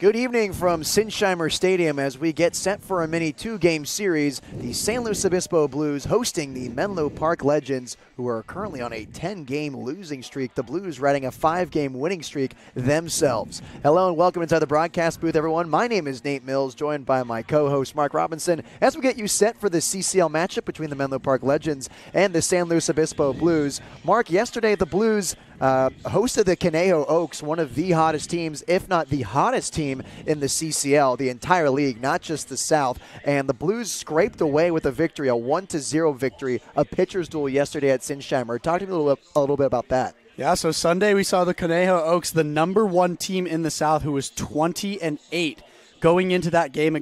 Good evening from Sinsheimer Stadium as we get set for a mini two-game series. The San Luis Obispo Blues hosting the Menlo Park Legends, who are currently on a 10-game losing streak. The Blues riding a 5-game winning streak themselves. Hello and welcome inside the broadcast booth, everyone. My name is Nate Mills, joined by my co-host Mark Robinson, as we get you set for the CCL matchup between the Menlo Park Legends and the San Luis Obispo Blues. Mark, yesterday the Blues hosted the Conejo Oaks, one of the hottest teams, if not the hottest team in the CCL, the entire league, not just the South. And the Blues scraped away with a victory, a 1-0 victory, a pitcher's duel yesterday at Sinsheimer. Talk to me a little bit about that. Yeah, so Sunday we saw the Conejo Oaks, the number one team in the South, who was 20-8 going into that game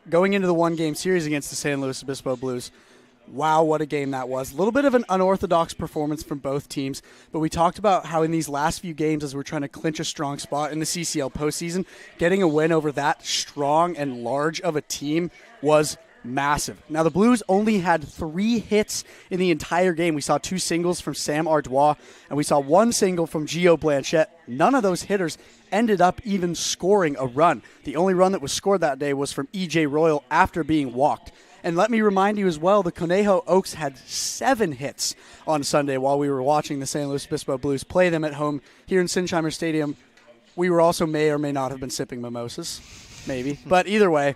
going into the one-game series against the San Luis Obispo Blues. Wow, what a game that was. A little bit of an unorthodox performance from both teams, but we talked about how in these last few games, as we're trying to clinch a strong spot in the CCL postseason, getting a win over that strong and large of a team was massive. Now, the Blues only had 3 hits in the entire game. We saw 2 singles from Sam Ardois, and we saw 1 single from Gio Blanchette. None of those hitters ended up even scoring a run. The only run that was scored that day was from E.J. Royal after being walked. And let me remind you as well, the Conejo Oaks had 7 hits on Sunday while we were watching the San Luis Obispo Blues play them at home here in Sinsheimer Stadium. We were also may or may not have been sipping mimosas, maybe. But either way,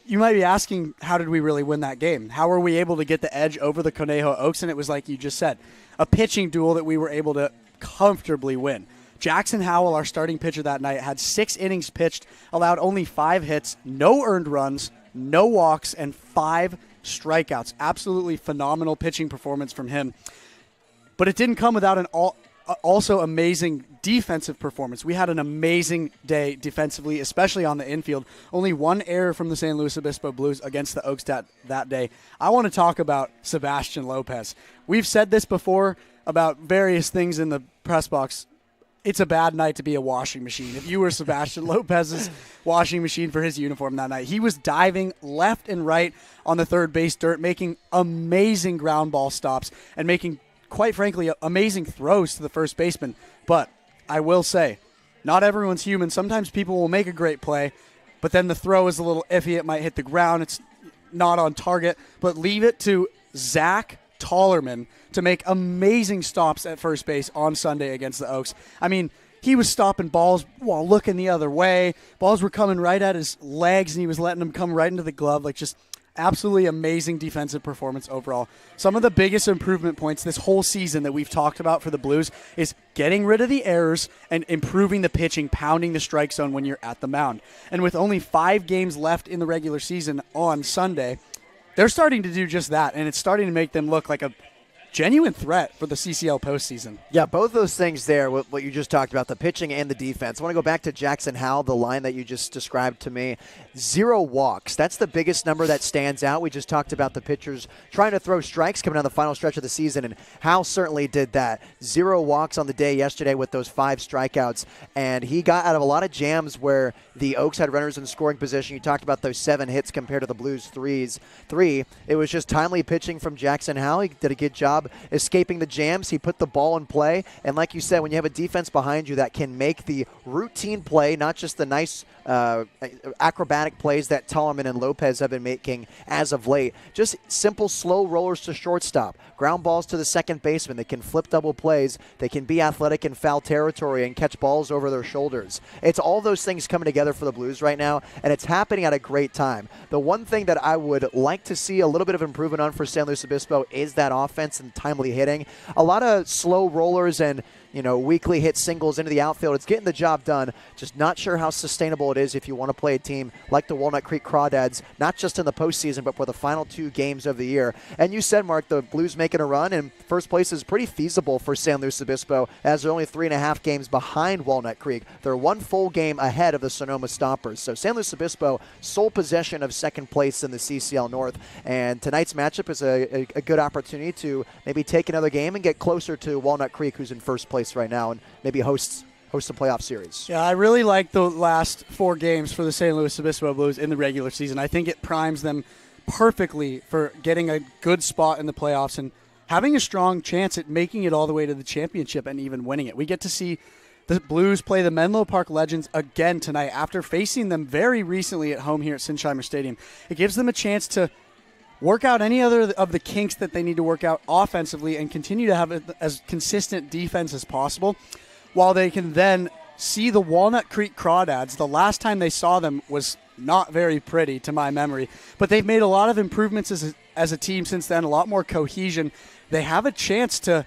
you might be asking, how did we really win that game? How were we able to get the edge over the Conejo Oaks? And it was like you just said, a pitching duel that we were able to comfortably win. Jackson Howell, our starting pitcher that night, had 6 innings pitched, allowed only 5 hits, no earned runs, no walks, and 5 strikeouts. Absolutely phenomenal pitching performance from him. But it didn't come without an also amazing defensive performance. We had an amazing day defensively, especially on the infield. Only 1 error from the San Luis Obispo Blues against the Oaks that day. I want to talk about Sebastian Lopez. We've said this before about various things in the press box. It's a bad night to be a washing machine. If you were Sebastian Lopez's washing machine for his uniform that night, he was diving left and right on the third base dirt, making amazing ground ball stops and making, quite frankly, amazing throws to the first baseman. But I will say, not everyone's human. Sometimes people will make a great play, but then the throw is a little iffy. It might hit the ground. It's not on target. But leave it to Zach Tollerman to make amazing stops at first base on Sunday against the Oaks. I mean, he was stopping balls while looking the other way. Balls were coming right at his legs, and he was letting them come right into the glove. Like, just absolutely amazing defensive performance overall. Some of the biggest improvement points this whole season that we've talked about for the Blues is getting rid of the errors and improving the pitching, pounding the strike zone when you're at the mound. And with only 5 games left in the regular season on Sunday, they're starting to do just that, and it's starting to make them look like a genuine threat for the CCL postseason. Yeah, both those things there, what you just talked about, the pitching and the defense. I want to go back to Jackson Howell, the line that you just described to me. 0 walks. That's the biggest number that stands out. We just talked about the pitchers trying to throw strikes coming down the final stretch of the season, and Howell certainly did that. 0 walks on the day yesterday with those 5 strikeouts, and he got out of a lot of jams where the Oaks had runners in scoring position. You talked about those 7 hits compared to the Blues' 3. It was just timely pitching from Jackson Howell. He did a good job escaping the jams. He put the ball in play. And like you said, when you have a defense behind you that can make the routine play, not just the nice acrobatic plays that Tollerman and Lopez have been making as of late, just simple slow rollers to shortstop, ground balls to the second baseman. They can flip double plays. They can be athletic in foul territory and catch balls over their shoulders. It's all those things coming together for the Blues right now, and it's happening at a great time. The one thing that I would like to see a little bit of improvement on for San Luis Obispo is that offense and timely hitting. A lot of slow rollers and weekly hit singles into the outfield. It's getting the job done. Just not sure how sustainable it is if you want to play a team like the Walnut Creek Crawdads, not just in the postseason, but for the final 2 games of the year. And you said, Mark, the Blues making a run, and first place is pretty feasible for San Luis Obispo, as they're only 3.5 games behind Walnut Creek. They're 1 full game ahead of the Sonoma Stompers. So San Luis Obispo, sole possession of second place in the CCL North. And tonight's matchup is a good opportunity to maybe take another game and get closer to Walnut Creek, who's in first place right now, and maybe host a playoff series. Yeah, I really like the last 4 games for the San Luis Obispo Blues in the regular season. I think it primes them perfectly for getting a good spot in the playoffs and having a strong chance at making it all the way to the championship and even winning it. We get to see The Blues play the Menlo Park Legends again tonight after facing them very recently at home here at Sinsheimer Stadium. It gives them a chance to work out any other of the kinks that they need to work out offensively and continue to have as consistent defense as possible, while they can then see the Walnut Creek Crawdads. The last time they saw them was not very pretty to my memory, but they've made a lot of improvements as a team since then, a lot more cohesion. They have a chance to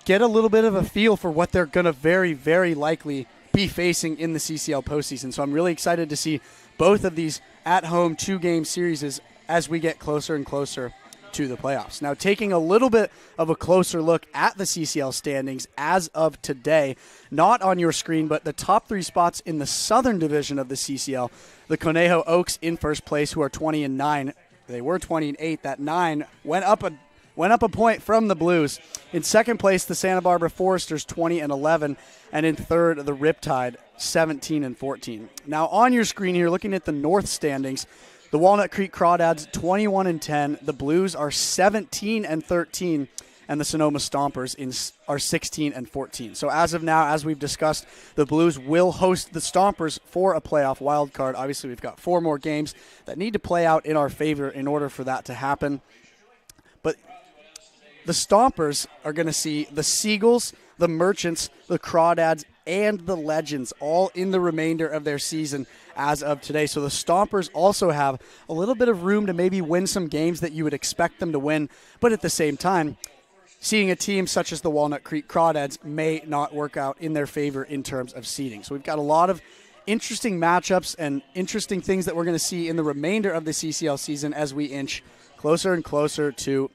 get a little bit of a feel for what they're going to very, very likely be facing in the CCL postseason. So I'm really excited to see both of these at-home 2-game series as we get closer and closer to the playoffs. Now, taking a little bit of a closer look at the CCL standings as of today, not on your screen, but the top 3 spots in the Southern Division of the CCL. The Conejo Oaks in first place, who are 20-9. They were 20-8. That 9 went up a point from the Blues. In second place, the Santa Barbara Foresters, 20-11, and in third, the Riptide, 17-14. Now, on your screen here, looking at the North standings, the Walnut Creek Crawdads, 21-10. The Blues are 17-13, and the Sonoma Stompers are 16-14. So as of now, as we've discussed, the Blues will host the Stompers for a playoff wild card. Obviously, we've got 4 more games that need to play out in our favor in order for that to happen. But the Stompers are going to see the Seagulls, the Merchants, the Crawdads, and the Legends all in the remainder of their season as of today. So the Stompers also have a little bit of room to maybe win some games that you would expect them to win, but at the same time, seeing a team such as the Walnut Creek Crawdads may not work out in their favor in terms of seeding. So we've got a lot of interesting matchups and interesting things that we're going to see in the remainder of the CCL season as we inch closer and closer to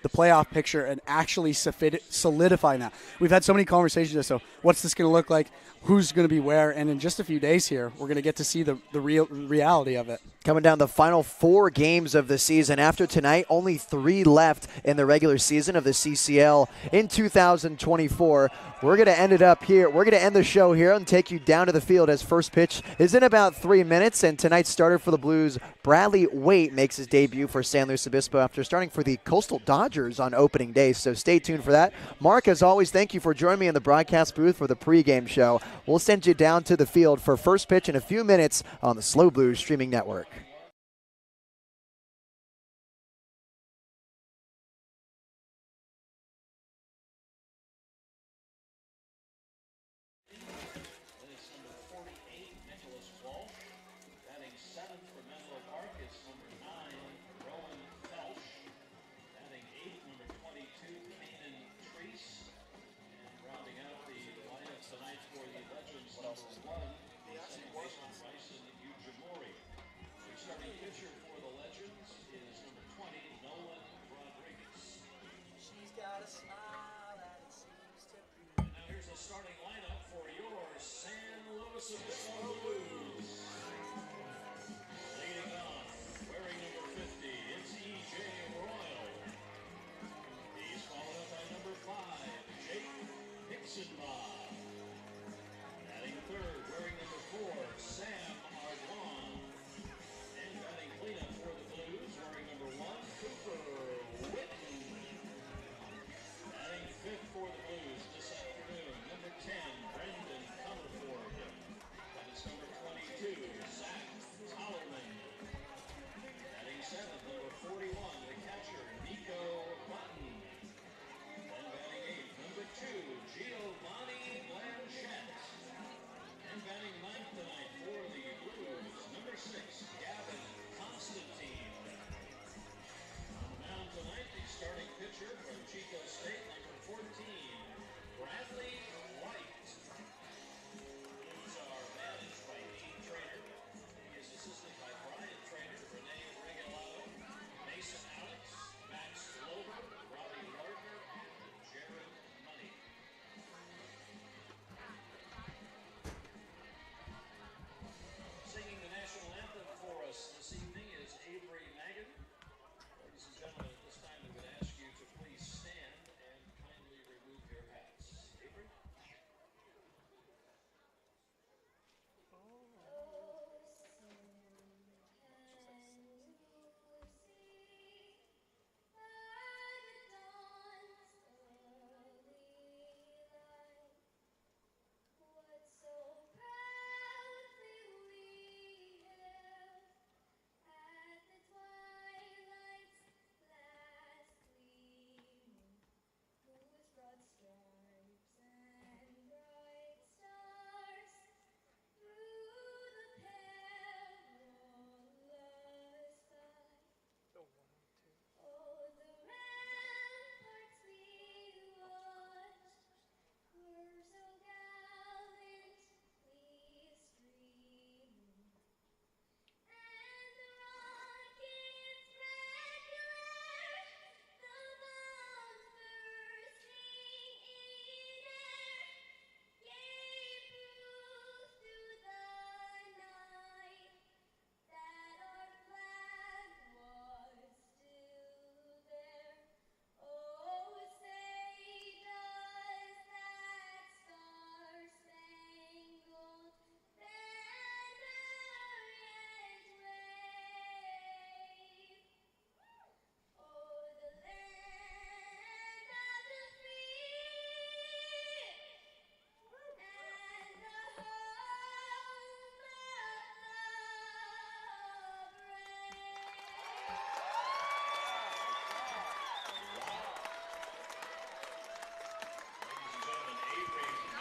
the playoff picture and actually solidify that. We've had so many conversations, so what's this going to look like? Who's going to be where? And in just a few days here, we're going to get to see the real reality of it. Coming down the final 4 games of the season. After tonight, only 3 left in the regular season of the CCL in 2024. We're going to end it up here. We're going to end the show here and take you down to the field as first pitch is in about 3 minutes. And tonight's starter for the Blues, Bradley Waite, makes his debut for San Luis Obispo after starting for the Coastal Dodgers on opening day. So stay tuned for that. Mark, as always, thank you for joining me in the broadcast booth for the pregame show. We'll send you down to the field for first pitch in a few minutes on the SLO Blues streaming network.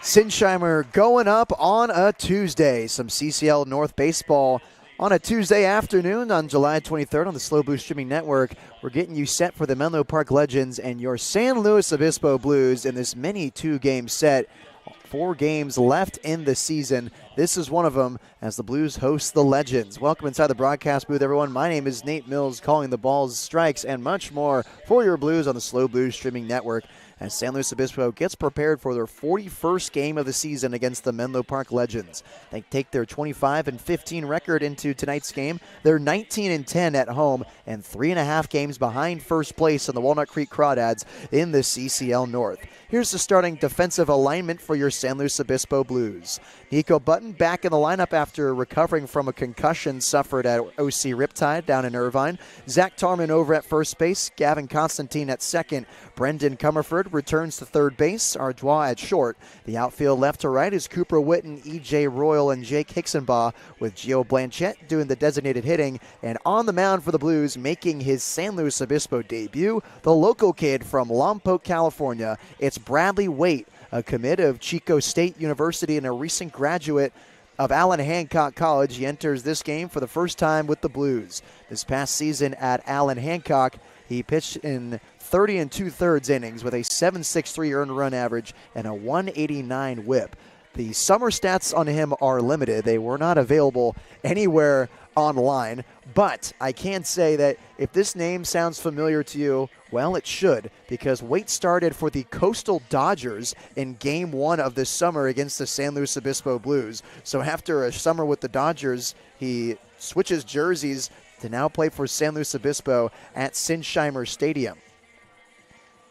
Sinsheimer going up on a Tuesday. Some CCL North baseball on a Tuesday afternoon on July 23rd on the SLO Blues Streaming Network. We're getting you set for the Menlo Park Legends and your San Luis Obispo Blues in this mini two-game set. 4 games left in the season. This is one of them as the Blues host the Legends. Welcome inside the broadcast booth, everyone. My name is Nate Mills, calling the balls, strikes, and much more for your Blues on the SLO Blues Streaming Network as San Luis Obispo gets prepared for their 41st game of the season against the Menlo Park Legends. They take their 25-15 record into tonight's game. They're 19-10 at home and 3.5 games behind first place in the Walnut Creek Crawdads in the CCL North. Here's the starting defensive alignment for your San Luis Obispo Blues. Nico Button back in the lineup after recovering from a concussion suffered at OC Riptide down in Irvine. Zach Tarman over at first base. Gavin Constantine at second. Brendan Comerford returns to third base. Ardois at short. The outfield left to right is Cooper Witten, E.J. Royal, and Jake Hicksenbaugh, with Gio Blanchette doing the designated hitting. And on the mound for the Blues, making his San Luis Obispo debut, the local kid from Lompoc, California. It's Bradley Waite, a commit of Chico State University and a recent graduate of Allen Hancock College. He enters this game for the first time with the Blues. This past season at Allen Hancock, he pitched in 30 2/3 innings with a 7.63 earned run average and a 189 whip. The summer stats on him are limited. They were not available anywhere online, but I can say that if this name sounds familiar to you, well, it should, because Waite started for the Coastal Dodgers in Game 1 of this summer against the San Luis Obispo Blues. So after a summer with the Dodgers, he switches jerseys to now play for San Luis Obispo at Sinsheimer Stadium.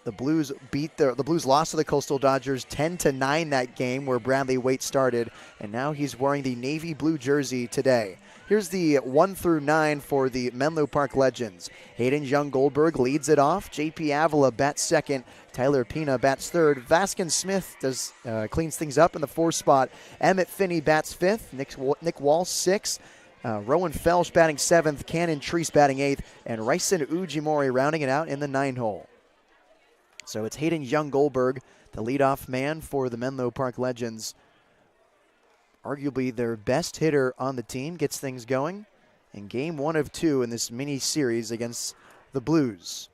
The Blues lost to the Coastal Dodgers 10-9 that game where Bradley Waite started, and now he's wearing the navy blue jersey today. Here's the 1 through 9 for the Menlo Park Legends. Hayden Young Goldberg leads it off. J.P. Avila bats second. Tyler Pina bats third. Vaskin Smith cleans things up in the 4th spot. Emmett Finney bats 5th. Nick Wall 6th. Rowan Felsh batting 7th. Cannon Treese batting 8th. And Ryson Ujimori rounding it out in the 9 hole. So it's Hayden Young Goldberg, the leadoff man for the Menlo Park Legends. Arguably their best hitter on the team, gets things going in Game 1 of 2 in this mini series against the Blues.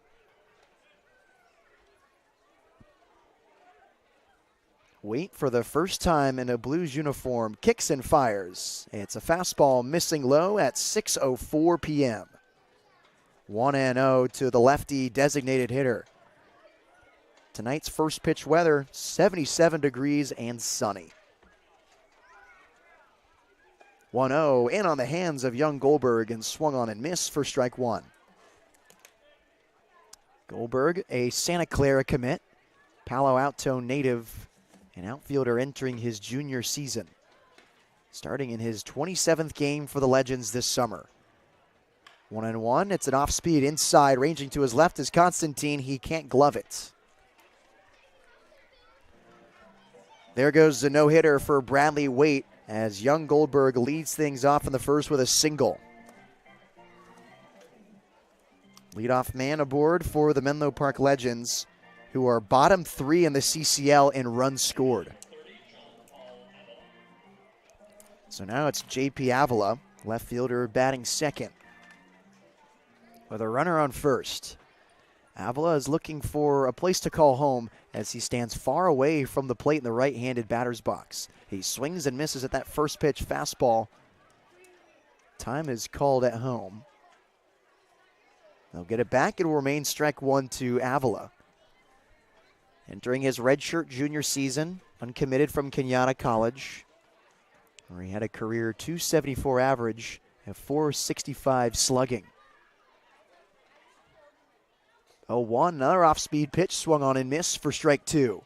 Waite, for the first time in a Blues uniform, kicks and fires. It's a fastball missing low at 6:04 p.m. 1-0 to the lefty designated hitter. Tonight's first pitch weather, 77 degrees and sunny. 1-0 in on the hands of Young Goldberg and swung on and missed for strike 1. Goldberg, a Santa Clara commit, Palo Alto native, an outfielder entering his junior season, starting in his 27th game for the Legends this summer. 1-1, it's an off-speed inside, ranging to his left is Constantine. He can't glove it. There goes the no-hitter for Bradley Waite as Young Goldberg leads things off in the first with a single. Leadoff man aboard for the Menlo Park Legends, who are bottom 3 in the CCL in runs scored. So now it's J.P. Avila, left fielder, batting second, with a runner on first. Avila is looking for a place to call home as he stands far away from the plate in the right-handed batter's box. He swings and misses at that first pitch fastball. Time is called at home. They'll get it back. It will remain strike 1 to Avila. Entering his redshirt junior season, uncommitted from Kenyatta College, where he had a career .274 average and .465 slugging. 0-1, another off-speed pitch swung on and missed for strike 2.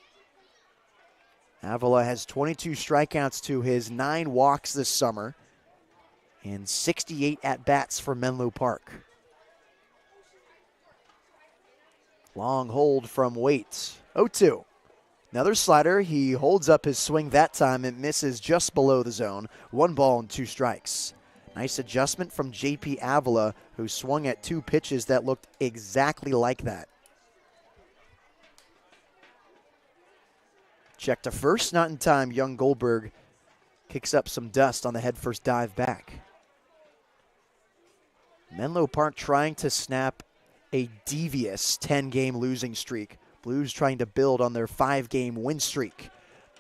Avila has 22 strikeouts to his 9 walks this summer and 68 at-bats for Menlo Park. Long hold from Waite. 0-2. Another slider. He holds up his swing that time and misses just below the zone. 1 ball and 2 strikes. Nice adjustment from J.P. Avila, who swung at 2 pitches that looked exactly like that. Check to first, not in time. Young Goldberg kicks up some dust on the head first dive back. Menlo Park trying to snap a devious 10-game losing streak. Blues trying to build on their 5-game win streak.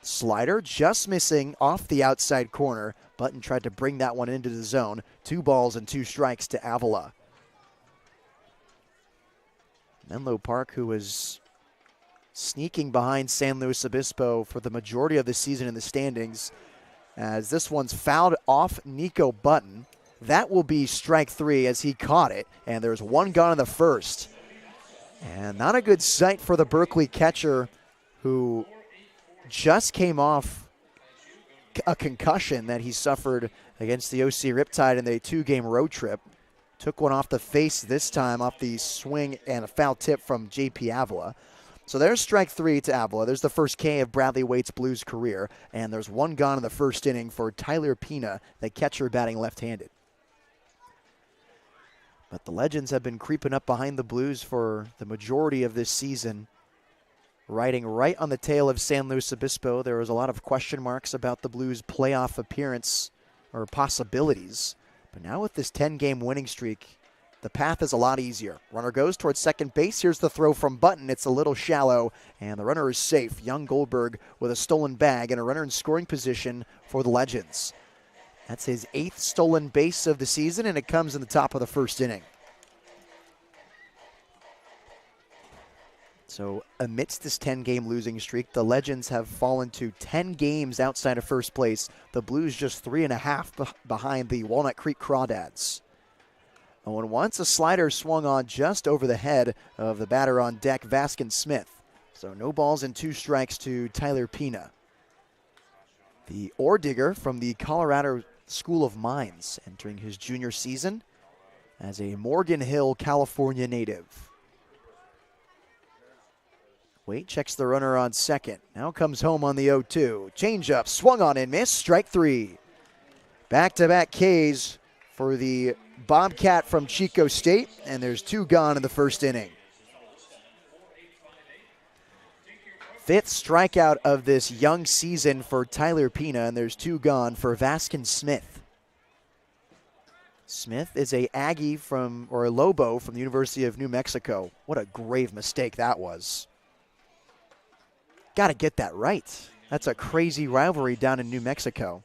Slider just missing off the outside corner. Button tried to bring that one into the zone. 2 balls and 2 strikes to Avila. Menlo Park, who was sneaking behind San Luis Obispo for the majority of the season in the standings, as this one's fouled off Nico Button. That will be strike 3 as he caught it, and there's 1 gone in the first. And not a good sight for the Berkeley catcher, who just came off a concussion that he suffered against the OC Riptide in the 2-game road trip. Took one off the face this time, off the swing and a foul tip from J.P. Avila. So there's strike 3 to Avila. There's the first K of Bradley Waite's Blues career, and there's 1 gone in the first inning for Tyler Pina, the catcher batting left-handed. But the Legends have been creeping up behind the Blues for the majority of this season. Riding right on the tail of San Luis Obispo, there was a lot of question marks about the Blues' playoff appearance or possibilities. But now with this 10-game winning streak, the path is a lot easier. Runner goes towards second base. Here's the throw from Button. It's a little shallow, and the runner is safe. Young Goldberg with a stolen bag and a runner in scoring position for the Legends. That's his 8th stolen base of the season, and it comes in the top of the first inning. So amidst this 10-game losing streak, the Legends have fallen to 10 games outside of first place. The Blues just 3.5 behind the Walnut Creek Crawdads. 0-1, a slider swung on just over the head of the batter on deck, Vaskin Smith. So no balls and 2 strikes to Tyler Pina. The ore digger from the Colorado School of Mines, entering his junior season as a Morgan Hill, California native. Wait checks the runner on second. Now comes home on the 0-2. Changeup, swung on and missed, strike 3. Back-to-back Ks for the Bobcat from Chico State, and there's 2 gone in the first inning. 5th strikeout of this young season for Tyler Pina, and there's 2 gone for Vaskin Smith. Smith is a Aggie or a Lobo from the University of New Mexico. What a grave mistake that was. Got to get that right. That's a crazy rivalry down in New Mexico.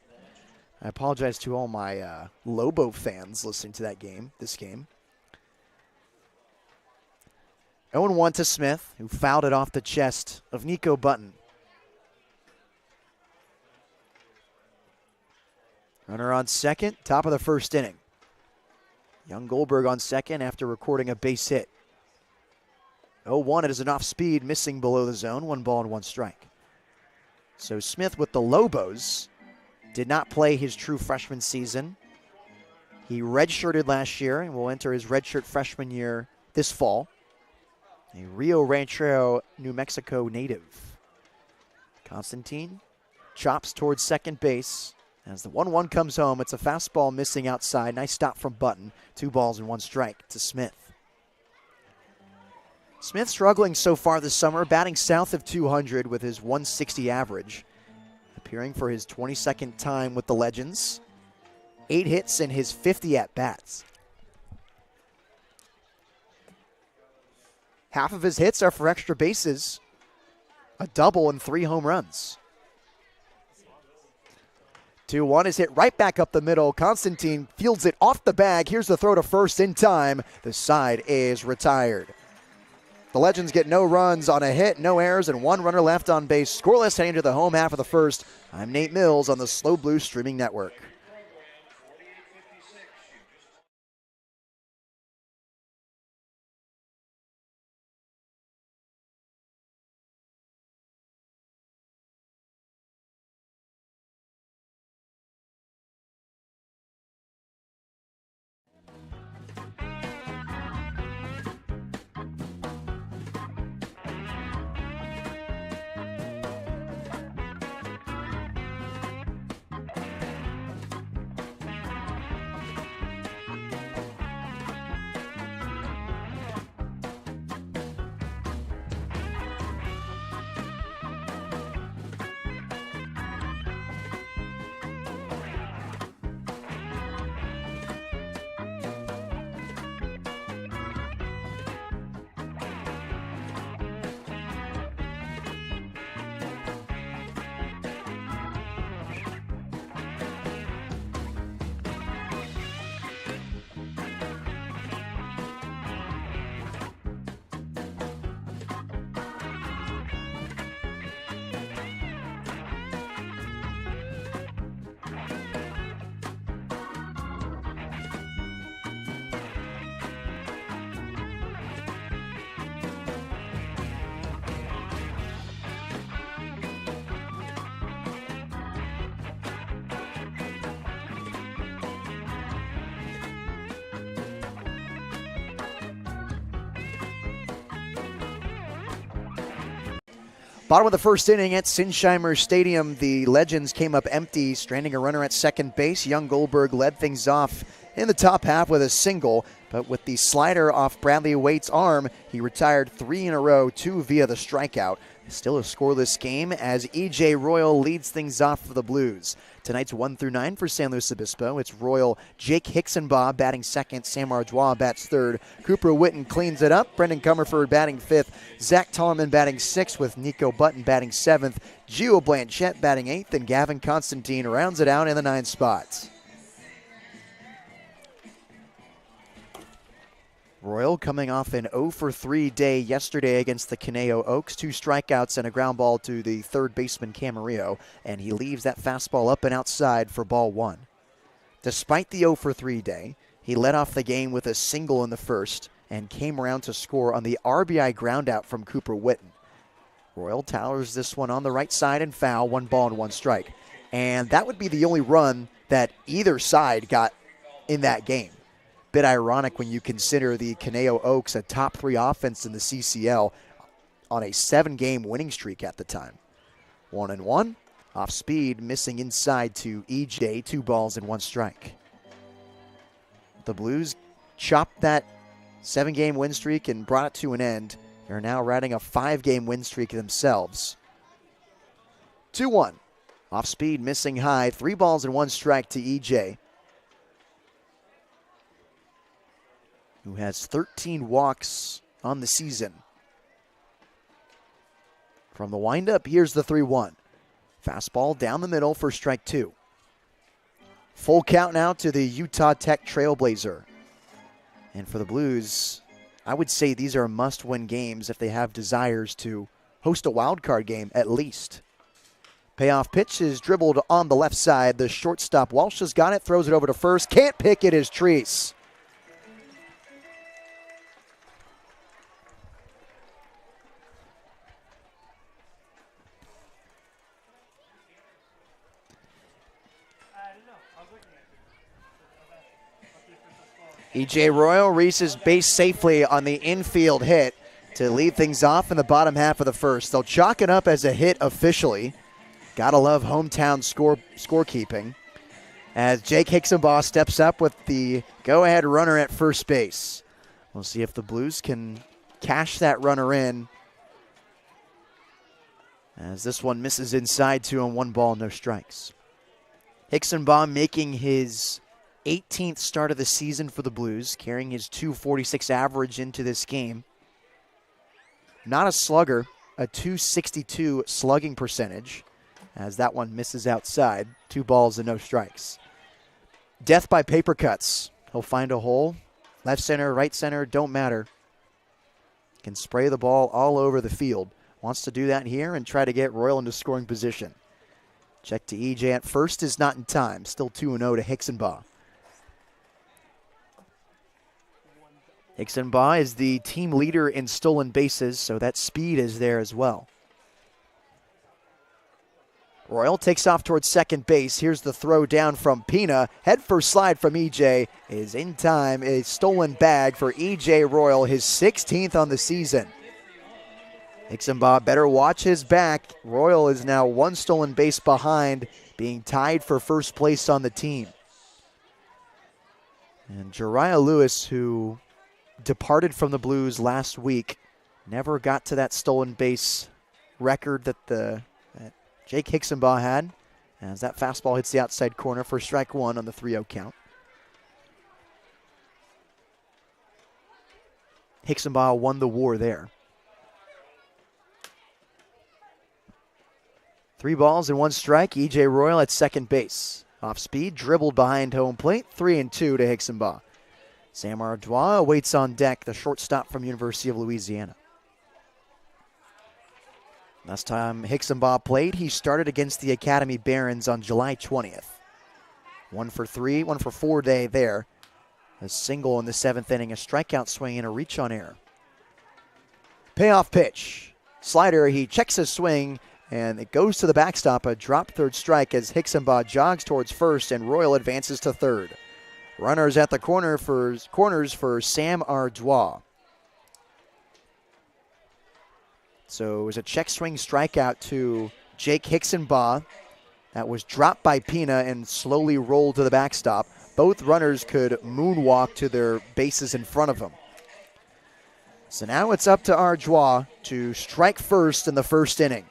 I apologize to all my Lobo fans listening to this game. 0-1 to Smith, who fouled it off the chest of Nico Button. Runner on second, top of the first inning. Young Goldberg on second after recording a base hit. 0-1, it is an off-speed, missing below the zone, 1 ball and 1 strike. So Smith with the Lobos did not play his true freshman season. He redshirted last year and will enter his redshirt freshman year this fall. A Rio Rancho, New Mexico native. Constantine chops towards second base. As the 1-1 comes home, it's a fastball missing outside. Nice stop from Button. 2 balls and 1 strike to Smith. Smith struggling so far this summer, batting south of 200 with his 160 average. Appearing for his 22nd time with the Legends. 8 hits in his 50 at-bats. Half of his hits are for extra bases. A double and 3 home runs. 2-1 is hit right back up the middle. Constantine fields it off the bag. Here's the throw to first in time. The side is retired. The Legends get no runs on a hit, no errors, and 1 runner left on base. Scoreless heading to the home half of the first. I'm Nate Mills on the Slow Blue Streaming Network. Bottom of the first inning at Sinsheimer Stadium, the Legends came up empty, stranding a runner at second base. Young Goldberg led things off in the top half with a single, but with the slider off Bradley Waite's arm, he retired 3 in a row, 2 via the strikeout. Still a scoreless game as E.J. Royal leads things off for the Blues. Tonight's 1 through 9 for San Luis Obispo. It's Royal, Jake Hicksonbaugh batting second, Sam Ardois bats third, Cooper Witten cleans it up, Brendan Comerford batting fifth, Zach Tollerman batting sixth with Nico Button batting seventh, Gio Blanchette batting eighth, and Gavin Constantine rounds it out in the 9th spot. Royal coming off an 0 for 3 day yesterday against the Conejo Oaks. 2 strikeouts and a ground ball to the third baseman Camarillo, and he leaves that fastball up and outside for ball 1. Despite the 0 for 3 day, he led off the game with a single in the first and came around to score on the RBI groundout from Cooper Witten. Royal towers this one on the right side and foul, 1 ball and 1 strike. And that would be the only run that either side got in that game. Bit ironic when you consider the Conejo Oaks a top 3 offense in the CCL on a 7-game winning streak at the time. 1-1, off speed, missing inside to EJ, 2 balls and 1 strike. The Blues chopped that 7-game win streak and brought it to an end. They're now riding a 5-game win streak themselves. 2-1, off speed, missing high, 3 balls and 1 strike to EJ, who has 13 walks on the season. From the windup, here's the 3-1. Fastball down the middle for strike 2. Full count now to the Utah Tech Trailblazer. And for the Blues, I would say these are must-win games if they have desires to host a wild card game at least. Payoff pitch is dribbled on the left side. The shortstop Walsh has got it, throws it over to first. Can't pick it is Treese. E.J. Royal reaches base safely on the infield hit to lead things off in the bottom half of the first. They'll chalk it up as a hit officially. Gotta love hometown scorekeeping. As Jake Hicksonbaugh steps up with the go-ahead runner at first base. We'll see if the Blues can cash that runner in. As this one misses inside 2 on 1 ball, no strikes. Hicksonbaugh making his 18th start of the season for the Blues, carrying his .246 average into this game. Not a slugger, a .262 slugging percentage, as that one misses outside. 2 balls and no strikes. Death by paper cuts. He'll find a hole. Left center, right center, don't matter. Can spray the ball all over the field. Wants to do that here and try to get Royal into scoring position. Check to EJ at first is not in time. Still 2-0 to Hicksonbaugh. Hicksonbaugh is the team leader in stolen bases, so that speed is there as well. Royal takes off towards second base. Here's the throw down from Pina. Head first slide from EJ is in time. A stolen bag for EJ Royal, his 16th on the season. Hicksonbaugh better watch his back. Royal is now 1 stolen base behind, being tied for first place on the team. And Jariah Lewis, who departed from the Blues last week, never got to that stolen base record that Jake Hicksonbaugh had, as that fastball hits the outside corner for strike 1 on the 3-0 count. Hicksonbaugh won the war there. 3 balls and 1 strike. EJ Royal at second base. Off speed, dribbled behind home plate. 3-2 to Hicksonbaugh. Sam Ardois waits on deck, the shortstop from University of Louisiana. Last time Hicksonbaugh played, he started against the Academy Barons on July 20th. 1 for 4 day there. A single in the 7th inning, a strikeout swing, and a reach on air. Payoff pitch. Slider, he checks his swing, and it goes to the backstop, a drop third strike as Hicksonbaugh jogs towards first and Royal advances to third. Runners at the corners for Sam Ardois. So it was a check swing strikeout to Jake Hickson-Baugh. That was dropped by Pina and slowly rolled to the backstop. Both runners could moonwalk to their bases in front of them. So now it's up to Ardois to strike first in the first inning.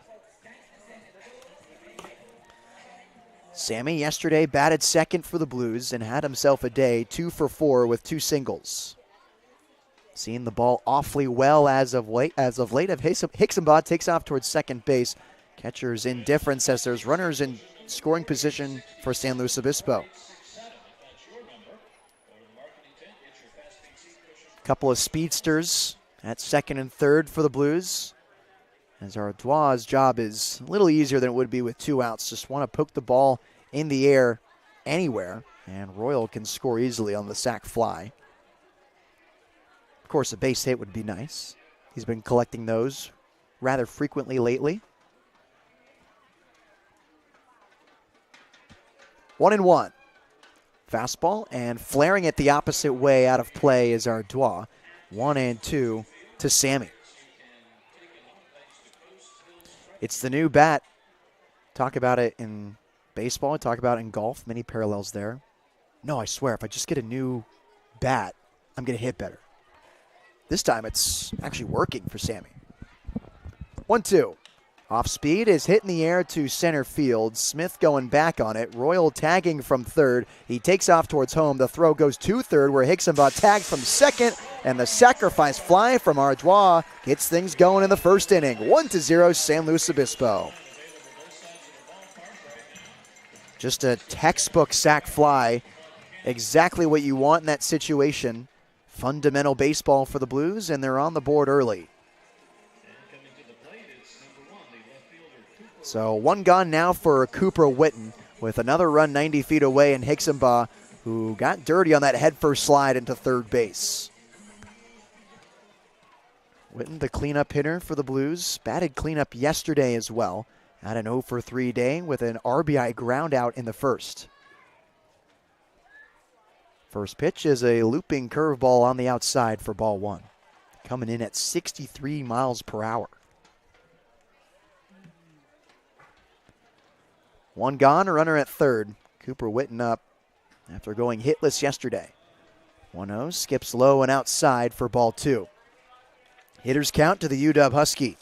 Sammy yesterday batted second for the Blues and had himself a day, 2 for 4 with 2 singles. Seeing the ball awfully well as of late. Hickson-Baugh takes off towards second base. Catcher's indifference as there's runners in scoring position for San Luis Obispo. Couple of speedsters at second and third for the Blues. As Ardois' job is a little easier than it would be with 2 outs. Just want to poke the ball in the air anywhere, and Royal can score easily on the sac fly. Of course, a base hit would be nice. He's been collecting those rather frequently lately. 1-1. Fastball and flaring it the opposite way out of play is Ardois. 1-2 to Sammy. It's the new bat. Talk about it in baseball, talk about it in golf, many parallels there. No, I swear, if I just get a new bat, I'm going to hit better. This time it's actually working for Sammy. 1-2. Off speed is hit in the air to center field. Smith going back on it. Royal tagging from third. He takes off towards home. The throw goes to third where Hickson-Baugh tagged from second. And the sacrifice fly from Ardois gets things going in the first inning. 1-0 San Luis Obispo. Just a textbook sac fly. Exactly what you want in that situation. Fundamental baseball for the Blues, and they're on the board early. So 1 gone now for Cooper Witten with another run 90 feet away, and Hickson-Baugh, who got dirty on that headfirst slide into third base. Witten, the cleanup hitter for the Blues, batted cleanup yesterday as well. Had an 0 for 3 day with an RBI ground out in the first. First pitch is a looping curveball on the outside for ball 1. Coming in at 63 miles per hour. 1 gone, a runner at third. Cooper Witten up after going hitless yesterday. 1-0, skips low and outside for ball 2. Hitters count to the UW Husky.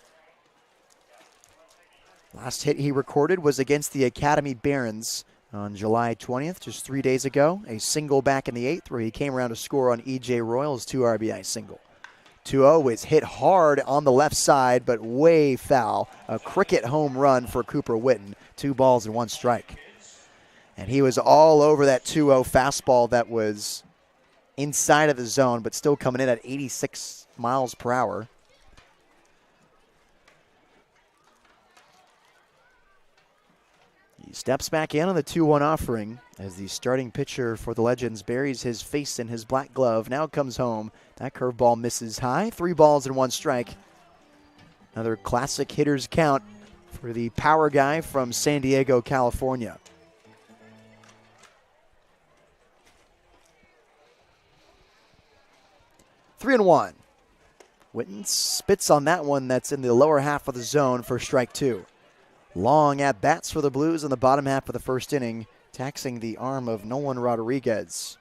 Last hit he recorded was against the Academy Barons on July 20th, just 3 days ago. A single back in the 8th where he came around to score on E.J. Royal's 2 RBI single. 2-0 is hit hard on the left side, but way foul. A cricket home run for Cooper Witten. 2 balls and 1 strike. And he was all over that 2-0 fastball that was inside of the zone, but still coming in at 86 miles per hour. He steps back in on the 2-1 offering as the starting pitcher for the Legends buries his face in his black glove. Now comes home. That curveball misses high. 3 balls and 1 strike. Another classic hitter's count for the power guy from San Diego, California. Three and 1. Witten spits on that one that's in the lower half of the zone for strike 2. Long at-bats for the Blues in the bottom half of the first inning, taxing the arm of Nolan Rodriguez.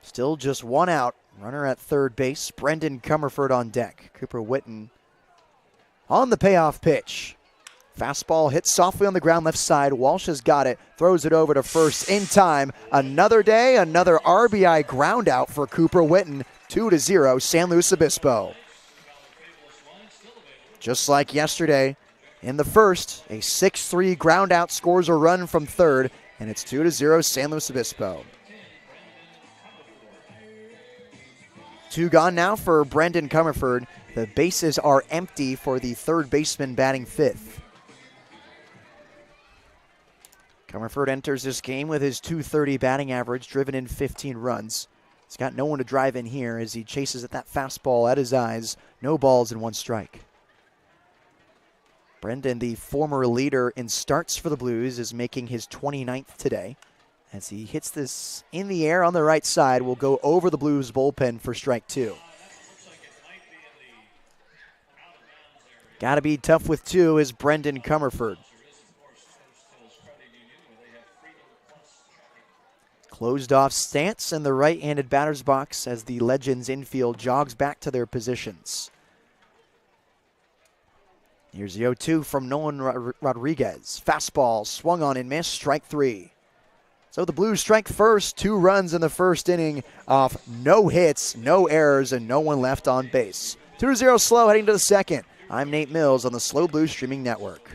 Still just 1 out. Runner at third base. Brendan Comerford on deck. Cooper Witten on the payoff pitch. Fastball hits softly on the ground left side. Walsh has got it. Throws it over to first in time. Another day, another RBI ground out for Cooper Witten. 2-0 San Luis Obispo. Just like yesterday, in the first, a 6-3 ground out scores a run from third, and it's 2-0 San Luis Obispo. 2 gone now for Brendan Comerford. The bases are empty for the third baseman batting 5th. Comerford enters this game with his .230 batting average, driven in 15 runs. He's got no one to drive in here as he chases at that fastball at his eyes. No balls and 1 strike. Brendan, the former leader in starts for the Blues, is making his 29th today. As he hits this in the air on the right side, will go over the Blues bullpen for strike 2. Got to be tough with two is Brendan Comerford. Closed off stance in the right-handed batter's box as the Legends infield jogs back to their positions. Here's the 0-2 from Nolan Rodriguez. Fastball swung on and missed, strike three. So the Blues strike first, 2 runs in the first inning off no hits, no errors, and no one left on base. 2-0 SLO heading to the second. I'm Nate Mills on the SLO Blues Streaming Network.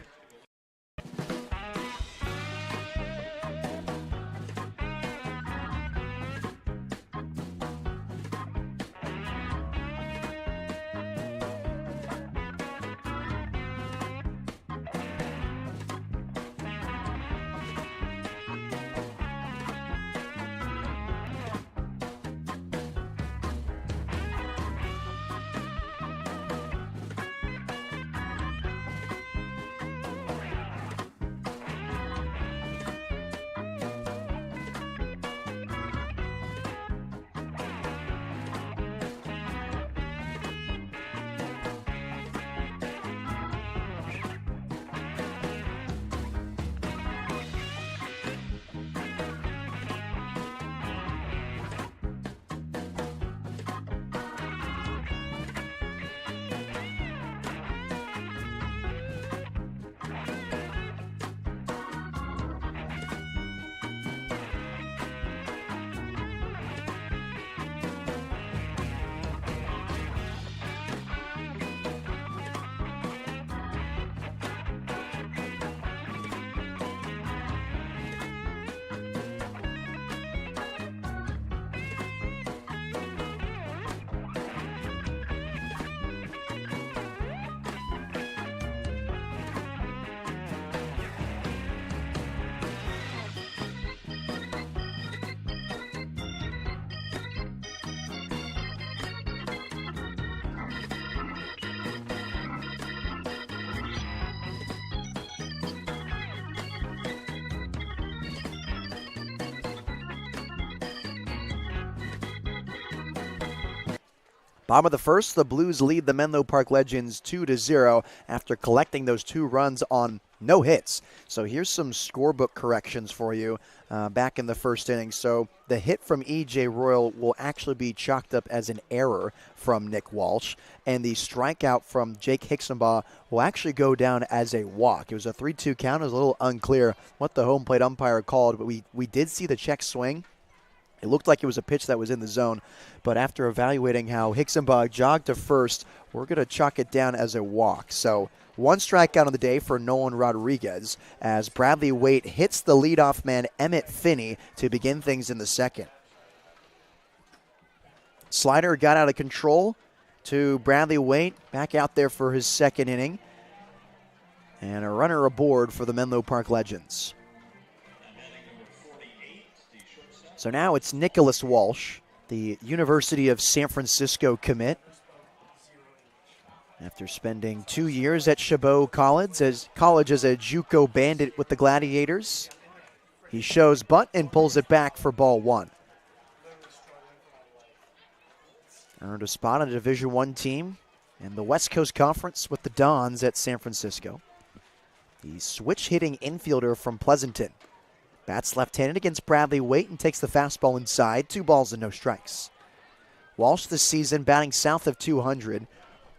Bottom of the first, the Blues lead the Menlo Park Legends 2-0 after collecting those 2 runs on no hits. So here's some scorebook corrections for you back in the first inning. So the hit from E.J. Royal will actually be chalked up as an error from Nick Walsh, and the strikeout from Jake Hixenbaugh will actually go down as a walk. It was a 3-2 count. It was a little unclear what the home plate umpire called, but we did see the check swing. It looked like it was a pitch that was in the zone, but after evaluating how Hixenbaugh jogged to first, we're going to chalk it down as a walk. So 1 strikeout on the day for Nolan Rodriguez as Bradley Waite hits the leadoff man Emmett Finney to begin things in the second. Slider got out of control to Bradley Waite, back out there for his second inning. And a runner aboard for the Menlo Park Legends. So now it's Nicholas Walsh, the University of San Francisco commit. After spending 2 years at Chabot College as a JUCO bandit with the Gladiators, he shows bunt and pulls it back for ball 1. Earned a spot on a Division I team in the West Coast Conference with the Dons at San Francisco. The switch-hitting infielder from Pleasanton. Bats left-handed against Bradley Waite and takes the fastball inside. 2 balls and no strikes. Walsh this season batting south of 200,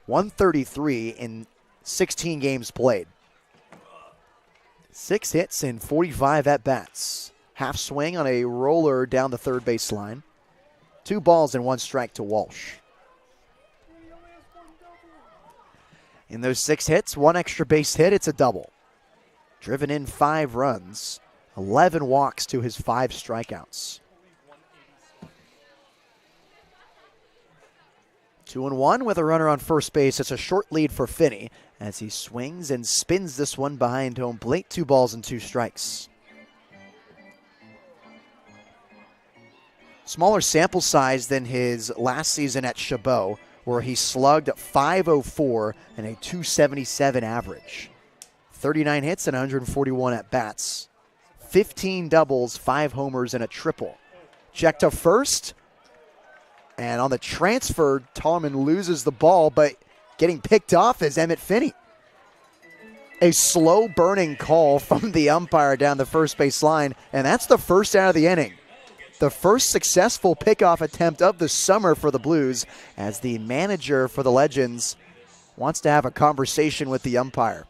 133 in 16 games played. 6 hits and 45 at-bats. Half swing on a roller down the third base line. 2 balls and 1 strike to Walsh. In those 6 hits, 1 extra base hit, it's a double. Driven in 5 runs. 11 walks to his 5 strikeouts. 2-1 with a runner on first base. It's a short lead for Finney as he swings and spins this one behind home plate. 2 balls and 2 strikes. Smaller sample size than his last season at Chabot, where he slugged .504 and a .277 average. 39 hits and 141 at-bats. 15 doubles, 5 homers, and a triple. Check to first. And on the transfer, Tollerman loses the ball, but getting picked off is Emmett Finney. A slow burning call from the umpire down the first base line, and that's the first out of the inning. The first successful pickoff attempt of the summer for the Blues, as the manager for the Legends wants to have a conversation with the umpire.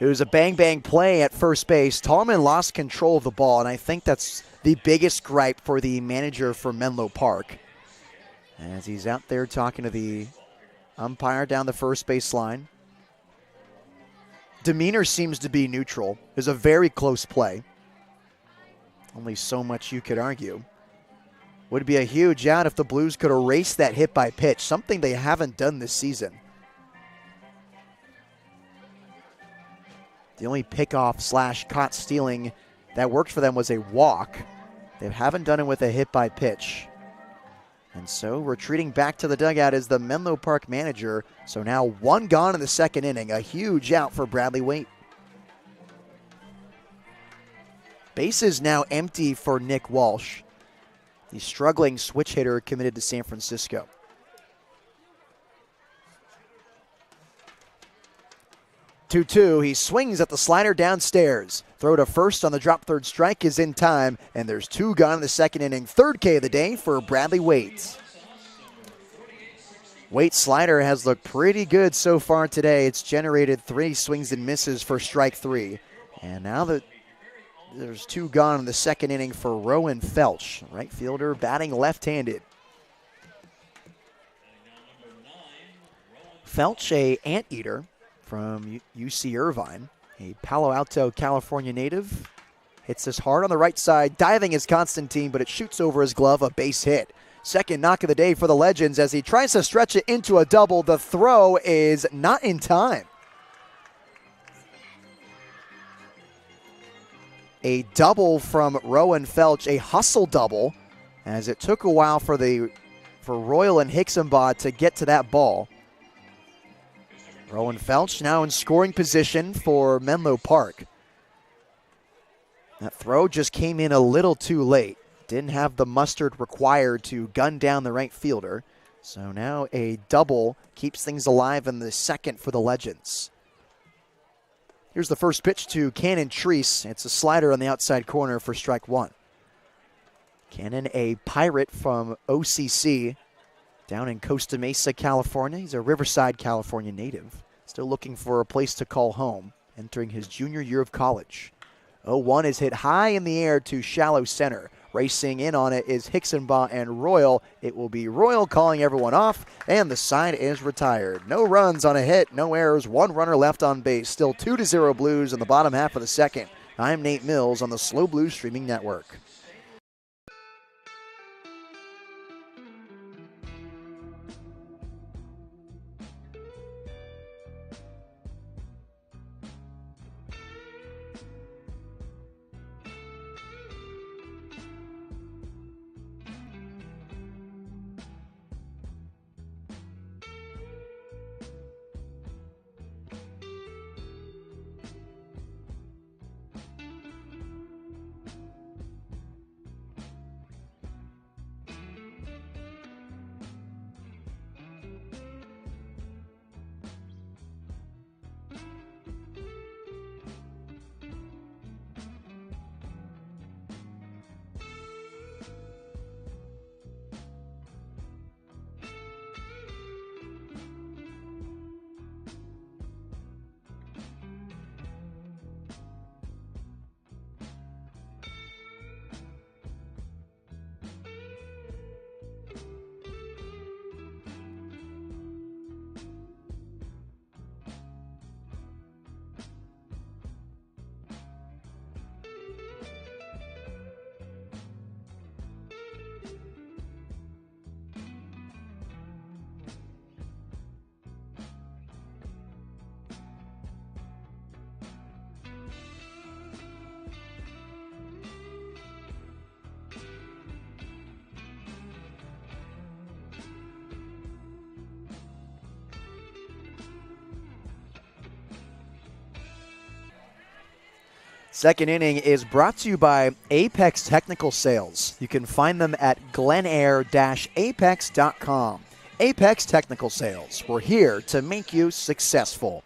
It was a bang-bang play at first base. Tallman lost control of the ball, and I think that's the biggest gripe for the manager for Menlo Park, as he's out there talking to the umpire down the first base line. Demeanor seems to be neutral. It was a very close play. Only so much you could argue. Would be a huge out if the Blues could erase that hit by pitch, something they haven't done this season. The only pickoff / caught stealing that worked for them was a walk. They haven't done it with a hit by pitch. And so retreating back to the dugout is the Menlo Park manager. So now one gone in the second inning. A huge out for Bradley Waite. Base is now empty for Nick Walsh, the struggling switch hitter committed to San Francisco. Two-two. He swings at the slider downstairs. Throw to first on the drop third strike is in time, and there's two gone in the second inning. Third K of the day for Bradley Waite. Waite's slider has looked pretty good so far today. It's generated 3 swings and misses for strike 3. And now that there's two gone in the second inning for Rowan Felch, right fielder batting left-handed. Felch, a anteater from UC Irvine, a Palo Alto, California native. Hits this hard on the right side. Diving is Constantine, but it shoots over his glove, a base hit. Second knock of the day for the Legends as he tries to stretch it into a double. The throw is not in time. A double from Rowan Felch, a hustle double, as it took a while for Royal and Hicksonbaugh to get to that ball. Rowan Felch now in scoring position for Menlo Park. That throw just came in a little too late. Didn't have the mustard required to gun down the right fielder. So now a double keeps things alive in the second for the Legends. Here's the first pitch to Cannon Treese. It's a slider on the outside corner for strike 1. Cannon, a Pirate from OCC down in Costa Mesa, California. He's a Riverside, California native. Still looking for a place to call home, entering his junior year of college. 0-1 is hit high in the air to shallow center. Racing in on it is Hicksonbaugh and Royal. It will be Royal calling everyone off, and the side is retired. No runs on a hit, no errors, one runner left on base. Still 2-0 Blues in the bottom half of the second. I'm Nate Mills on the SLO Blues Streaming Network. Second inning is brought to you by Apex Technical Sales. You can find them at glenair-apex.com. Apex Technical Sales. We're here to make you successful.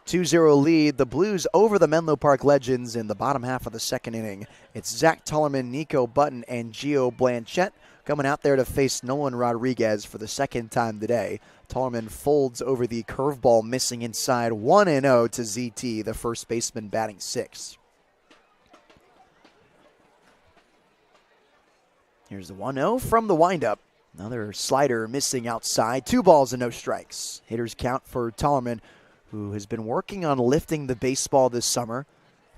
2-0 lead, the Blues over the Menlo Park Legends in the bottom half of the second inning. It's Zach Tullerman, Nico Button, and Gio Blanchette coming out there to face Nolan Rodriguez for the second time today. Tullerman folds over the curveball missing inside, 1-0 to ZT, the first baseman batting sixth. Here's the 1-0 from the windup. Another slider missing outside, 2 balls and no strikes. Hitters count for Tullerman, who has been working on lifting the baseball this summer.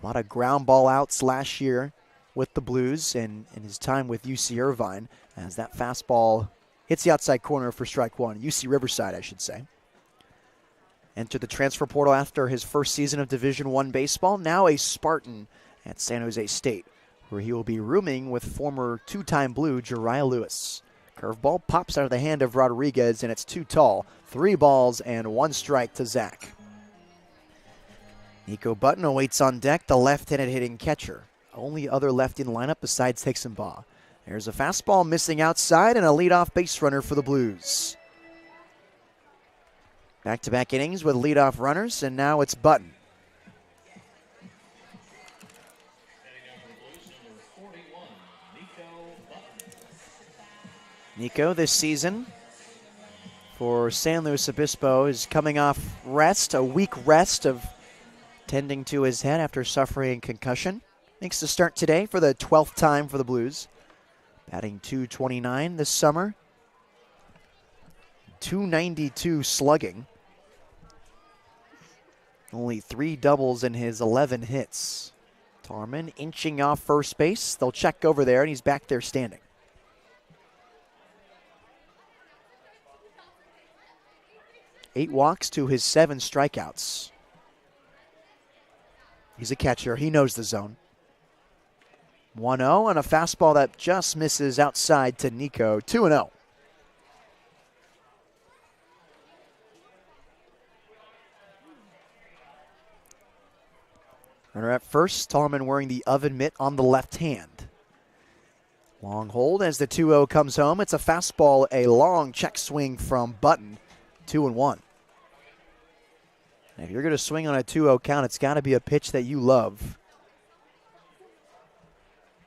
A lot of ground ball outs last year with the Blues and in his time with UC Irvine, as that fastball hits the outside corner for strike one. UC Riverside, I should say. Entered the transfer portal after his first season of Division I baseball, now a Spartan at San Jose State, where he will be rooming with former two-time Blue Jariah Lewis. Curveball pops out of the hand of Rodriguez, and it's too tall. 3 balls and 1 strike to Zach. Nico Button awaits on deck, the left-handed hitting catcher. Only other lefty in the lineup besides Hickson Baugh. There's a fastball missing outside and a leadoff base runner for the Blues. Back-to-back innings with leadoff runners, and now it's Button. Nico this season for San Luis Obispo is coming off rest, a week rest of tending to his head after suffering concussion. Makes the start today for the 12th time for the Blues. Batting .229 this summer. .292 slugging. Only 3 doubles in his 11 hits. Tullerman inching off first base. They'll check over there, and he's back there standing. Eight walks to his 7 strikeouts. He's a catcher. He knows the zone. 1-0 and a fastball that just misses outside to Nico. 2-0. Runner at first. Tullerman wearing the oven mitt on the left hand. Long hold as the 2-0 comes home. It's a fastball, a long check swing from Button. 2-1. If you're going to swing on a 2-0 count, it's got to be a pitch that you love.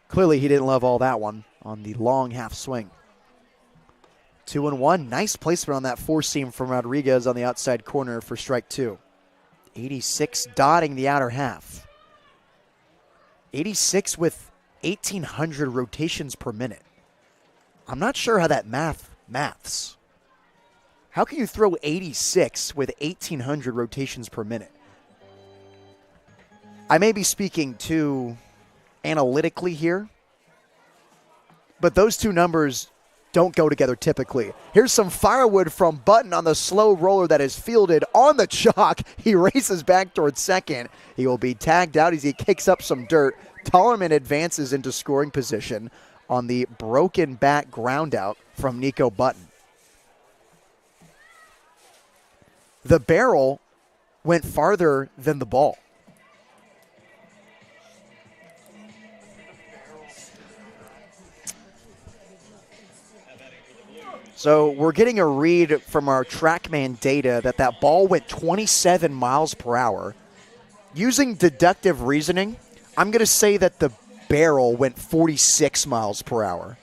Clearly, he didn't love all that one on the long half swing. 2-1. Nice placement on that four-seam from Rodriguez on the outside corner for strike 2. 86 dotting the outer half. 86 with 1,800 rotations per minute. I'm not sure how that maths. How can you throw 86 with 1,800 rotations per minute? I may be speaking too analytically here, but those two numbers don't go together typically. Here's some firewood from Button on the slow roller that is fielded on the chalk. He races back towards second. He will be tagged out as he kicks up some dirt. Tullerman advances into scoring position on the broken bat ground out from Nico Button. The barrel went farther than the ball. So we're getting a read from our TrackMan data that ball went 27 miles per hour. Using deductive reasoning, I'm going to say that the barrel went 46 miles per hour.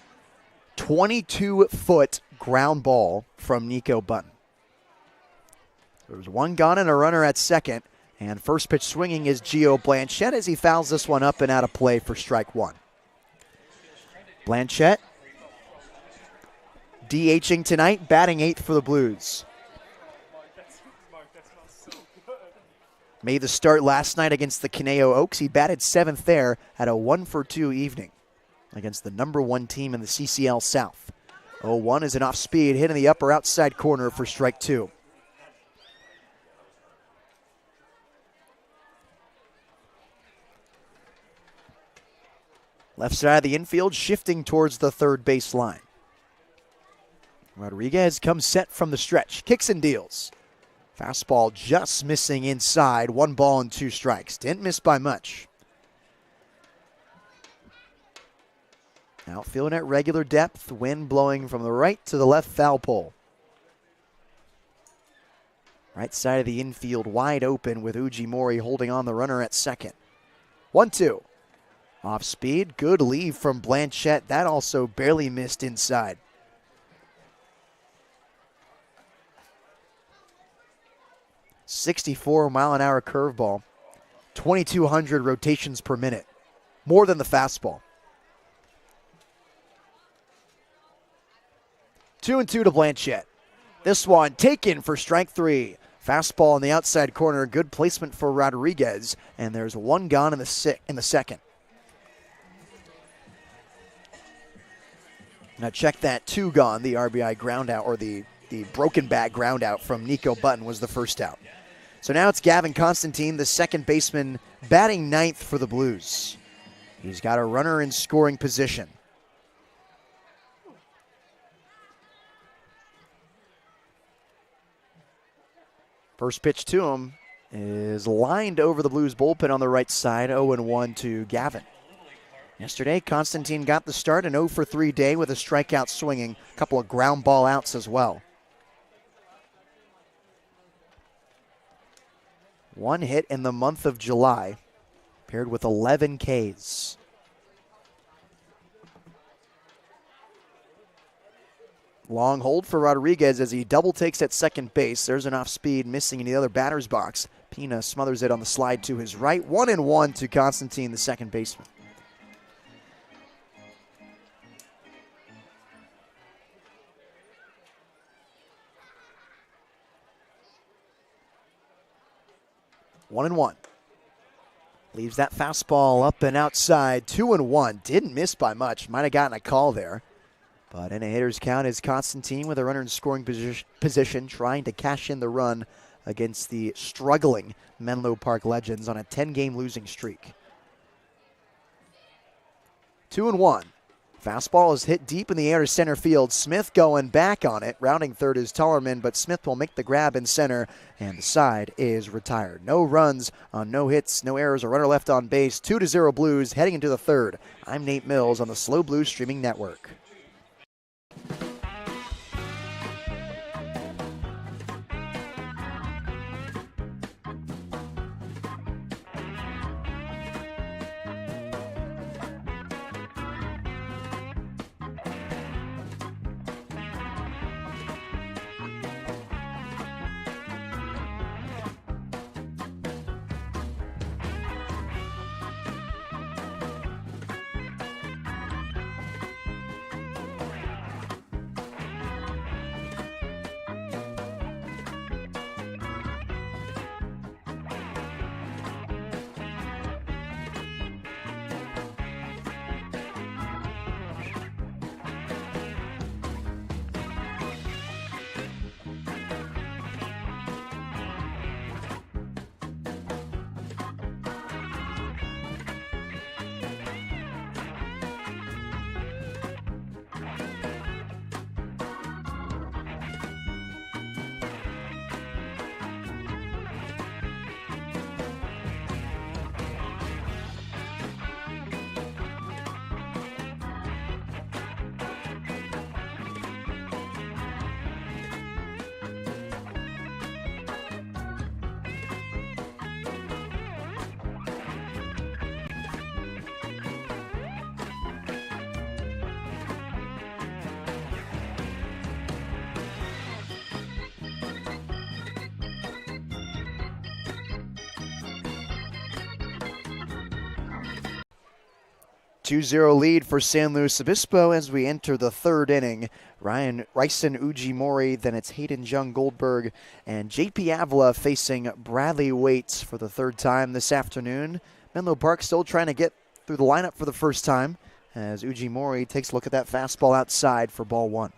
22-foot ground ball from Nico Button. There was 1 gone and a runner at second. And first pitch swinging is Gio Blanchette as he fouls this one up and out of play for strike 1. Blanchette DHing tonight, batting 8th for the Blues. Made the start last night against the Conejo Oaks. He batted 7th there, had a 1-for-2 evening against the number 1 team in the CCL South. 0-1 is an off-speed hit in the upper outside corner for strike 2. Left side of the infield, shifting towards the third base line. Rodriguez comes set from the stretch, kicks and deals. Fastball just missing inside, 1 ball and 2 strikes. Didn't miss by much. Outfielding at regular depth, wind blowing from the right to the left foul pole. Right side of the infield wide open with Ujimori holding on the runner at second. 1-2. Off speed. Good leave from Blanchette. That also barely missed inside. .64-mile-an-hour curveball. 2,200 rotations per minute. More than the fastball. 2-2 to Blanchette. This one taken for strike three. Fastball on the outside corner. Good placement for Rodriguez. And there's one gone in the second. Now check that, two gone. The RBI ground out, or the broken bat ground out from Nico Button was the first out. So now it's Gavin Constantine, the second baseman, batting ninth for the Blues. He's got a runner in scoring position. First pitch to him is lined over the Blues bullpen on the right side, 0-1 to Gavin. Yesterday, Constantine got the start, an 0-for-3 day with a strikeout swinging, a couple of ground ball outs as well. One hit in the month of July, paired with 11 Ks. Long hold for Rodriguez as he double takes at second base. There's an off speed missing in the other batter's box. Pina smothers it on the slide to his right. 1-1 to Constantine, the second baseman. One and one. Leaves that fastball up and outside. 2-1. Didn't miss by much. Might have gotten a call there. But in a hitter's count is Constantine with a runner in scoring position, trying to cash in the run against the struggling Menlo Park Legends on a 10-game losing streak. 2-1. Fastball is hit deep in the air to center field. Smith going back on it. Rounding third is Tellerman, but Smith will make the grab in center, and the side is retired. No runs on no hits, no errors, a runner left on base. 2-0 Blues heading into the third. I'm Nate Mills on the SLO Blues streaming network. .2-0 lead for San Luis Obispo as we enter the third inning. Ryson Ujimori, then it's Hayden Jung Goldberg and JP Avila facing Bradley Waits for the third time this afternoon. Menlo Park still trying to get through the lineup for the first time as Ujimori takes a look at that fastball outside for ball one.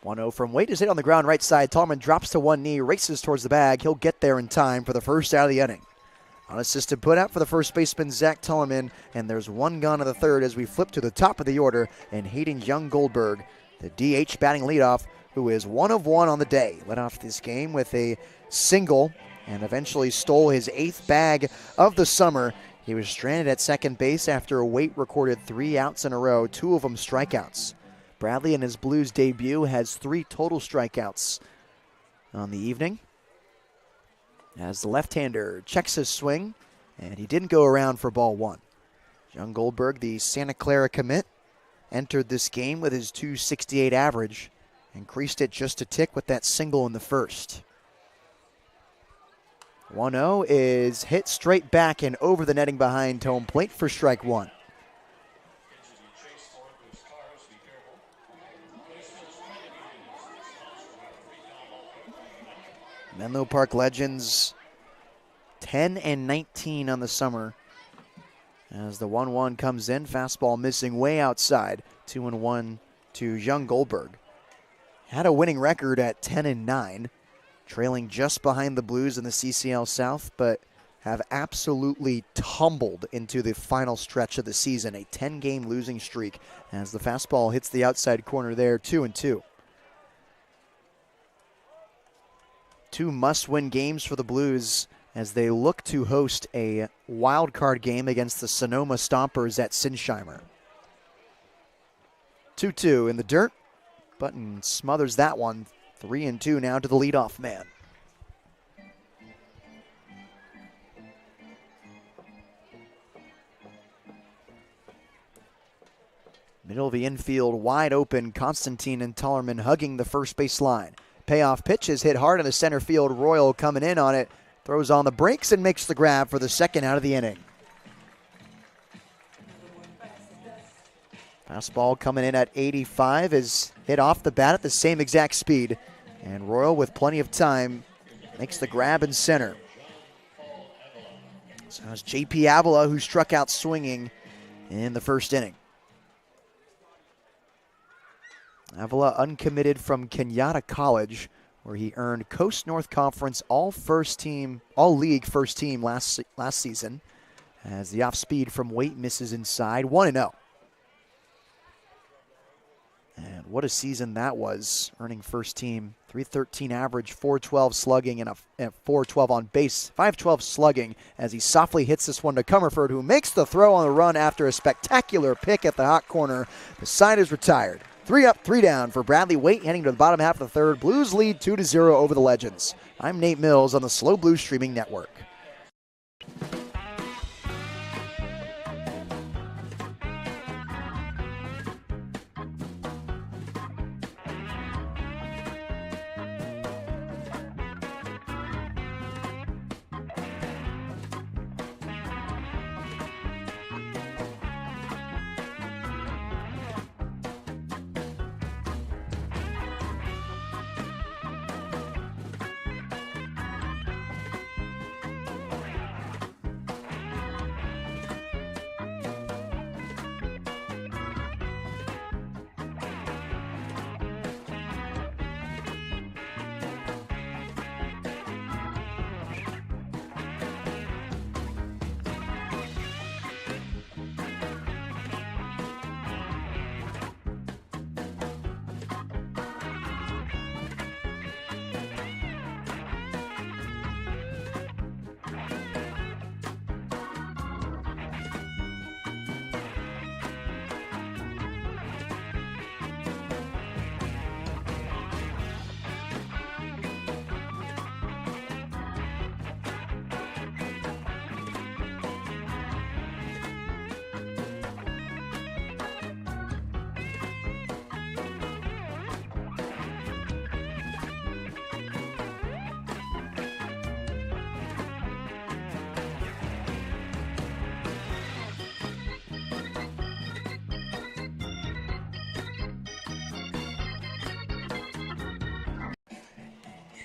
1-0 from Waite is hit on the ground right side. Tallman drops to one knee, races towards the bag. He'll get there in time for the first out of the inning. Unassisted put out for the first baseman, Zach Tullerman, and there's one gone in the third as we flip to the top of the order, and Hayden Young Goldberg, the DH batting leadoff, who is 1 of 1 on the day. Led off this game with a single and eventually stole his 8th bag of the summer. He was stranded at second base after Waite recorded 3 outs in a row, 2 of them strikeouts. Bradley in his Blues debut has 3 total strikeouts on the evening. As the left-hander checks his swing, and he didn't go around for ball 1. Young Goldberg, the Santa Clara commit, entered this game with his .268 average, increased it just a tick with that single in the first. 1-0 is hit straight back and over the netting behind home plate for strike 1. Menlo Park Legends 10-19 on the summer. As the 1-1 comes in, fastball missing way outside. 2-1 to Young Goldberg. Had a winning record at 10-9, trailing just behind the Blues in the CCL South, but have absolutely tumbled into the final stretch of the season. A 10-game losing streak as the fastball hits the outside corner there, 2-2. 2 must-win games for the Blues as they look to host a wild card game against the Sonoma Stompers at Sinsheimer. 2-2 in the dirt. Button smothers that one. 3-2 now to the leadoff man. Middle of the infield, wide open. Constantine and Tullerman hugging the first base line. Payoff pitch is hit hard in the center field. Royal coming in on it. Throws on the brakes and makes the grab for the second out of the inning. Fastball coming in at 85 is hit off the bat at the same exact speed. And Royal, with plenty of time, makes the grab in center. So it's J.P. Avila who struck out swinging in the first inning. Avila uncommitted from Kenyatta College, where he earned Coast North Conference All-League first team last season. As the off-speed from Waite misses inside, 1-0. And what a season that was, earning first team, .313 average, .412 slugging, and a .412 on base, .512 slugging, as he softly hits this one to Comerford, who makes the throw on the run after a spectacular pick at the hot corner. The side is retired. 3 up, 3 down for Bradley Waite, heading to the bottom half of the third. Blues lead 2-0 over the Legends. I'm Nate Mills on the Slow Blues Streaming Network.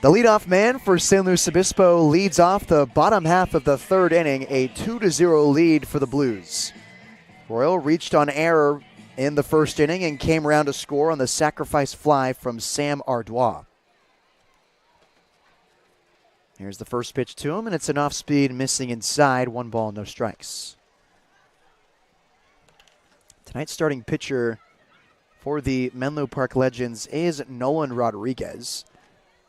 The leadoff man for San Luis Obispo leads off the bottom half of the third inning, a 2-0 lead for the Blues. Royal reached on error in the first inning and came around to score on the sacrifice fly from Sam Ardois. Here's the first pitch to him, and it's an off-speed missing inside. 1 ball, no strikes. Tonight's starting pitcher for the Menlo Park Legends is Nolan Rodriguez.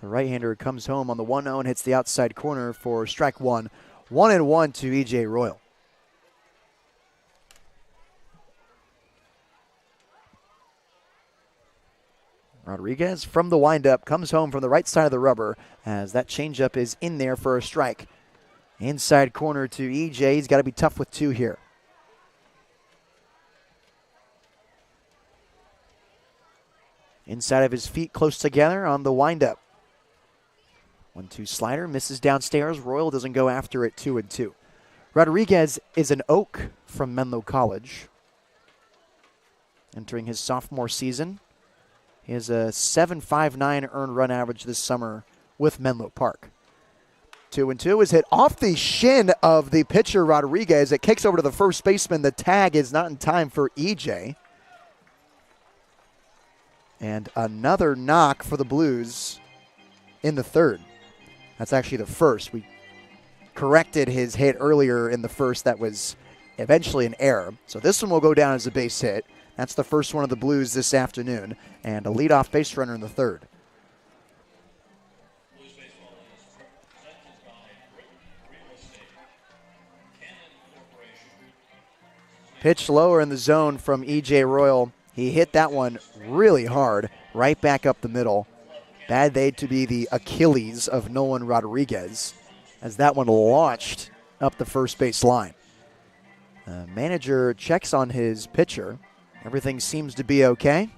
The right-hander comes home on the 1-0 and hits the outside corner for strike 1. 1-1 to E.J. Royal. Rodriguez from the windup comes home from the right side of the rubber as that changeup is in there for a strike. Inside corner to EJ. He's got to be tough with 2 here. Inside of his feet close together on the windup. 1-2 slider misses downstairs. Royal doesn't go after it. 2-2. Rodriguez is an Oak from Menlo College. Entering his sophomore season. He has a 7.59 earned run average this summer with Menlo Park. 2-2 is hit off the shin of the pitcher Rodriguez. It kicks over to the first baseman. The tag is not in time for EJ. And another knock for the Blues in the third. That's actually the first. We corrected his hit earlier in the first. That was eventually an error. So this one will go down as a base hit. That's the first one of the Blues this afternoon, and a leadoff base runner in the third. Pitch lower in the zone from E.J. Royal. He hit that one really hard, right back up the middle. Bad day to be the Achilles of Nolan Rodriguez, as that one launched up the first base line. The manager checks on his pitcher. Everything seems to be okay.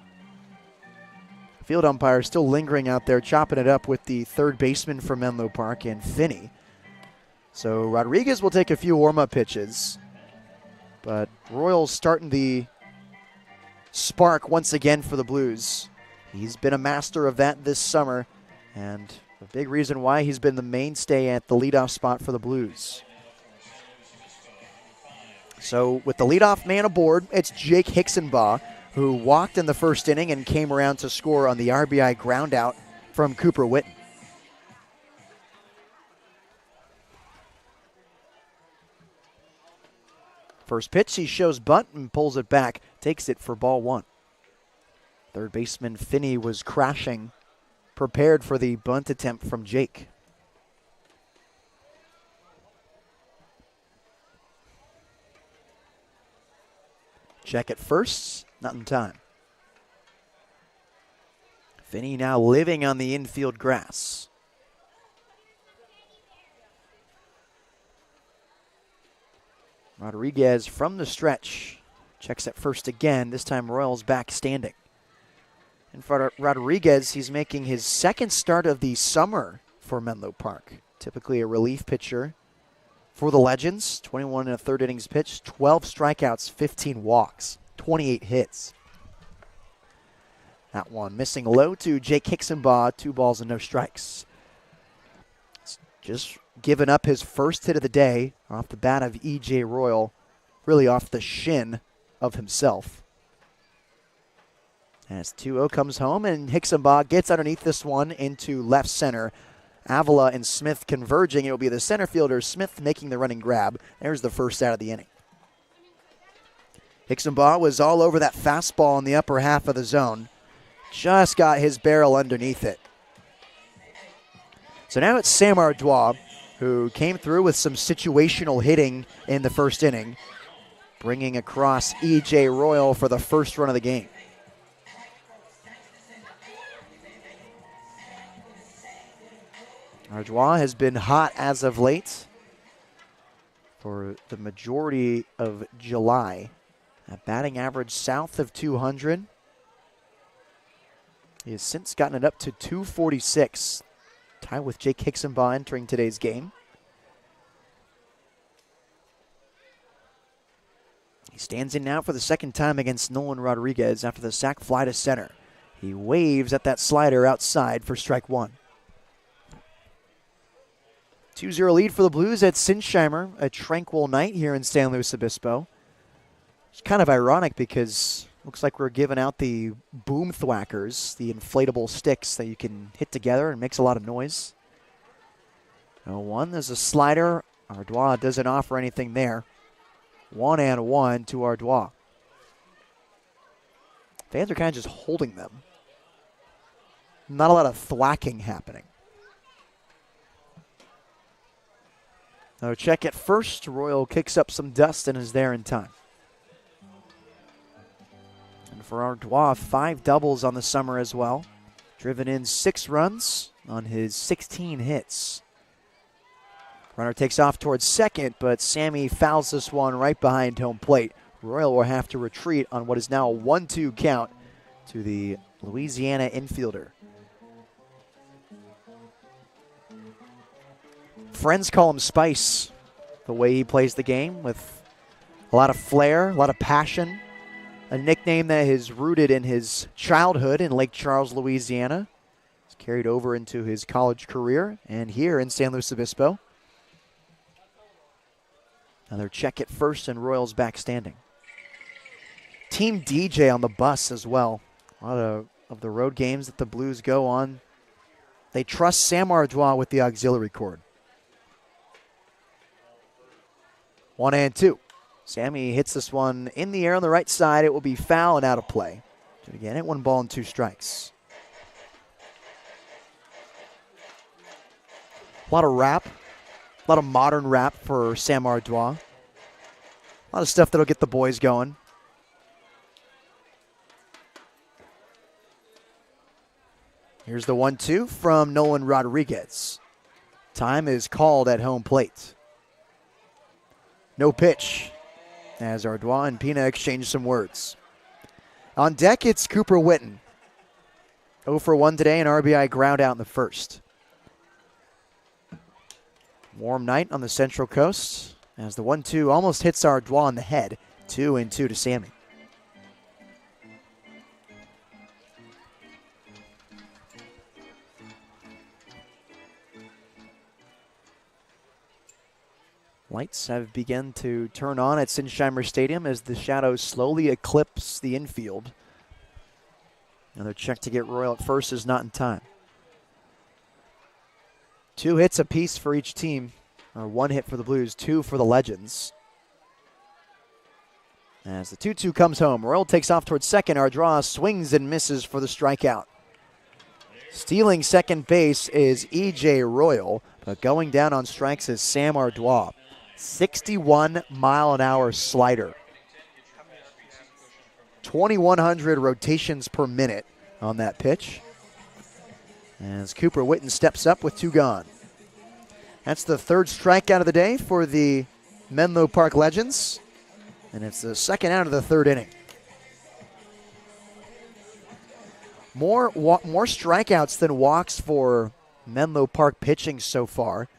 Field umpire still lingering out there, chopping it up with the third baseman for Menlo Park and Finney. So Rodriguez will take a few warm-up pitches, but Royal's starting the spark once again for the Blues. He's been a master of that this summer, and a big reason why he's been the mainstay at the leadoff spot for the Blues. So with the leadoff man aboard, it's Jake Hicksonbaugh, who walked in the first inning and came around to score on the RBI groundout from Cooper Witten. First pitch, he shows bunt and pulls it back, takes it for ball 1. Third baseman Finney was crashing, prepared for the bunt attempt from Jake. Check at first, not in time. Finney now living on the infield grass. Rodriguez from the stretch. Checks at first again. This time Royals back standing. And for Rodriguez, he's making his second start of the summer for Menlo Park. Typically a relief pitcher for the Legends. 21 and a third innings pitched, 12 strikeouts, 15 walks, 28 hits. That one missing low to Jake Hicksonbaugh, 2 balls and no strikes. Just giving up his first hit of the day off the bat of E.J. Royal, really off the shin of himself. As 2-0 comes home, and Hicksonbaugh gets underneath this one into left center. Avila and Smith converging. It will be the center fielder, Smith, making the running grab. There's the first out of the inning. Hicksonbaugh was all over that fastball in the upper half of the zone. Just got his barrel underneath it. So now it's Sam Ardois, who came through with some situational hitting in the first inning, bringing across E.J. Royal for the first run of the game. Ardois has been hot as of late for the majority of July. A batting average south of 200. He has since gotten it up to 246. Tied with Jake Hicksonbaugh entering today's game. He stands in now for the second time against Nolan Rodriguez after the sac fly to center. He waves at that slider outside for strike 1. 2-0 lead for the Blues at Sinsheimer. A tranquil night here in San Luis Obispo. It's kind of ironic because looks like we're giving out the boom thwackers, the inflatable sticks that you can hit together and makes a lot of noise. 0-1, there's a slider. Ardois doesn't offer anything there. 1-1 to Ardois. Fans are kind of just holding them. Not a lot of thwacking happening. Now check at first. Royal kicks up some dust and is there in time. And for Ardois, 5 doubles on the summer as well. driven in 6 runs on his 16 hits. Runner takes off towards second, but Sammy fouls this one right behind home plate. Royal will have to retreat on what is now a 1-2 count to the Louisiana infielder. Friends call him Spice, the way he plays the game, with a lot of flair, a lot of passion. A nickname that is rooted in his childhood in Lake Charles, Louisiana. It's carried over into his college career and here in San Luis Obispo. Another check at first and Royals back standing. Team DJ on the bus as well. A lot of the road games that the Blues go on, they trust Sam Ardois with the auxiliary cord. 1-2. Sammy hits this one in the air on the right side. It will be foul and out of play. Do it again at 1 ball and 2 strikes. A lot of rap. A lot of modern rap for Sam Ardois. A lot of stuff that'll get the boys going. Here's the 1-2 from Nolan Rodriguez. Time is called at home plate. No pitch, as Ardois and Pina exchange some words. On deck, it's Cooper Witten. 0 for 1 today, an RBI ground out in the first. Warm night on the Central Coast as the 1-2 almost hits Ardois on the head. 2-2 to Sammy. Lights have begun to turn on at Sinsheimer Stadium as the shadows slowly eclipse the infield. Another check to get Royal at first is not in time. 2 hits apiece for each team. 1 hit for the Blues, 2 for the Legends. As the 2-2 comes home, Royal takes off towards second. Ardois swings and misses for the strikeout. Stealing second base is E.J. Royal, but going down on strikes is Sam Ardois. 61-mile-an-hour slider. 2,100 rotations per minute on that pitch. As Cooper Witten steps up with 2 gone. That's the 3rd strikeout of the day for the Menlo Park Legends. And it's the 2nd out of the 3rd inning. More strikeouts than walks for Menlo Park pitching so far.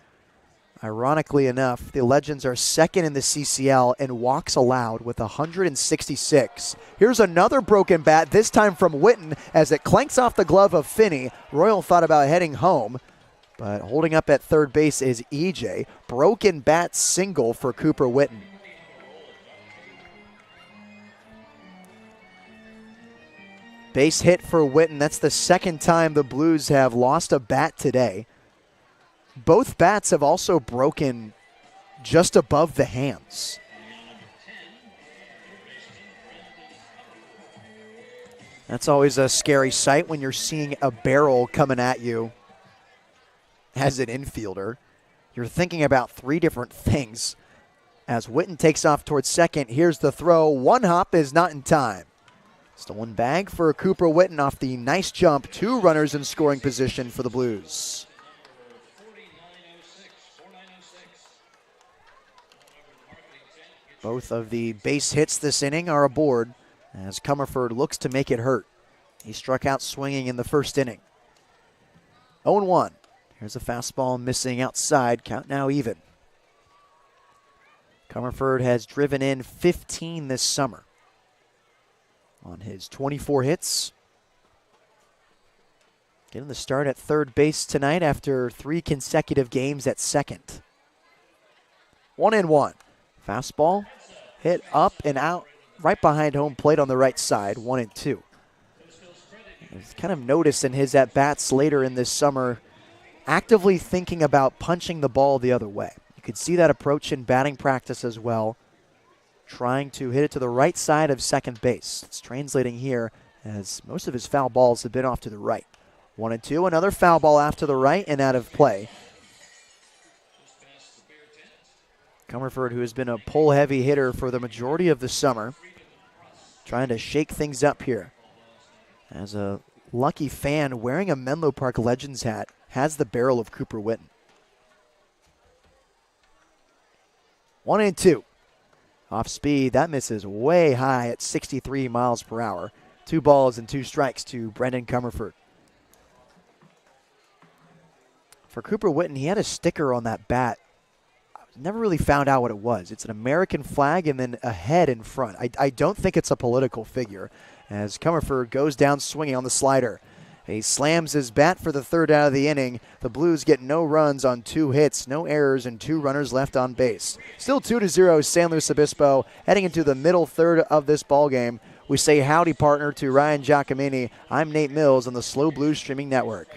Ironically enough, the Legends are 2nd in the CCL in walks allowed with 166. Here's another broken bat, this time from Witten, as it clanks off the glove of Finney. Royal thought about heading home, but holding up at third base is EJ. Broken bat single for Cooper Witten. Base hit for Witten. That's the 2nd time the Blues have lost a bat today. Both bats have also broken just above the hands. That's always a scary sight when you're seeing a barrel coming at you as an infielder. You're thinking about 3 different things. As Witten takes off towards second, here's the throw. 1 hop is not in time. Stolen bag for Cooper Witten off the nice jump. 2 runners in scoring position for the Blues. Both of the base hits this inning are aboard as Comerford looks to make it hurt. He struck out swinging in the first inning. 0-1. Here's a fastball missing outside. Count now even. Comerford has driven in 15 this summer on his 24 hits. Getting the start at third base tonight after 3 consecutive games at second. 1-1. Fastball hit up and out right behind home plate on the right side, 1-2. I've kind of noticed in his at-bats later in this summer, actively thinking about punching the ball the other way. You could see that approach in batting practice as well, trying to hit it to the right side of second base. It's translating here as most of his foul balls have been off to the right. 1-2, another foul ball off to the right and out of play. Comerford, who has been a pull-heavy hitter for the majority of the summer, trying to shake things up here. As a lucky fan wearing a Menlo Park Legends hat has the barrel of Cooper Witten. 1-2. Off speed, that misses way high at 63 miles per hour. 2 balls and 2 strikes to Brendan Comerford. For Cooper Witten, he had a sticker on that bat. Never really found out what it was. It's an American flag and then a head in front. I don't think it's a political figure, as Comerford goes down swinging on the slider. He slams his bat for the 3rd out of the inning. The Blues get no runs on 2 hits, no errors, and 2 runners left on base. Still 2-0 San Luis Obispo, heading into the middle third of this ballgame. We say howdy, partner, to Ryan Giacomini. I'm Nate Mills on the SLO Blues Streaming Network.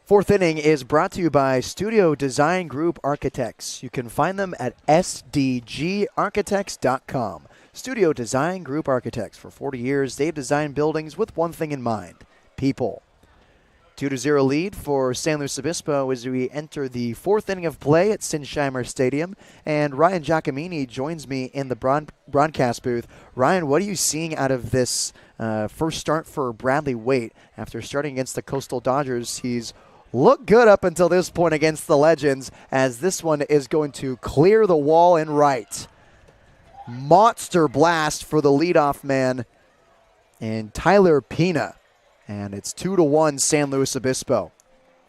Fourth inning is brought to you by Studio Design Group Architects. You can find them at sdgarchitects.com. Studio Design Group Architects. For 40 years, they've designed buildings with one thing in mind: people. 2-0 lead for San Luis Obispo as we enter the 4th inning of play at Sinsheimer Stadium. And Ryan Giacomini joins me in the broadcast booth. Ryan, what are you seeing out of this first start for Bradley Waite? After starting against the Coastal Dodgers, he's looked good up until this point against the Legends, as this one is going to clear the wall and right. Monster blast for the leadoff man and Tyler Pina. And it's 2-1 San Luis Obispo.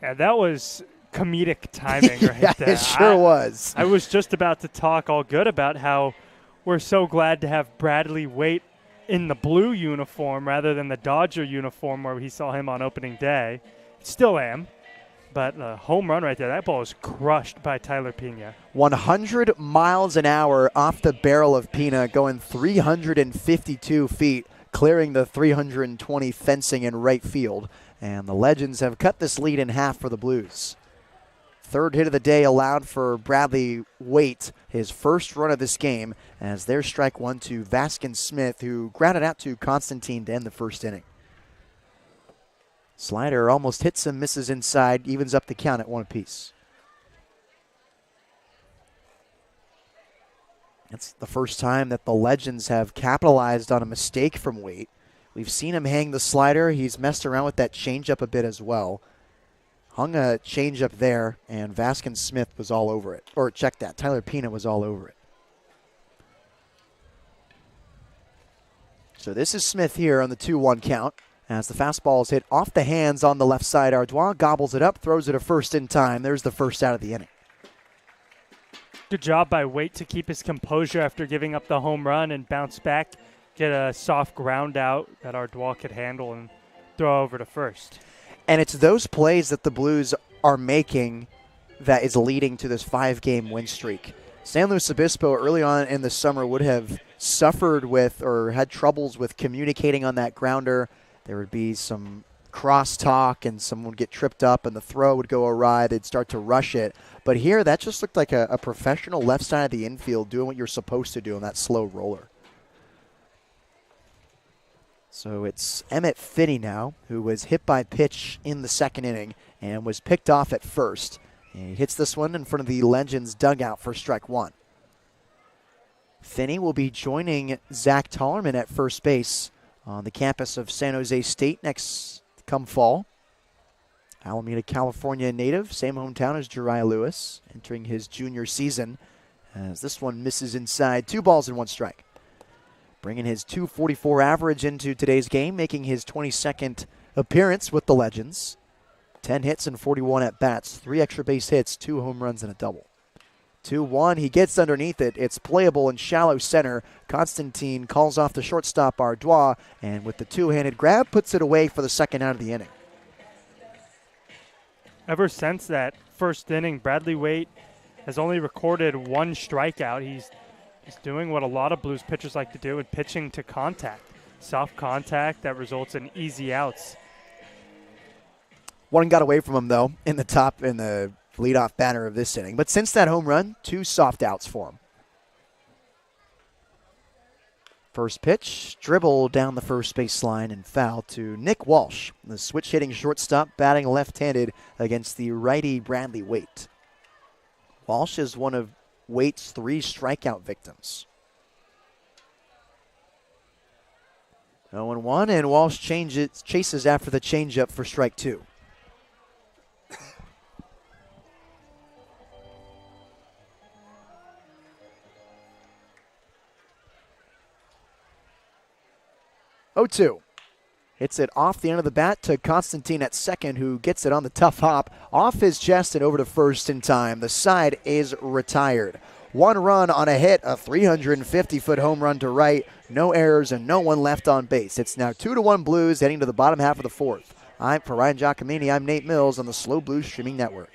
Yeah, that was comedic timing right yeah, there. It sure was. I was just about to talk all good about how we're so glad to have Bradley Waite in the blue uniform rather than the Dodger uniform where we saw him on opening day. Still am. But the home run right there, that ball was crushed by Tyler Pina. 100 miles an hour off the barrel of Pina, going 352 feet, clearing the 320 fencing in right field. And the Legends have cut this lead in half for the Blues. 3rd hit of the day allowed for Bradley Waite, his first run of this game, as their strike 1 to Vaskin Smith, who grounded out to Constantine to end the 1st inning. Slider almost hits him, misses inside, evens up the count at 1 apiece. That's the first time that the Legends have capitalized on a mistake from Waite. We've seen him hang the slider. He's messed around with that changeup a bit as well. Hung a changeup there, and Vaskin Smith was all over it. Or check that, Tyler Pina was all over it. So this is Smith here on the 2-1 count. As the fastball is hit off the hands on the left side, Ardois gobbles it up, throws it to first in time. There's the 1st out of the inning. Good job by Waite to keep his composure after giving up the home run and bounce back, get a soft ground out that Ardois could handle and throw over to first. And it's those plays that the Blues are making that is leading to this 5-game win streak. San Luis Obispo early on in the summer would have suffered with or had troubles with communicating on that grounder. There would be some crosstalk and someone would get tripped up and the throw would go awry. They'd start to rush it. But here, that just looked like a professional left side of the infield doing what you're supposed to do on that slow roller. So it's Emmett Finney now, who was hit by pitch in the second inning and was picked off at first. And he hits this one in front of the Legends dugout for strike one. Finney will be joining Zach Tollerman at first base on the campus of San Jose State next come fall. Alameda, California native, same hometown as Jariah Lewis, entering his junior season as this one misses inside. 2 balls and 1 strike. Bringing his .244 average into today's game, making his 22nd appearance with the Legends. 10 hits and 41 at-bats, 3 extra base hits, 2 home runs and a double. 2-1, he gets underneath it. It's playable in shallow center. Constantine calls off the shortstop Ardois, and with the two-handed grab, puts it away for the second out of the inning. Ever since that first inning, Bradley Waite has only recorded 1 strikeout. He's doing what a lot of Blues pitchers like to do and pitching to contact. Soft contact that results in easy outs. One got away from him, though, in the leadoff batter of this inning. But since that home run, 2 soft outs for him. First pitch, dribble down the first base line and foul to Nick Walsh, the switch-hitting shortstop batting left-handed against the righty Bradley Waite. Walsh is one of Waite's 3 strikeout victims. 0-1, and Walsh chases after the changeup for strike 2. Oh-2. Hits it off the end of the bat to Constantine at second, who gets it on the tough hop off his chest and over to first in time. The side is retired. 1 run on a hit, a 350-foot home run to right. No errors and no one left on base. It's now 2-1 Blues heading to the bottom half of the 4th. For Ryan Giacomini, I'm Nate Mills on the Slow Blues Streaming Network.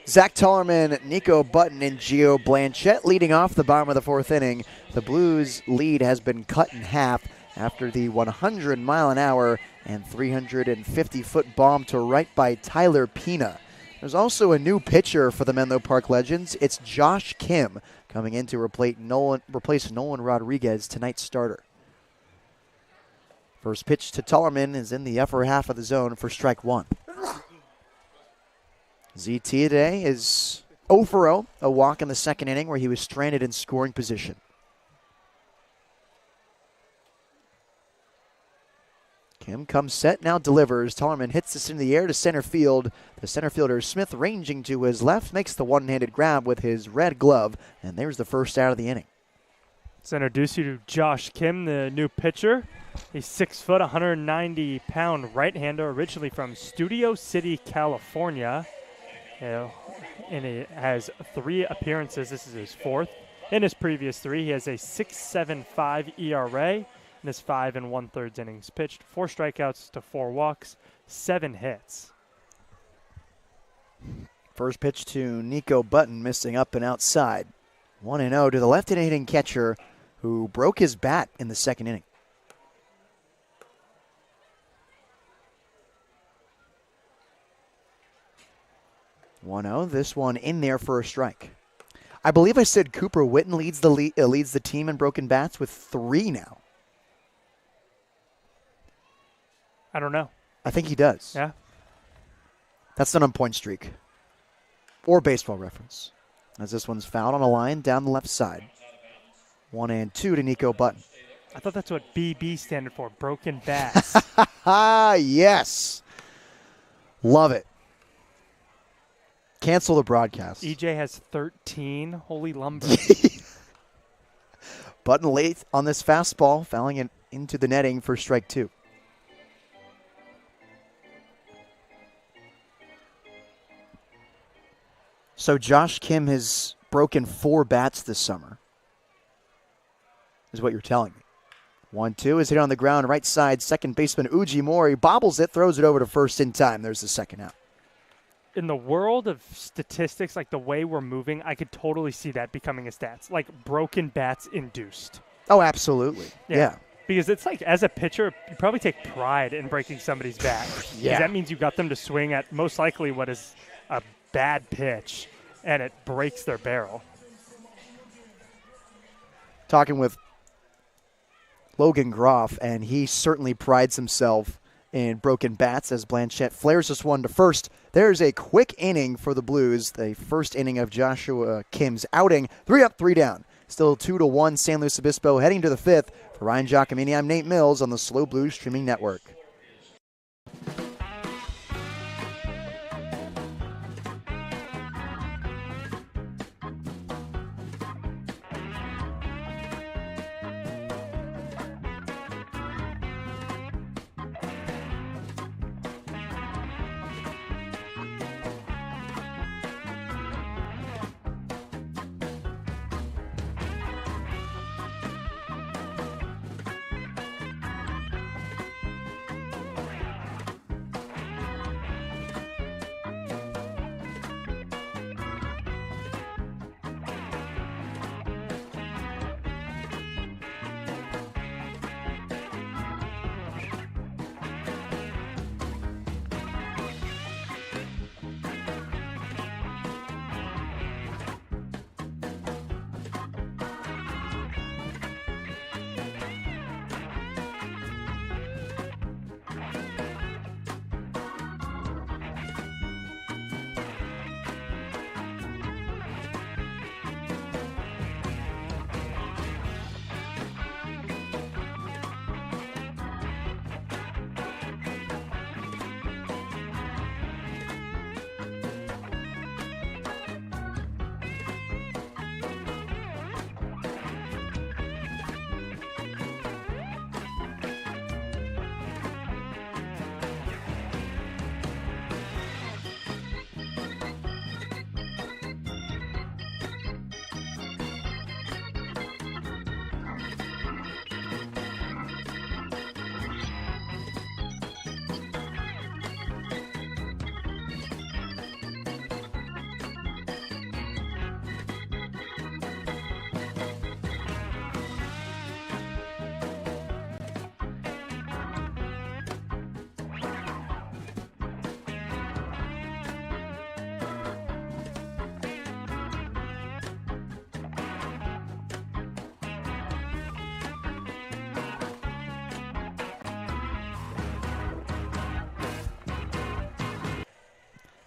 Zach Tollerman, Nico Button, and Gio Blanchette leading off the bottom of the 4th inning. The Blues' lead has been cut in half after the 100-mile-an-hour and 350-foot bomb to right by Tyler Pina. There's also a new pitcher for the Menlo Park Legends. It's Josh Kim, coming in to replace Nolan Rodriguez, tonight's starter. First pitch to Tullerman is in the upper half of the zone for strike one. ZT today is 0 for 0, a walk in the second inning where he was stranded in scoring position. Kim comes set, now delivers. Tullerman hits this into the air to center field. The center fielder Smith ranging to his left makes the one-handed grab with his red glove, and there's the first out of the inning. Let's introduce you to Josh Kim, the new pitcher. He's 6 foot, 190-pound right-hander, originally from Studio City, California. And he has 3 appearances. This is his 4th. In his previous 3, he has a 6.75 ERA. In his 5 1/3 innings pitched, 4 strikeouts to 4 walks, 7 hits. First pitch to Nico Button, missing up and outside. 1-0 to the left-handed hitting catcher who broke his bat in the second inning. This one in there for a strike. I believe I said Cooper Witten leads the team in broken bats with 3 now. I don't know. I think he does. Yeah. That's not on point streak or baseball reference, as this one's fouled on a line down the left side. 1-2 to Nico Button. I thought that's what BB standard for, broken bats. Yes. Love it. Cancel the broadcast. EJ has 13. Holy lumber. Button late on this fastball, fouling it into the netting for strike 2. So Josh Kim has broken 4 bats this summer, is what you're telling me. 1-2 is hit on the ground, right side. Second baseman Uji Mori bobbles it, throws it over to first in time. There's the second out. In the world of statistics, like the way we're moving, I could totally see that becoming a stats, like broken bats induced. Oh, absolutely. Yeah. Because it's like, as a pitcher, you probably take pride in breaking somebody's bat. Yeah. Because that means you got them to swing at most likely what is a bad pitch, and it breaks their barrel. Talking with Logan Groff, and he certainly prides himself in broken bats as Blanchette flares this one to first. There's a quick inning for the Blues, the first inning of Joshua Kim's outing. 3 up, 3 down. Still 2-1 San Luis Obispo heading to the 5th. For Ryan Giacomini, I'm Nate Mills on the SLO Blues Streaming Network.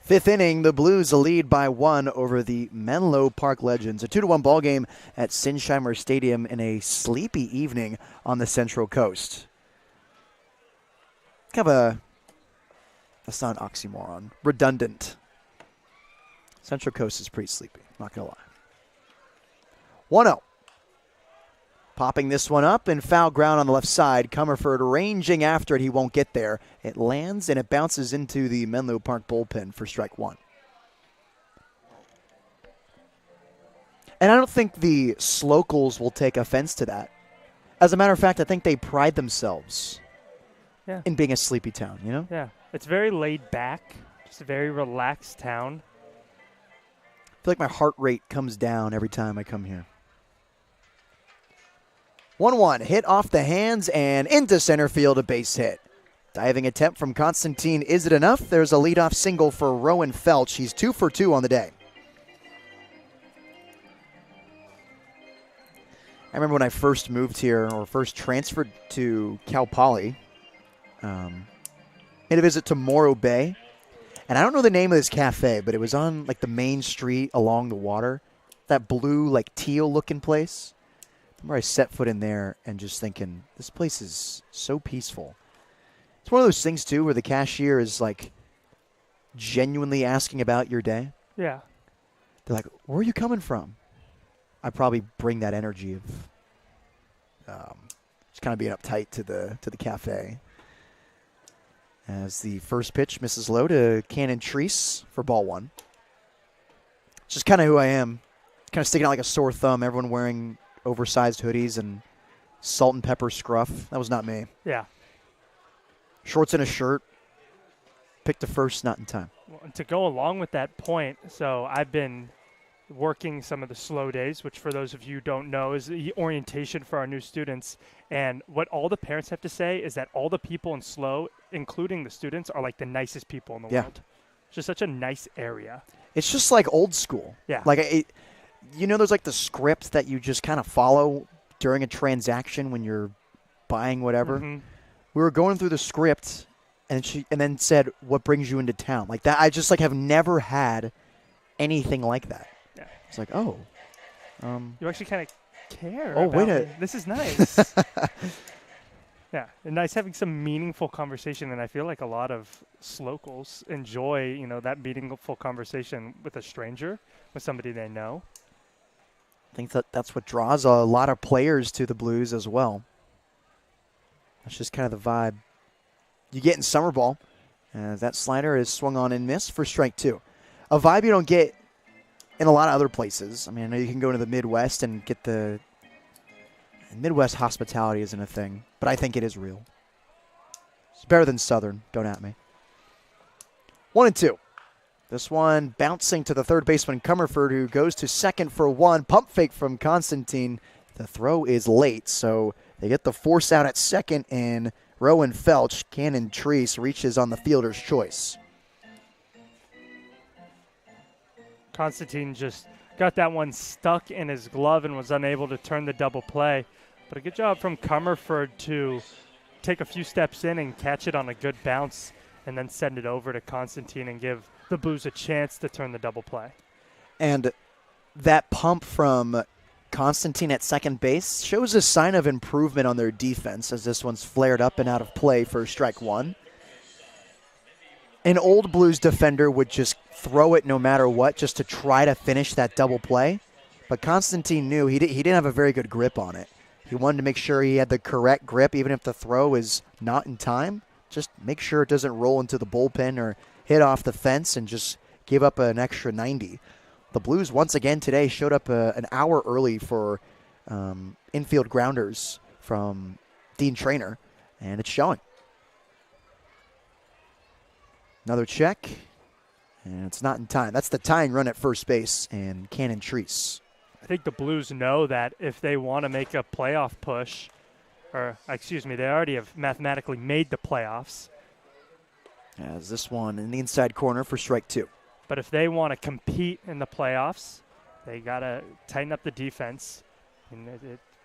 Fifth inning, the Blues lead by 1 over the Menlo Park Legends. A 2-1 ball game at Sinsheimer Stadium in a sleepy evening on the Central Coast. That's not an oxymoron. Redundant. Central Coast is pretty sleepy, not going to lie. 1-0. Popping this one up and foul ground on the left side. Comerford ranging after it. He won't get there. It lands and it bounces into the Menlo Park bullpen for strike 1. And I don't think the Slocals will take offense to that. As a matter of fact, I think they pride themselves in being a sleepy town, you know? Yeah. It's very laid back. Just a very relaxed town. I feel like my heart rate comes down every time I come here. 1-1, hit off the hands and into center field, a base hit. Diving attempt from Constantine. Is it enough? There's a leadoff single for Rowan Felch. He's 2 for 2 on the day. I remember when I first moved here, or first transferred to Cal Poly, made a visit to Morro Bay. And I don't know the name of this cafe, but it was on like the main street along the water. That blue, like teal looking place. I remember I set foot in there and just thinking, this place is so peaceful. It's one of those things, too, where the cashier is, like, genuinely asking about your day. Yeah. They're like, where are you coming from? I probably bring that energy of just kind of being uptight to the cafe. As the first pitch misses low to Cannon Treese for ball 1. It's just kind of who I am. Kind of sticking out like a sore thumb. Everyone wearing oversized hoodies and salt and pepper scruff. That was not me. Yeah. Shorts and a shirt. Picked a first, not in time. Well, and to go along with that point, so I've been working some of the slow days, which for those of you who don't know is the orientation for our new students. And what all the parents have to say is that all the people in slow, including the students, are like the nicest people in the world. It's just such a nice area. It's just like old school. Yeah. Like, there's like the script that you just kind of follow during a transaction when you're buying whatever. Mm-hmm. We were going through the script, and then said, "What brings you into town?" Like that. I just have never had anything like that. Yeah. It's like, oh, you actually kind of care. Oh, wait about a. me. This is nice. Yeah, and nice having some meaningful conversation, and I feel like a lot of locals enjoy, that meaningful conversation with a stranger, with somebody they know. I think that's what draws a lot of players to the Blues as well. That's just kind of the vibe you get in summer ball. That slider is swung on and missed for strike 2. A vibe you don't get in a lot of other places. I mean, I know you can go to the Midwest and get the Midwest hospitality isn't a thing, but I think it is real. It's better than Southern. Don't at me. 1-2. This one bouncing to the third baseman, Comerford, who goes to second for 1. Pump fake from Constantine. The throw is late, so they get the force out at second, and Rowan Felch, Cannon Treese, reaches on the fielder's choice. Constantine just got that one stuck in his glove and was unable to turn the double play. But a good job from Comerford to take a few steps in and catch it on a good bounce and then send it over to Constantine and give the Blues a chance to turn the double play. And that pump from Constantine at second base shows a sign of improvement on their defense as this one's flared up and out of play for strike 1. An old Blues defender would just throw it no matter what just to try to finish that double play. But Constantine knew he didn't have a very good grip on it. He wanted to make sure he had the correct grip, even if the throw is not in time. Just make sure it doesn't roll into the bullpen or hit off the fence and just give up an extra 90. The Blues, once again today, showed up an hour early for infield grounders from Dean Traynor, and it's showing. Another check, and it's not in time. That's the tying run at first base, and Cannon Treese. I think the Blues know that if they want to make a playoff push, they already have mathematically made the playoffs. As this one in the inside corner for strike 2. But if they want to compete in the playoffs, they got to tighten up the defense. And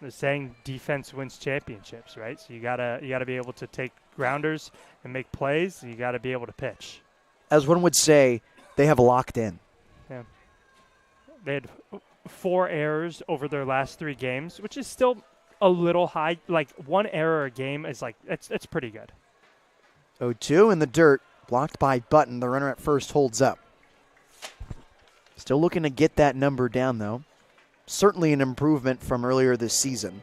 they're saying defense wins championships, right? So you gotta be able to take grounders and make plays. You got to be able to pitch. As one would say, they have locked in. Yeah. They had 4 errors over their last 3 games, which is still a little high. Like 1 error a game is like, it's pretty good. 0-2 in the dirt, blocked by Button. The runner at first holds up. Still looking to get that number down, though. Certainly an improvement from earlier this season.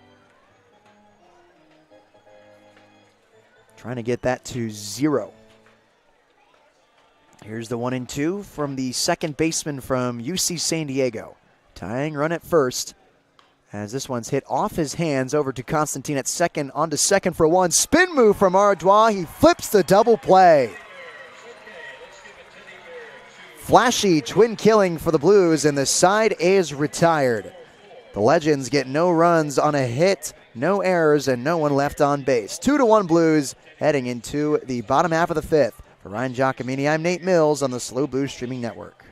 Trying to get that to 0. Here's the 1-2 from the second baseman from UC San Diego. Tying run at first as this one's hit off his hands over to Constantine at second. On to second for 1. Spin move from Ardois. He flips the double play. Flashy twin killing for the Blues, and the side is retired. The Legends get no runs on a hit, no errors, and no one left on base. 2-1 Blues heading into the bottom half of the 5th. For Ryan Giacomini, I'm Nate Mills on the SLO Blues Streaming Network.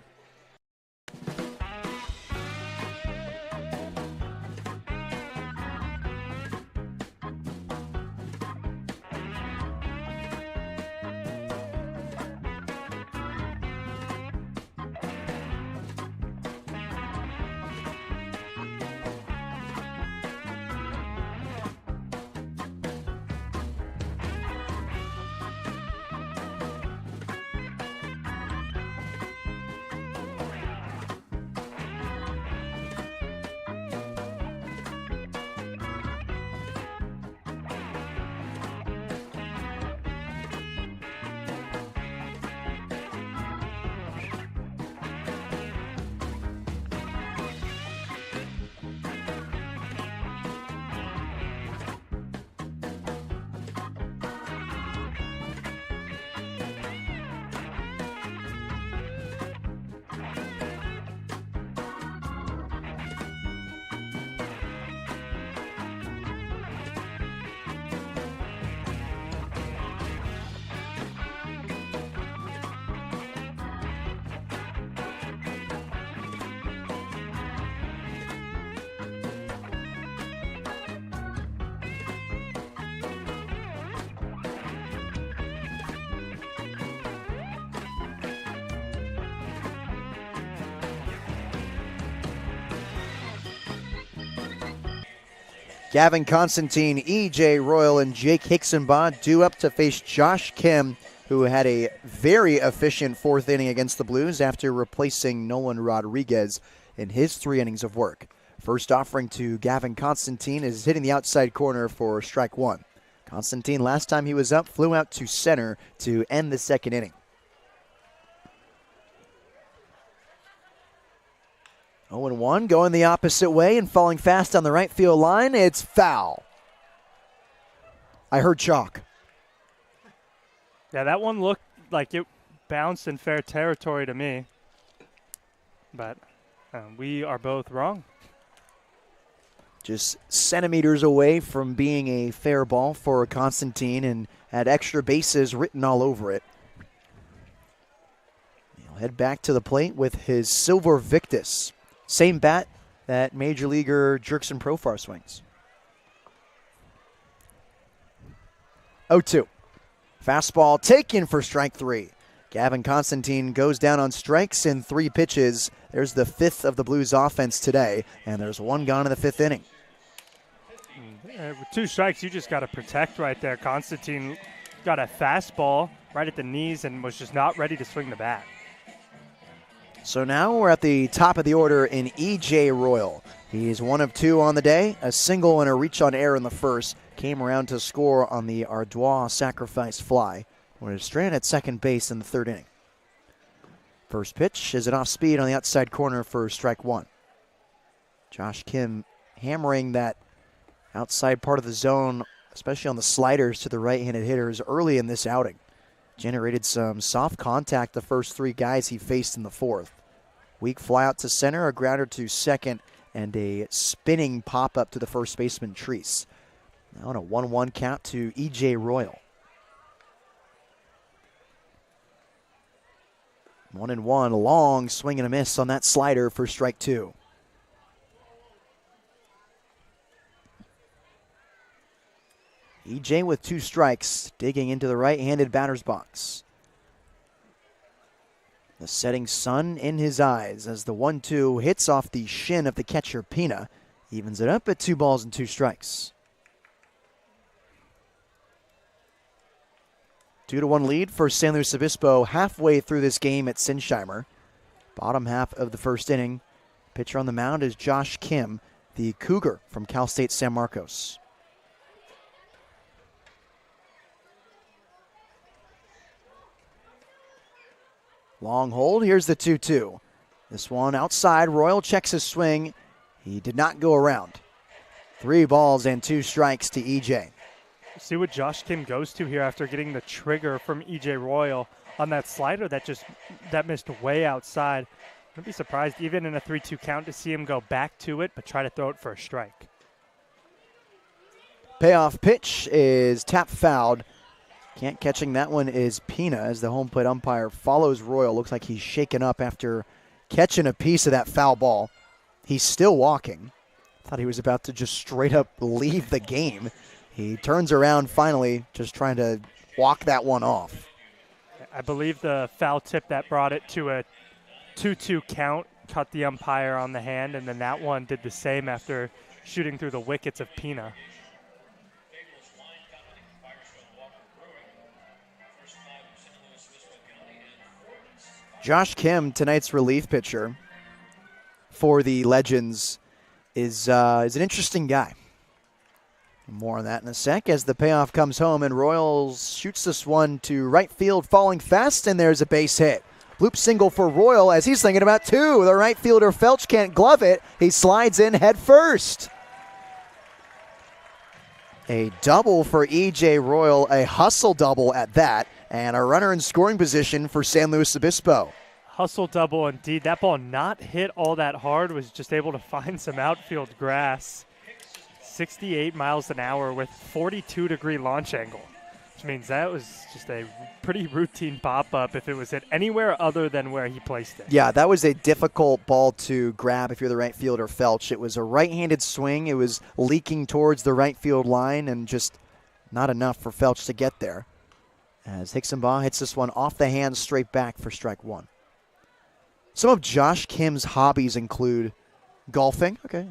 Gavin Constantine, E.J. Royal, and Jake Hicksenbaugh due up to face Josh Kim, who had a very efficient 4th inning against the Blues after replacing Nolan Rodriguez in his 3 innings of work. First offering to Gavin Constantine is hitting the outside corner for strike 1. Constantine, last time he was up, flew out to center to end the 2nd inning. 0-1 going the opposite way and falling fast on the right field line. It's foul. I heard chalk. Yeah, that one looked like it bounced in fair territory to me. But we are both wrong. Just centimeters away from being a fair ball for Constantine and had extra bases written all over it. He'll head back to the plate with his Silver Victus. Same bat that Major Leaguer Jurickson Profar swings. 0-2. Fastball taken for strike 3. Gavin Constantine goes down on strikes in 3 pitches. There's the 5th of the Blues offense today, and there's 1 gone in the 5th inning. With 2 strikes, you just got to protect right there. Constantine got a fastball right at the knees and was just not ready to swing the bat. So now we're at the top of the order in E.J. Royal. He's 1 of 2 on the day, a single and a reach on air in the first. Came around to score on the Ardois sacrifice fly. We're stranded at second base in the 3rd inning. First pitch is an off speed on the outside corner for strike 1. Josh Kim hammering that outside part of the zone, especially on the sliders to the right-handed hitters early in this outing. Generated some soft contact the first 3 guys he faced in the 4th. Weak fly out to center, a grounder to second, and a spinning pop-up to the first baseman, Treese. Now on a 1-1 count to E.J. Royal. 1-1, a long swing and a miss on that slider for strike 2. E.J. with 2 strikes, digging into the right-handed batter's box. The setting sun in his eyes as the 1-2 hits off the shin of the catcher Pina. Evens it up at 2 balls and 2 strikes. 2-1 lead for San Luis Obispo halfway through this game at Sinsheimer. Bottom half of the first inning. Pitcher on the mound is Josh Kim, the Cougar from Cal State San Marcos. Long hold, here's the 2-2. This one outside, Royal checks his swing. He did not go around. 3 balls and 2 strikes to EJ. See what Josh Kim goes to here after getting the trigger from EJ Royal on that slider that missed way outside. I'd be surprised even in a 3-2 count to see him go back to it but try to throw it for a strike. Payoff pitch is tap fouled. Can't catching that one is Pina as the home plate umpire follows Royal. Looks like he's shaken up after catching a piece of that foul ball. He's still walking. Thought he was about to just straight up leave the game. He turns around finally, just trying to walk that one off. I believe the foul tip that brought it to a 2-2 count cut the umpire on the hand, and then that one did the same after shooting through the wickets of Pina. Josh Kim, tonight's relief pitcher for the Legends, is an interesting guy. More on that in a sec as the payoff comes home and Royals shoots this one to right field, falling fast, and there's a base hit. Loop single for Royal as he's thinking about 2. The right fielder Felch can't glove it. He slides in head first. A double for EJ Royal, a hustle double at that, and a runner in scoring position for San Luis Obispo. Hustle double indeed. That ball not hit all that hard, was just able to find some outfield grass. 68 miles an hour with 42-degree launch angle, which means that was just a pretty routine pop-up if it was at anywhere other than where he placed it. Yeah, that was a difficult ball to grab if you're the right fielder, Felch. It was a right-handed swing. It was leaking towards the right field line and just not enough for Felch to get there. As Hicksonbaugh hits this one off the hands straight back for strike 1. Some of Josh Kim's hobbies include golfing, okay,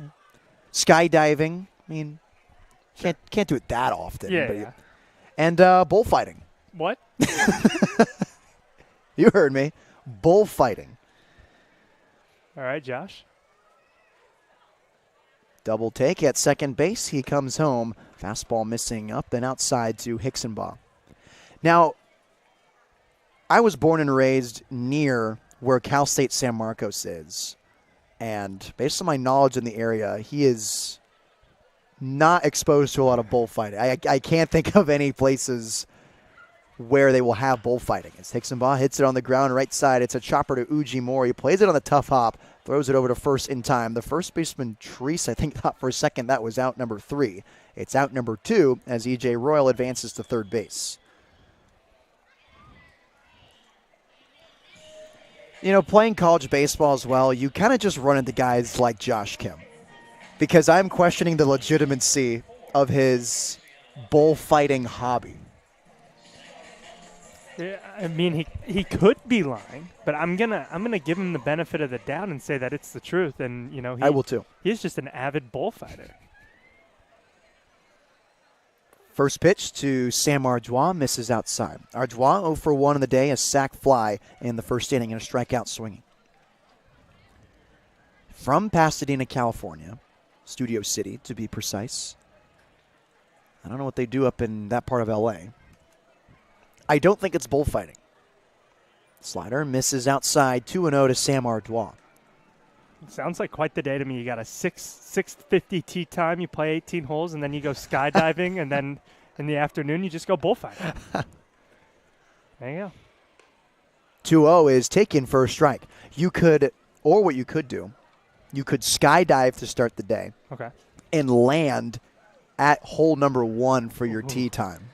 skydiving. I mean, can't do it that often. Yeah. And bullfighting. What? You heard me. Bullfighting. All right, Josh. Double take at second base. He comes home. Fastball missing up and outside to Hicksonbaugh. Now, I was born and raised near where Cal State San Marcos is. And based on my knowledge in the area, he is not exposed to a lot of bullfighting. I can't think of any places where they will have bullfighting. As Hicksonbaugh hits it on the ground right side, it's a chopper to Uji Moore. He plays it on the tough hop, throws it over to first in time. The first baseman, Treese, I think thought for a second that was out number 3. It's out number 2 as EJ Royal advances to third base. You know, playing college baseball as well, you kind of just run into guys like Josh Kim. Because I'm questioning the legitimacy of his bullfighting hobby. Yeah, I mean, he could be lying, but I'm gonna give him the benefit of the doubt and say that it's the truth. And you know, I will too. He's just an avid bullfighter. First pitch to Sam Ardois, misses outside. Ardois 0 for 1 in the day, a sac fly in the first inning and a strikeout swinging. From Pasadena, California, Studio City to be precise. I don't know what they do up in that part of LA. I don't think it's bullfighting. Slider misses outside, 2-0 to Sam Ardois. Sounds like quite the day to me. You got a 6:50 tee time. You play 18 holes, and then you go skydiving, and then in the afternoon you just go bullfighting. There you go. 2-0 is taken for a strike. You could, or what you could do, you could skydive to start the day. Okay. And land at hole number 1 for your tee time.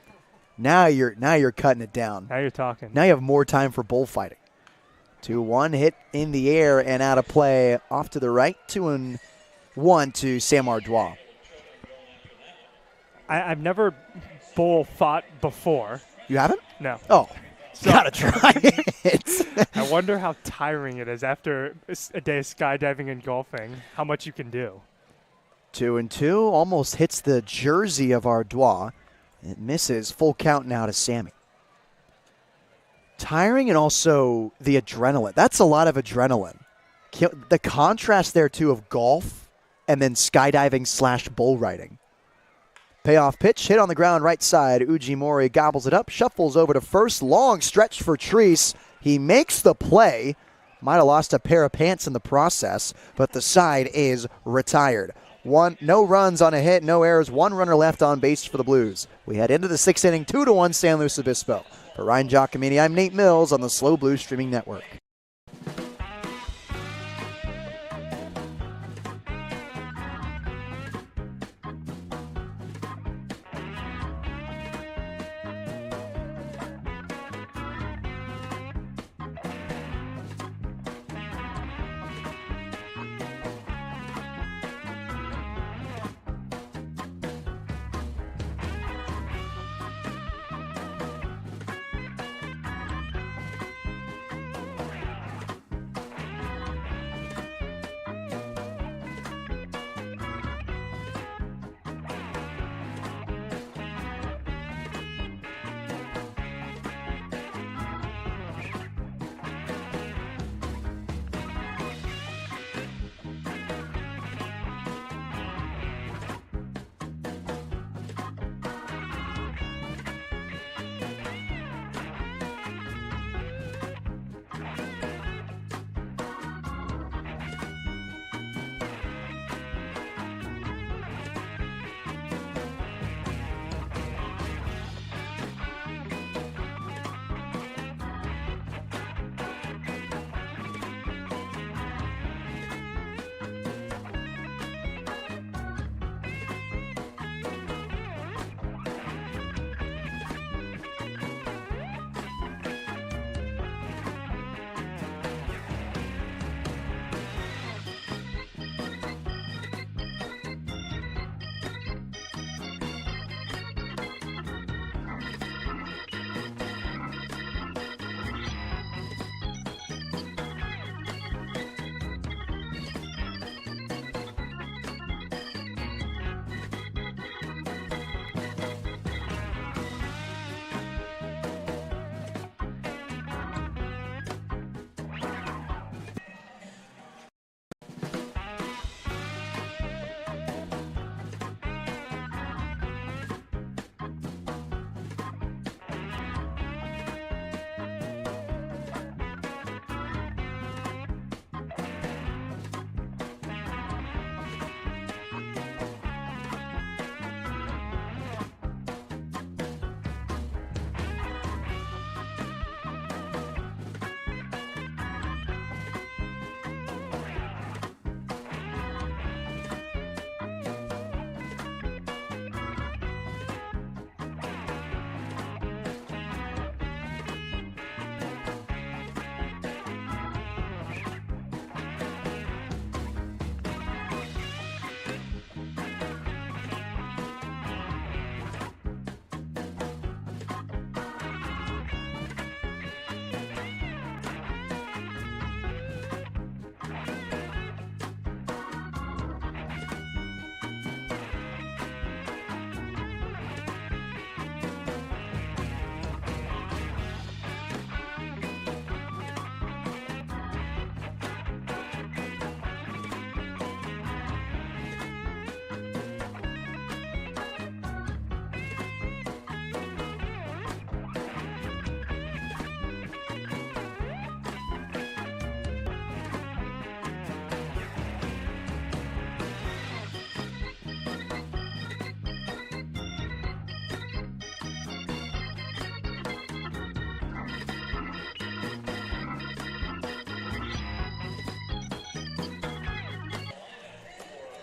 Now you're cutting it down. Now you're talking. Now you have more time for bullfighting. 2-1 hit in the air and out of play off to the right. 2-1 to Sam Ardois. I've never bull fought before. You haven't? No. Oh. So, gotta try it. I wonder how tiring it is after a day of skydiving and golfing, how much you can do. 2-2, almost hits the jersey of Ardois. It misses. Full count now to Sammy. Tiring and also the adrenaline. That's a lot of adrenaline. The contrast there, too, of golf and then skydiving / bull riding. Payoff pitch, hit on the ground right side. Ujimori gobbles it up, shuffles over to first. Long stretch for Treese. He makes the play. Might have lost a pair of pants in the process, but the side is retired. No runs on a hit, no errors, 1 runner left on base for the Blues. We head into the 6th inning, 2-1 San Luis Obispo. For Ryan Giacomini, I'm Nate Mills on the SLO Blues Streaming Network.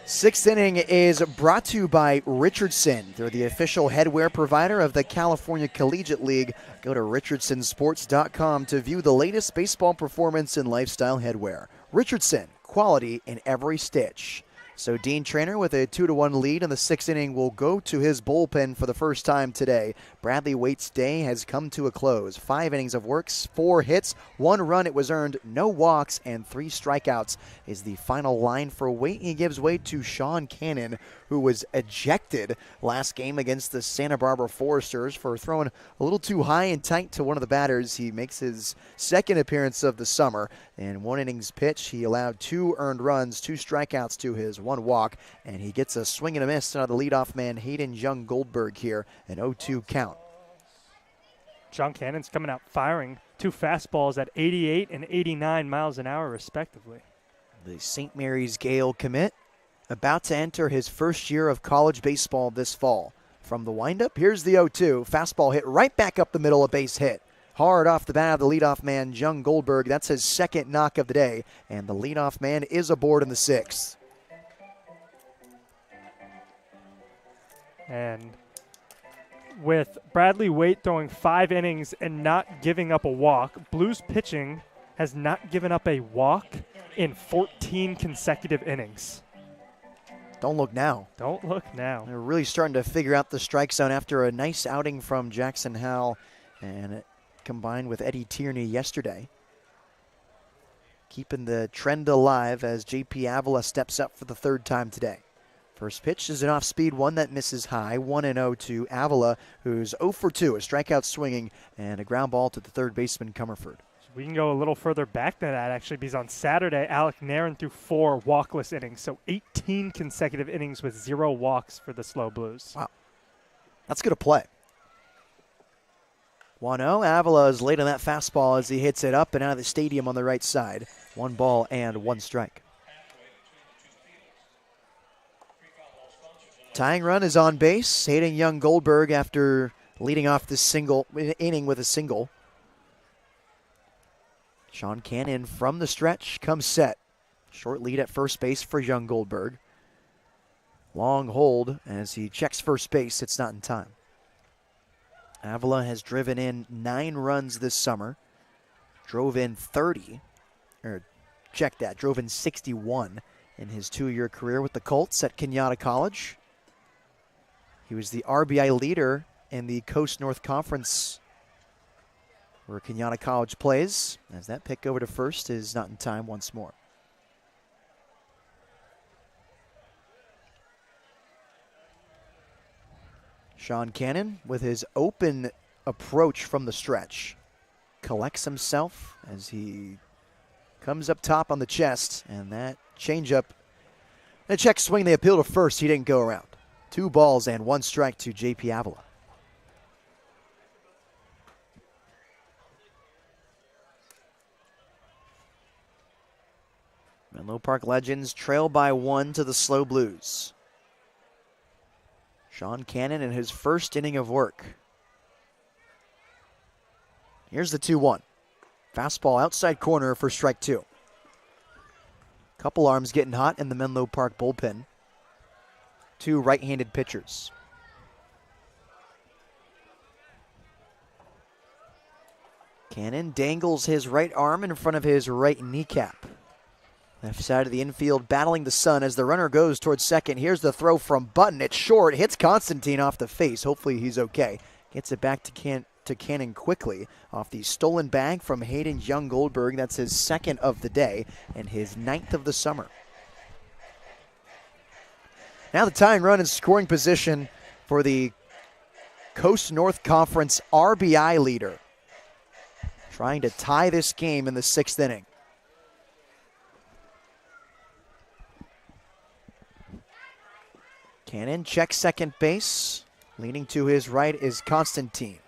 Sixth inning is brought to you by Richardson. They're the official headwear provider of the California Collegiate League. Go to richardsonsports.com to view the latest baseball performance and lifestyle headwear. Richardson, quality in every stitch. So Dean Traynor with a 2-1 lead in the 6th inning will go to his bullpen for the first time today. Bradley Waite's day has come to a close. 5 innings of work, 4 hits, 1 run it was earned, no walks, and 3 strikeouts is the final line for Waite. He gives way to Sean Cannon, who was ejected last game against the Santa Barbara Foresters for throwing a little too high and tight to one of the batters. He makes his second appearance of the summer. In 1 innings pitch, he allowed 2 earned runs, 2 strikeouts to his 1 walk, and he gets a swing and a miss out of the leadoff man, Hayden Young Goldberg here, an 0-2 count. John Cannon's coming out firing 2 fastballs at 88 and 89 miles an hour, respectively. The St. Mary's Gale commit about to enter his first year of college baseball this fall. From the windup, here's the 0-2. Fastball hit right back up the middle, a base hit. Hard off the bat of the leadoff man, Young Goldberg. That's his second knock of the day, and the leadoff man is aboard in the 6th. And with Bradley Waite throwing 5 innings and not giving up a walk, Blues pitching has not given up a walk in 14 consecutive innings. Don't look now. Don't look now. They're really starting to figure out the strike zone after a nice outing from Jackson Howell, and it combined with Eddie Tierney yesterday. Keeping the trend alive as J.P. Avila steps up for the 3rd time today. First pitch is an off-speed one that misses high, 1-0 to Avila, who's 0 for 2, a strikeout swinging, and a ground ball to the 3rd baseman, Comerford. We can go a little further back than that, actually, because on Saturday, Alec Nairn threw 4 walkless innings, so 18 consecutive innings with 0 walks for the SLO Blues. Wow. That's good to play. 1-0. Avila is late on that fastball as he hits it up and out of the stadium on the right side. 1 ball and 1 strike. Tying run is on base. Hayden Young Goldberg after leading off this inning with a single. Sean Cannon from the stretch comes set. Short lead at first base for Young Goldberg. Long hold as he checks first base. It's not in time. Avila has driven in 9 runs this summer. Drove in 61 in his 2-year career with the Colts at Kenyatta College. He was the RBI leader in the Coast North Conference where Kenyatta College plays, as that pick over to first is not in time once more. Sean Cannon with his open approach from the stretch. Collects himself as he comes up top on the chest, and that changeup, a check swing, they appeal to first, he didn't go around. 2 balls and 1 strike to J.P. Avila. Menlo Park Legends trail by 1 to the SLO Blues. Sean Cannon in his first inning of work. Here's the 2-1. Fastball outside corner for strike 2. Couple arms getting hot in the Menlo Park bullpen. 2 right-handed pitchers. Cannon dangles his right arm in front of his right kneecap. Left side of the infield battling the sun as the runner goes towards second. Here's the throw from Button. It's short. Hits Constantine off the face. Hopefully he's okay. Gets it back to Cannon quickly off the stolen bag from Hayden Young Goldberg. That's his 2nd of the day and his 9th of the summer. Now the tying run in scoring position for the Coast North Conference RBI leader. Trying to tie this game in the 6th inning. Cannon checks second base. Leaning to his right is Constantine.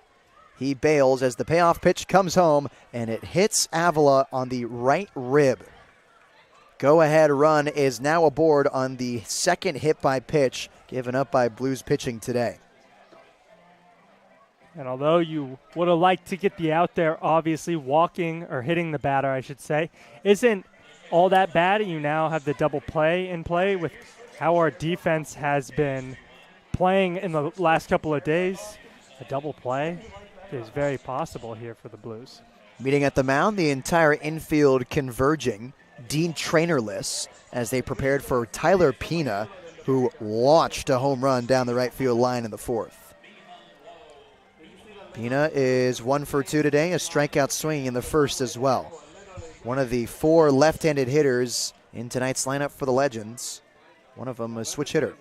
He bails as the payoff pitch comes home, and it hits Avila on the right rib. Go-ahead run is now aboard on the 2nd hit by pitch given up by Blues pitching today. And although you would have liked to get the out there, obviously walking or hitting the batter, I should say, isn't all that bad. You now have the double play in play with how our defense has been playing in the last couple of days. A double play. is very possible here for the Blues. Meeting at the mound, the entire infield converging, Dean trainerless, as they prepared for Tyler Pina, who launched a home run down the right field line in the fourth. Pina is 1 for 2 today, a strikeout swing in the first as well. One of the 4 left-handed hitters in tonight's lineup for the Legends. One of them a switch hitter.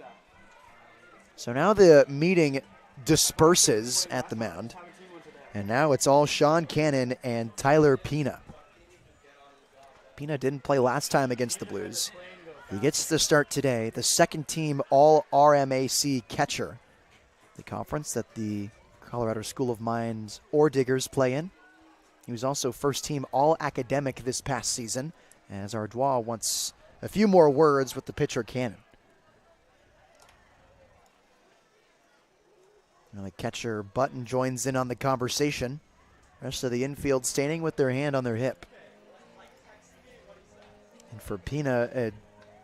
So now the meeting disperses at the mound. And now it's all Sean Cannon and Tyler Pina. Pina didn't play last time against the Blues. He gets the start today, the second team All-RMAC catcher. The conference that the Colorado School of Mines Ore Diggers play in. He was also first team All-Academic this past season, as Ardois wants a few more words with the pitcher Cannon. Now the catcher Button joins in on the conversation. Rest of the infield standing with their hand on their hip. And for Pina, a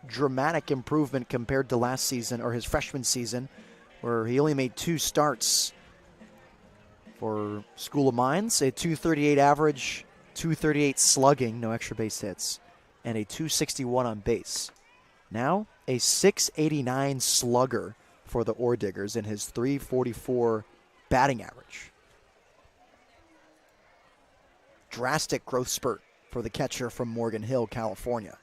dramatic improvement compared to last season, or his freshman season, where he only made 2 starts for School of Mines, a 238 average, 238 slugging, no extra base hits, and a 261 on base. Now a 689 slugger for the Ore Diggers in his 344 batting average. Drastic growth spurt for the catcher from Morgan Hill, California.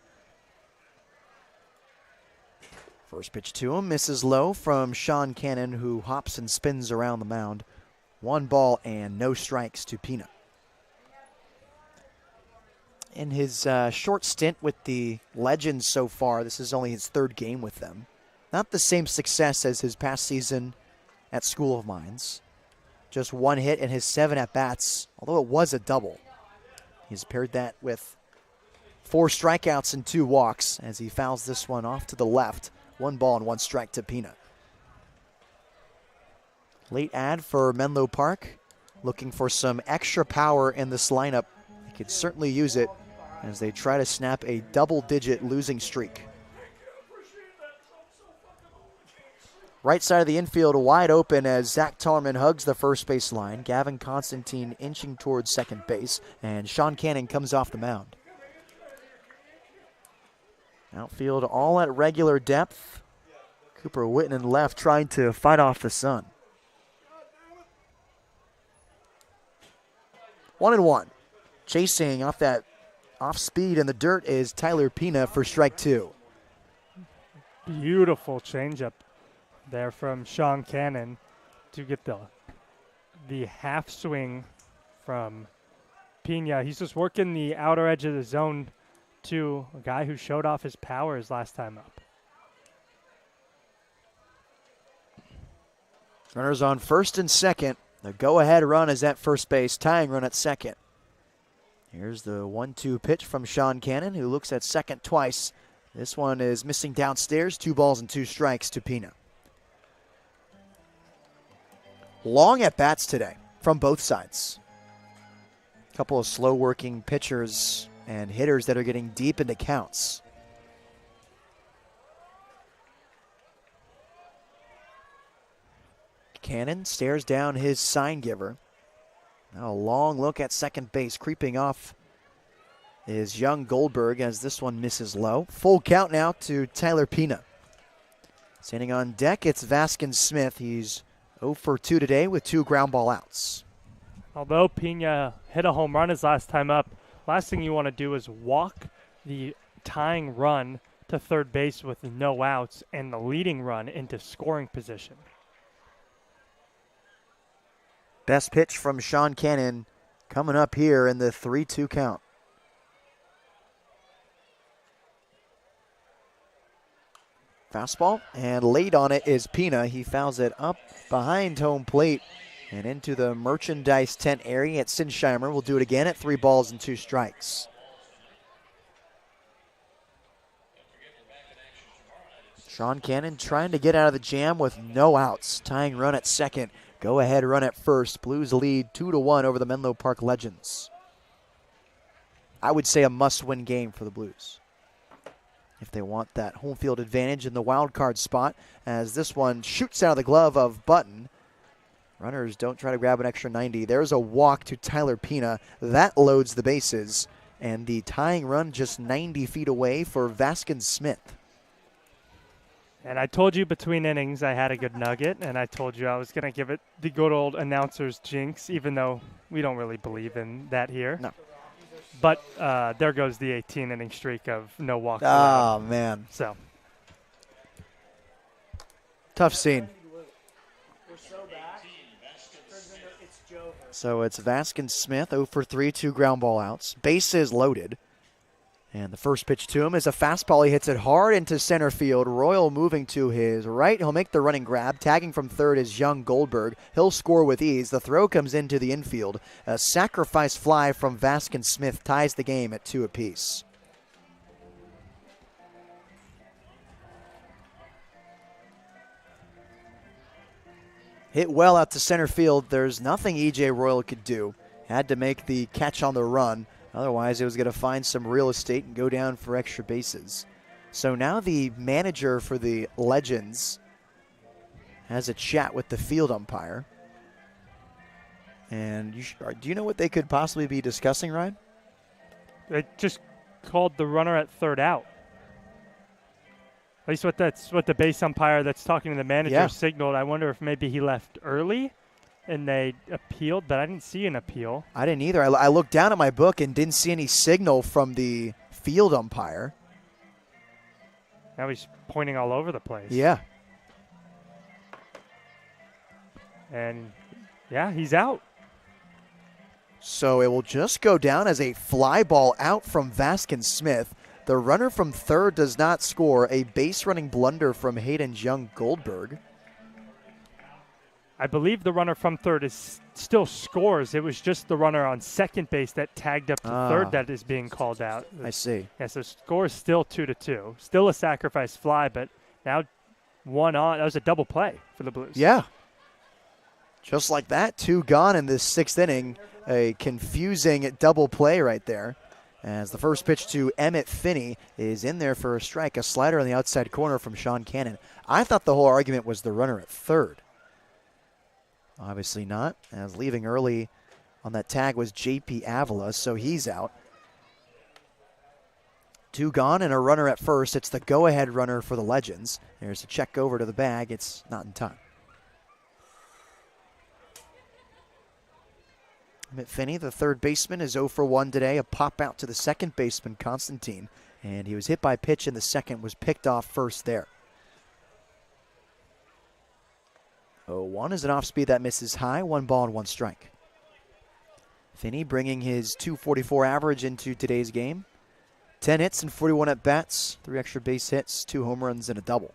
First pitch to him, misses low from Sean Cannon, who hops and spins around the mound. 1 ball and no strikes to Pina. In his short stint with the Legends so far, this is only his 3rd game with them. Not the same success as his past season at School of Mines. Just 1 hit in his 7 at-bats, although it was a double. He's paired that with 4 strikeouts and 2 walks as he fouls this one off to the left. 1 ball and 1 strike to Pina. Late ad for Menlo Park. Looking for some extra power in this lineup. They could certainly use it as they try to snap a double-digit losing streak. Right side of the infield wide open as Zach Tarman hugs the first base line. Gavin Constantine inching towards second base, and Sean Cannon comes off the mound. Outfield all at regular depth. Cooper Whitten left trying to fight off the sun. 1-1. Chasing off that off speed in the dirt is Tyler Pina for strike 2. Beautiful changeup there from Sean Cannon to get the half swing from Pina. He's just working the outer edge of the zone to a guy who showed off his powers last time up. Runners on first and second. The go-ahead run is at first base, tying run at second. Here's the 1-2 pitch from Sean Cannon, who looks at second twice. This one is missing downstairs, 2 balls and 2 strikes to Pina. Long at-bats today from both sides. A couple of slow-working pitchers and hitters that are getting deep into counts. Cannon stares down his sign giver. Now a long look at second base. Creeping off is young Goldberg as this one misses low. Full count now to Tyler Pina. Standing on deck, it's Vaskin Smith. He's 0 for 2 today with 2 ground ball outs. Although Pina hit a home run his last time up, last thing you want to do is walk the tying run to third base with no outs and the leading run into scoring position. Best pitch from Sean Cannon coming up here in the 3-2 count. Fastball, and late on it is Pina. He fouls it up behind home plate and into the merchandise tent area at Sinsheimer. We'll do it again at 3 balls and 2 strikes. Sean Cannon trying to get out of the jam with no outs. Tying run at second. Go ahead run at first. Blues lead 2-1 over the Menlo Park Legends. I would say a must-win game for the Blues if they want that home field advantage in the wild card spot, as this one shoots out of the glove of Button Runners don't try to grab an extra 90. There's a walk to Tyler Pina. That loads the bases. And the tying run just 90 feet away for Vaskin Smith. And I told you between innings I had a good nugget, and I told you I was going to give it the good old announcer's jinx, even though we don't really believe in that here. No. But there goes the 18-inning streak of no walks allowed. Oh, man. So. Tough scene. So it's Vaskin Smith, 0 for 3, 2 ground ball outs. Bases loaded. And the first pitch to him is a fastball. He hits it hard into center field. Royal moving to his right. He'll make the running grab. Tagging from third is Young Goldberg. He'll score with ease. The throw comes into the infield. A sacrifice fly from Vaskin Smith ties the game at 2 apiece. Hit well out to center field. There's nothing E.J. Royal could do. Had to make the catch on the run. Otherwise, it was going to find some real estate and go down for extra bases. So now the manager for the Legends has a chat with the field umpire. And do you know what they could possibly be discussing, Ryan? They just called the runner at third out. At least that's what the base umpire that's talking to the manager signaled. I wonder if maybe he left early and they appealed, but I didn't see an appeal. I didn't either. I looked down at my book and didn't see any signal from the field umpire. Now he's pointing all over the place. Yeah. And, yeah, he's out. So it will just go down as a fly ball out from Vaskin Smith. The runner from third does not score. A base running blunder from Hayden Young Goldberg. I believe the runner from third still scores. It was just the runner on second base that tagged up to third that is being called out. I see. Yeah, so score is still 2-2. Still a sacrifice fly, but now one on. That was a double play for the Blues. Yeah. Just like that, 2 gone in this 6th inning. A confusing double play right there. As the first pitch to Emmett Finney is in there for a strike. A slider on the outside corner from Sean Cannon. I thought the whole argument was the runner at third. Obviously not, as leaving early on that tag was J.P. Avila, so he's out. 2 gone and a runner at first. It's the go-ahead runner for the Legends. There's a check over to the bag. It's not in time. Emmett Finney, the third baseman, is 0 for 1 today. A pop out to the second baseman, Constantine. And he was hit by a pitch in the second, was picked off first there. 0-1 is an off speed that misses high. 1 ball and 1 strike. Finney bringing his .244 average into today's game. 10 hits and 41 at bats. 3 extra base hits, 2 home runs, and a double.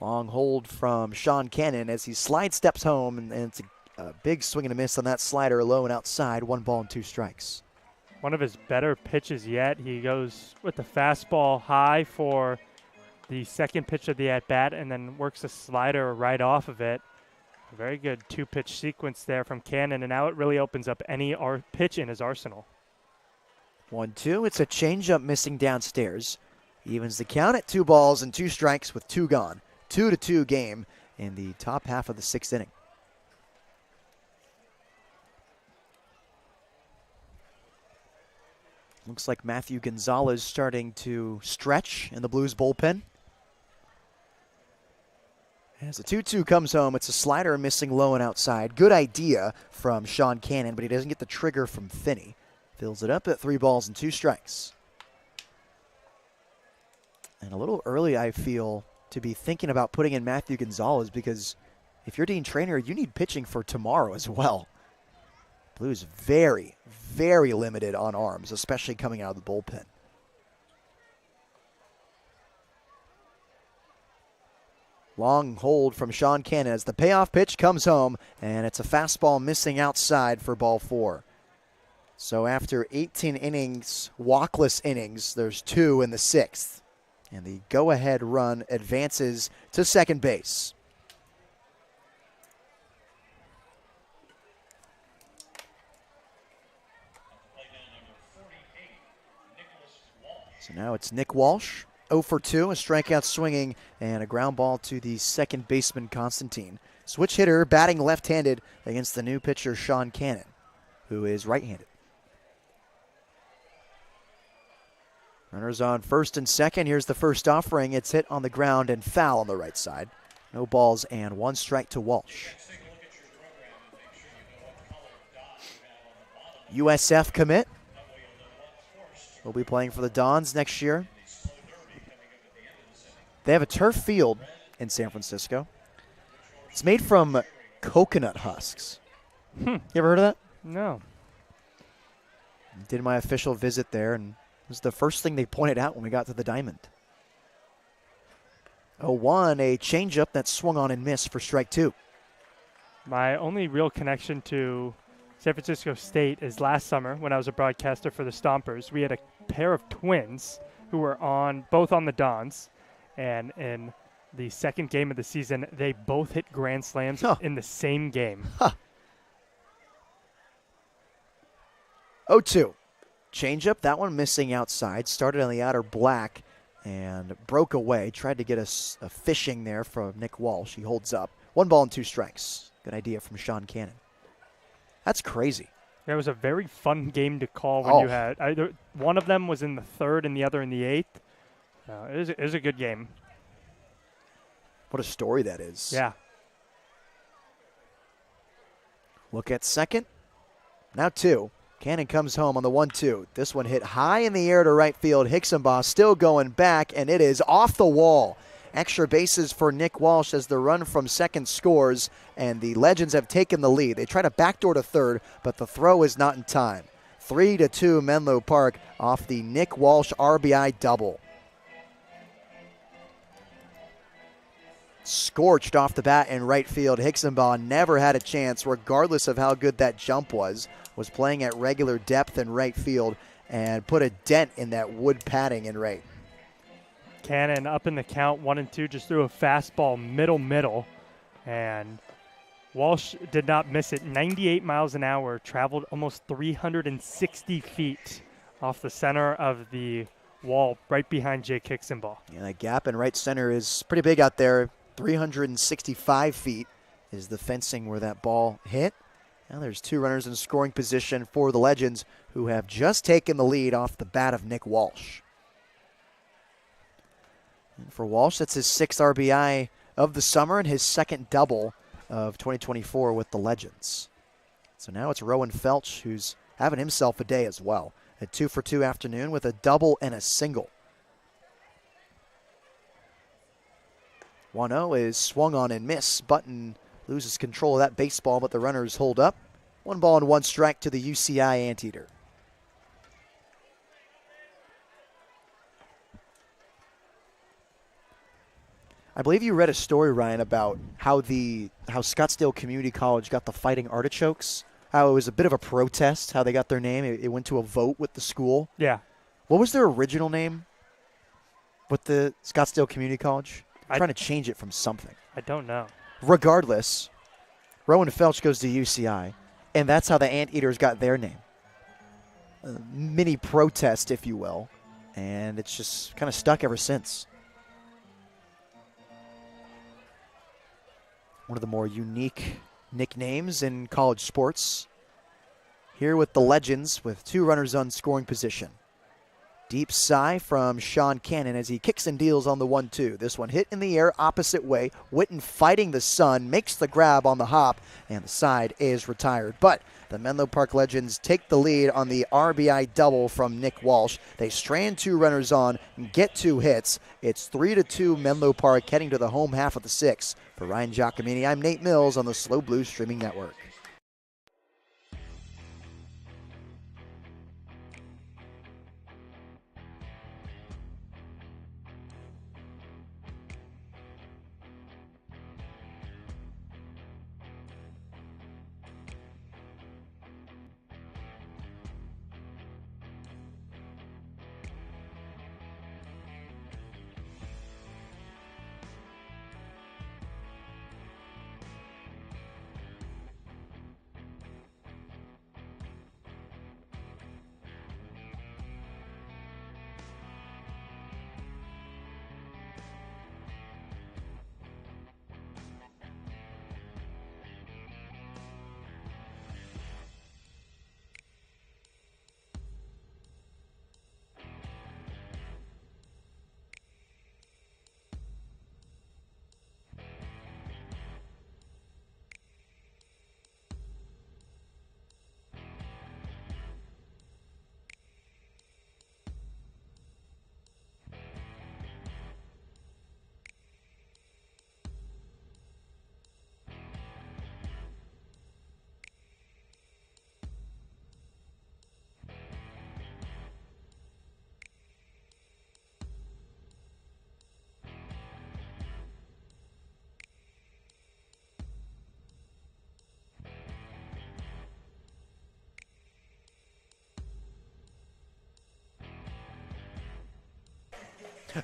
Long hold from Sean Cannon as he slide steps home, and it's a big swing and a miss on that slider, low and outside. 1 ball and 2 strikes. One of his better pitches yet. He goes with the fastball high for the second pitch of the at-bat and then works a slider right off of it. A very good 2-pitch sequence there from Cannon, and now it really opens up any pitch in his arsenal. 1-2. It's a changeup missing downstairs. Evens the count at 2 balls and 2 strikes with 2 gone. 2-2 game in the top half of the 6th inning. Looks like Matthew Gonzalez starting to stretch in the Blues bullpen. As the 2-2 comes home, it's a slider missing low and outside. Good idea from Sean Cannon, but he doesn't get the trigger from Finney. Fills it up at 3 balls and 2 strikes. And a little early, I feel, to be thinking about putting in Matthew Gonzalez, because if you're Dean Trainer, you need pitching for tomorrow as well. Blues very, very limited on arms, especially coming out of the bullpen. Long hold from Sean Cannon as the payoff pitch comes home, and it's a fastball missing outside for ball 4. So after 18 innings, walkless innings, there's 2 in the 6th. And the go-ahead run advances to second base. So now it's Nick Walsh, 0 for 2, a strikeout swinging, and a ground ball to the second baseman, Constantine. Switch hitter batting left-handed against the new pitcher, Sean Cannon, who is right-handed. Runners on first and second. Here's the first offering. It's hit on the ground and foul on the right side. No balls and 1 strike to Walsh. USF commit. Will be playing for the Dons next year. They have a turf field in San Francisco. It's made from coconut husks. You ever heard of that? No. Did my official visit there, and it was the first thing they pointed out when we got to the diamond. 0-1, a changeup that swung on and missed for strike 2. My only real connection to San Francisco State is last summer when I was a broadcaster for the Stompers. We had a pair of twins who were both on the Dons, and in the second game of the season, they both hit grand slams in the same game. 0-2. Changeup, that one missing outside. Started on the outer black and broke away. Tried to get a fishing there from Nick Walsh. He holds up. 1 ball and 2 strikes. Good idea from Sean Cannon. That's crazy. It was a very fun game to call when you had either one of them was in the 3rd and the other in the 8th. It was a good game. What a story that is. Yeah. Look at second. Now 2. Cannon comes home on the 1-2. This one hit high in the air to right field. Hicksonbaugh still going back, and it is off the wall. Extra bases for Nick Walsh as the run from second scores, and the Legends have taken the lead. They try to backdoor to third, but the throw is not in time. 3-2 Menlo Park off the Nick Walsh RBI double. Scorched off the bat in right field. Hicksonbaugh never had a chance, regardless of how good that jump was playing at regular depth in right field and put a dent in that wood padding in right. Cannon up in the count, 1-2, just threw a fastball middle, and Walsh did not miss it. 98 miles an hour, traveled almost 360 feet off the center of the wall right behind Jake Hicksonbaugh. Yeah, that gap in right center is pretty big out there. 365 feet is the fencing where that ball hit. Now there's 2 runners in scoring position for the Legends, who have just taken the lead off the bat of Nick Walsh. And for Walsh, that's his 6th RBI of the summer and his 2nd double of 2024 with the Legends. So now it's Rowan Felch, who's having himself a day as well. A 2 for 2 afternoon with a double and a single. 1-0 is swung on and missed. Button loses control of that baseball, but the runners hold up. 1 ball and 1 strike to the UCI Anteater. I believe you read a story, Ryan, about how Scottsdale Community College got the Fighting Artichokes. How it was a bit of a protest, how they got their name. It went to a vote with the school. Yeah. What was their original name with the Scottsdale Community College? I'm trying to change it from something. I don't know. Regardless, Rowan Felch goes to UCI, and that's how the Anteaters got their name. A mini protest, if you will, and it's just kind of stuck ever since. One of the more unique nicknames in college sports. Here with the Legends with 2 runners on scoring position. Deep sigh from Sean Cannon as he kicks and deals on the 1-2. This one hit in the air opposite way. Witten fighting the sun, makes the grab on the hop, and the side is retired. But the Menlo Park Legends take the lead on the RBI double from Nick Walsh. They strand 2 runners on and get 2 hits. It's 3-2 Menlo Park heading to the home half of the 6th. For Ryan Giacomini, I'm Nate Mills on the Slow Blues Streaming Network.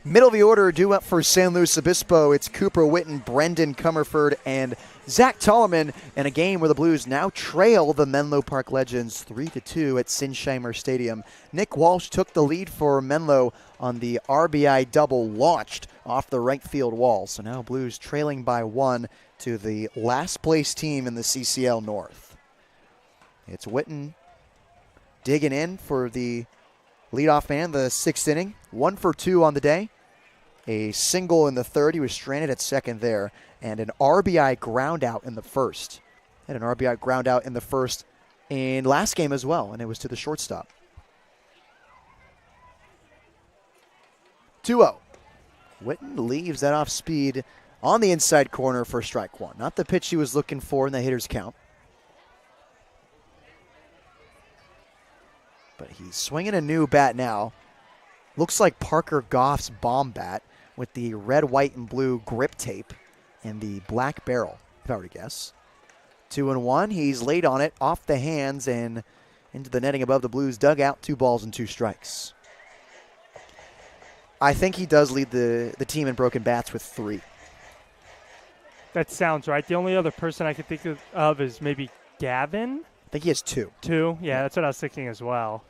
Middle of the order due up for San Luis Obispo. It's Cooper Witten, Brendan Comerford, and Zach Tollerman in a game where the Blues now trail the Menlo Park Legends 3-2 at Sinsheimer Stadium. Nick Walsh took the lead for Menlo on the RBI double launched off the right field wall. So now Blues trailing by 1 to the last place team in the CCL North. It's Witten digging in for the leadoff man, the 6th inning. 1 for 2 on the day. A single in the 3rd. He was stranded at second there. And an RBI ground out in the 1st. Had an RBI ground out in the 1st in last game as well, and it was to the shortstop. 2-0. Witten leaves that off speed on the inside corner for strike 1. Not the pitch he was looking for in the hitter's count. But he's swinging a new bat now. Looks like Parker Goff's bomb bat with the red, white, and blue grip tape and the black barrel, if I were to guess. 2-1. He's laid on it, off the hands, and into the netting above the Blues dugout. 2 balls and 2 strikes. I think he does lead the team in broken bats with 3. That sounds right. The only other person I could think of is maybe Gavin. I think he has 2. 2? Yeah, that's what I was thinking as well.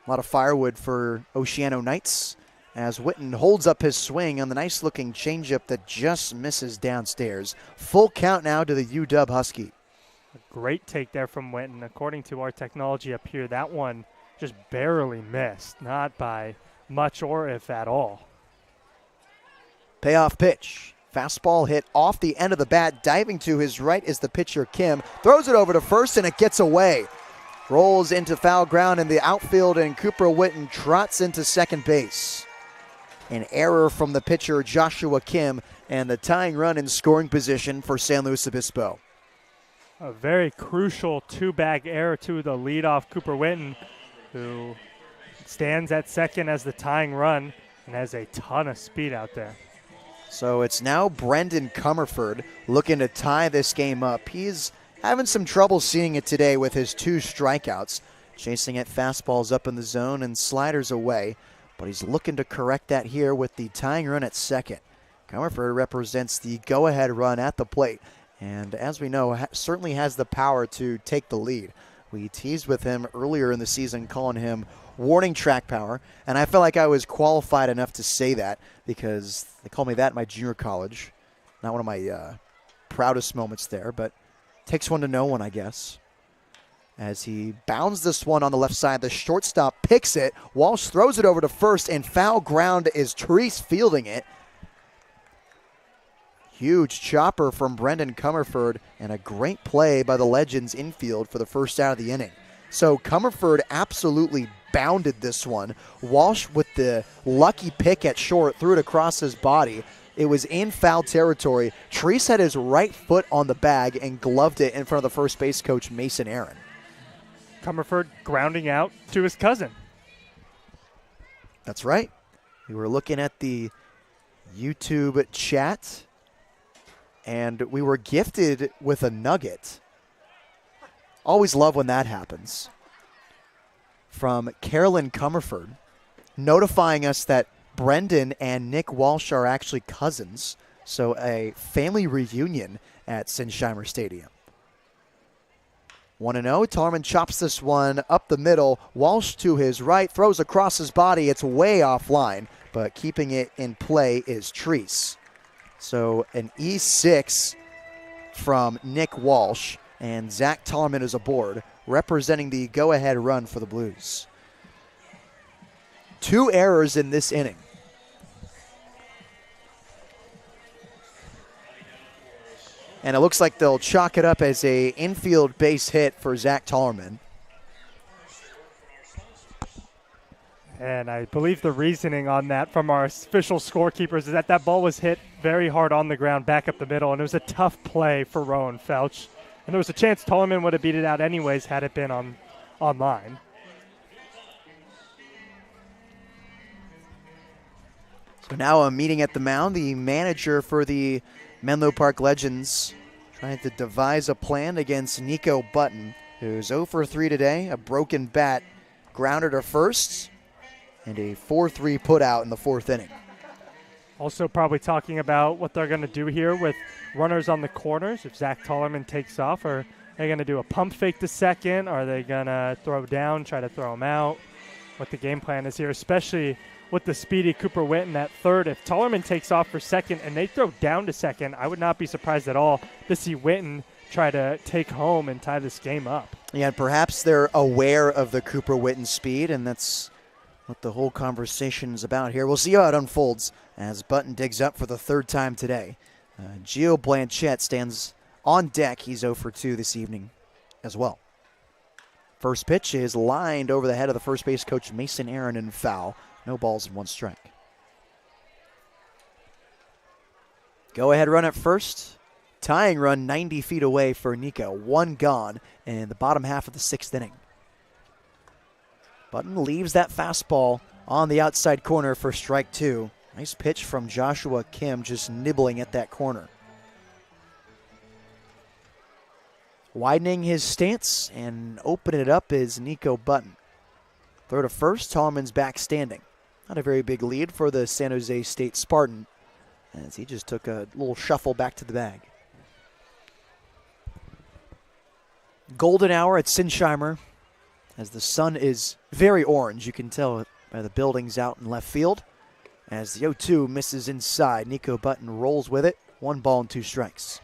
A lot of firewood for Oceano Knights as Witten holds up his swing on the nice-looking changeup that just misses downstairs. Full count now to the UW Husky. A great take there from Witten. According to our technology up here, that one just barely missed, not by much or if at all. Payoff pitch. Fastball hit off the end of the bat. Diving to his right is the pitcher, Kim. Throws it over to first, and it gets away. Rolls into foul ground in the outfield, and Cooper Witten trots into second base. An error from the pitcher, Joshua Kim, and the tying run in scoring position for San Luis Obispo. A very crucial 2-bag error to the leadoff Cooper Witten, who stands at second as the tying run and has a ton of speed out there. So it's now Brendan Comerford looking to tie this game up. He's having some trouble seeing it today with his 2 strikeouts. Chasing at fastballs up in the zone and sliders away. But he's looking to correct that here with the tying run at second. Comerford represents the go-ahead run at the plate. And as we know, certainly has the power to take the lead. We teased with him earlier in the season, calling him warning track power. And I felt like I was qualified enough to say that because they called me that in my junior college. Not one of my proudest moments there, but takes one to know one, I guess. As he bounds this one on the left side, the shortstop picks it. Walsh throws it over to first, and foul ground is Therese fielding it. Huge chopper from Brendan Comerford, and a great play by the Legends infield for the first out of the inning. So Comerford absolutely bounded this one. Walsh with the lucky pick at short, threw it across his body. It was in foul territory. Therese had his right foot on the bag and gloved it in front of the first base coach, Mason Aaron. Comerford grounding out to his cousin. That's right. We were looking at the YouTube chat, and we were gifted with a nugget. Always love when that happens. From Carolyn Comerford, notifying us that Brendan and Nick Walsh are actually cousins, so a family reunion at Sinsheimer Stadium. 1-0, Tollerman chops this one up the middle. Walsh to his right, throws across his body. It's way offline, but keeping it in play is Therese. So an E6 from Nick Walsh, and Zach Tollerman is aboard, representing the go-ahead run for the Blues. 2 errors in this inning. And it looks like they'll chalk it up as a infield base hit for Zach Tollerman. And I believe the reasoning on that from our official scorekeepers is that that ball was hit very hard on the ground back up the middle, and it was a tough play for Rowan Felch. And there was a chance Tollerman would have beat it out anyways had it been online. So now a meeting at the mound. The manager for the Menlo Park Legends trying to devise a plan against Nico Button, who's 0 for 3 today. A broken bat grounded to first. and a 4-3 put out in the fourth inning. Also probably talking about what they're going to do here with runners on the corners. If Zach Tollerman takes off, are they going to do a pump fake to second? Are they going to throw down, try to throw him out? What the game plan is here, especially with the speedy Cooper Witten at third. If Tollerman takes off for second and they throw down to second, I would not be surprised at all to see Witten try to take home and tie this game up. Yeah, and perhaps they're aware of the Cooper Witten speed, and that's what the whole conversation is about here. We'll see how it unfolds as Button digs up for the third time today. Gio Blanchette stands on deck. He's 0 for 2 this evening as well. First pitch is lined over the head of the first base coach, Mason Aaron, and foul. No balls and 1 strike. Go ahead run at first. Tying run 90 feet away for Nico. 1 gone in the bottom half of the 6th inning. Button leaves that fastball on the outside corner for strike 2. Nice pitch from Joshua Kim, just nibbling at that corner. Widening his stance and opening it up is Nico Button. Throw to first, Tollerman's back standing. Not a very big lead for the San Jose State Spartan, as he just took a little shuffle back to the bag. Golden hour at Sinsheimer, as the sun is very orange. You can tell by the buildings out in left field. As the 0-2 misses inside, Nico Button rolls with it. 1 ball and 2 strikes.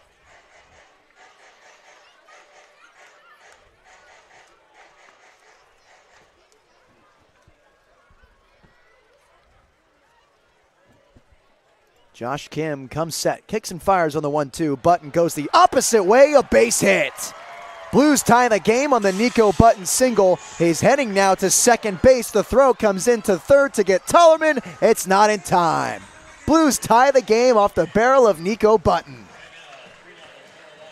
Josh Kim comes set, kicks and fires on the 1-2. Button goes the opposite way, a base hit. Blues tie the game on the Nico Button single. He's heading now to second base. The throw comes into third to get Tollerman. It's not in time. Blues tie the game off the barrel of Nico Button.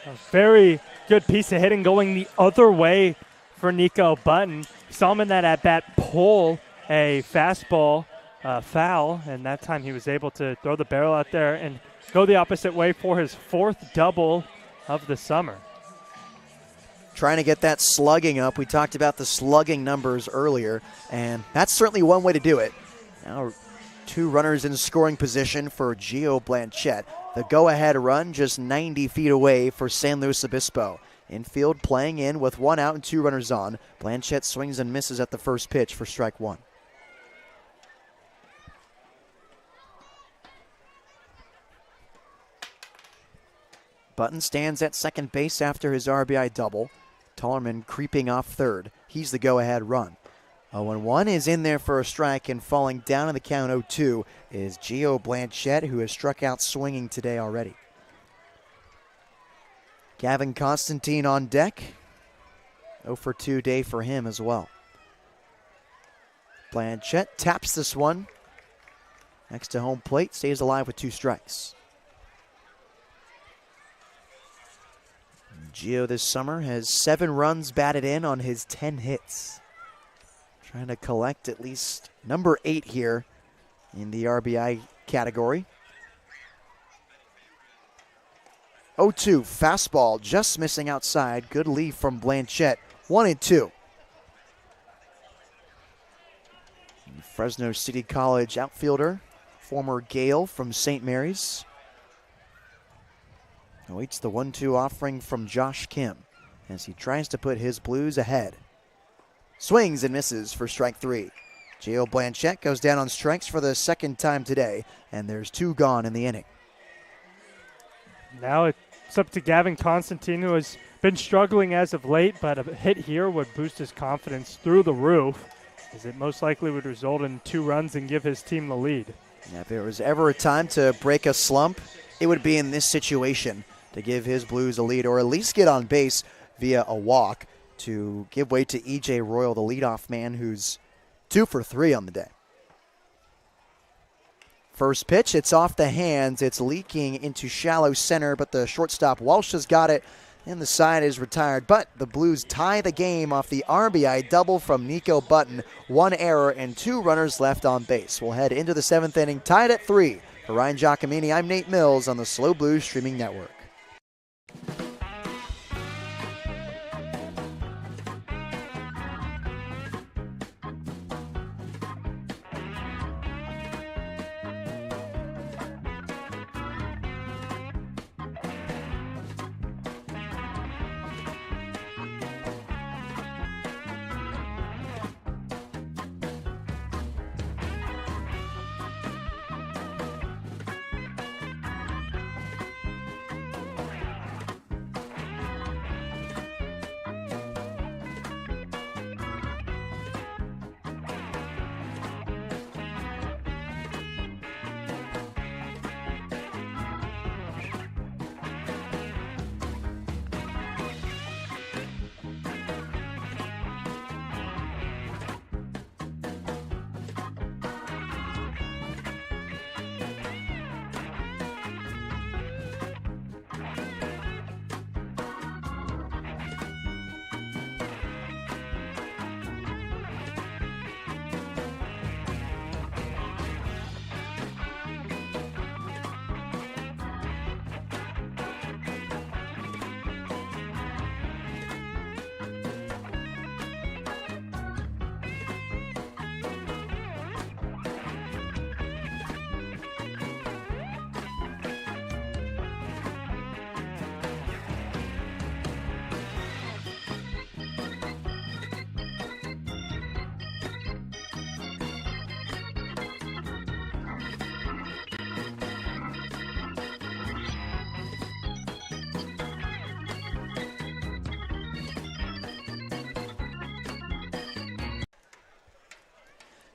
A very good piece of hitting going the other way for Nico Button. Saw him in that at-bat pull a fastball foul, and that time he was able to throw the barrel out there and go the opposite way for his 4th double of the summer. Trying to get that slugging up. We talked about the slugging numbers earlier, and that's certainly one way to do it. Now 2 runners in scoring position for Gio Blanchette. The go-ahead run just 90 feet away for San Luis Obispo. Infield playing in with 1 out and 2 runners on. Blanchette swings and misses at the first pitch for strike 1. Button stands at second base after his RBI double. Tollerman creeping off third. He's the go-ahead run. 0-1 is in there for a strike, and falling down in the count 0-2 is Gio Blanchette, who has struck out swinging today already. Gavin Constantine on deck. 0 for 2 day for him as well. Blanchette taps this one. Next to home plate, stays alive with 2 strikes. Gio this summer has 7 runs batted in on his 10 hits. Trying to collect at least number 8 here in the RBI category. 0-2, fastball just missing outside. Good lead from Blanchette. 1-2. Fresno City College outfielder, former Gale from St. Mary's. Awaits the 1-2 offering from Josh Kim as he tries to put his Blues ahead. Swings and misses for strike 3. Gio Blanchette goes down on strikes for the 2nd time today, and there's 2 gone in the inning. Now it's up to Gavin Constantine, who has been struggling as of late, but a hit here would boost his confidence through the roof, as it most likely would result in 2 runs and give his team the lead. Yeah, if there was ever a time to break a slump, it would be in this situation, to give his Blues a lead, or at least get on base via a walk to give way to E.J. Royal, the leadoff man, who's 2 for 3 on the day. First pitch, it's off the hands. It's leaking into shallow center, but the shortstop Walsh has got it, and the side is retired. But the Blues tie the game off the RBI double from Nico Button. 1 error and 2 runners left on base. We'll head into the 7th inning, tied at 3. For Ryan Giacomini, I'm Nate Mills on the SLO Blues Streaming Network.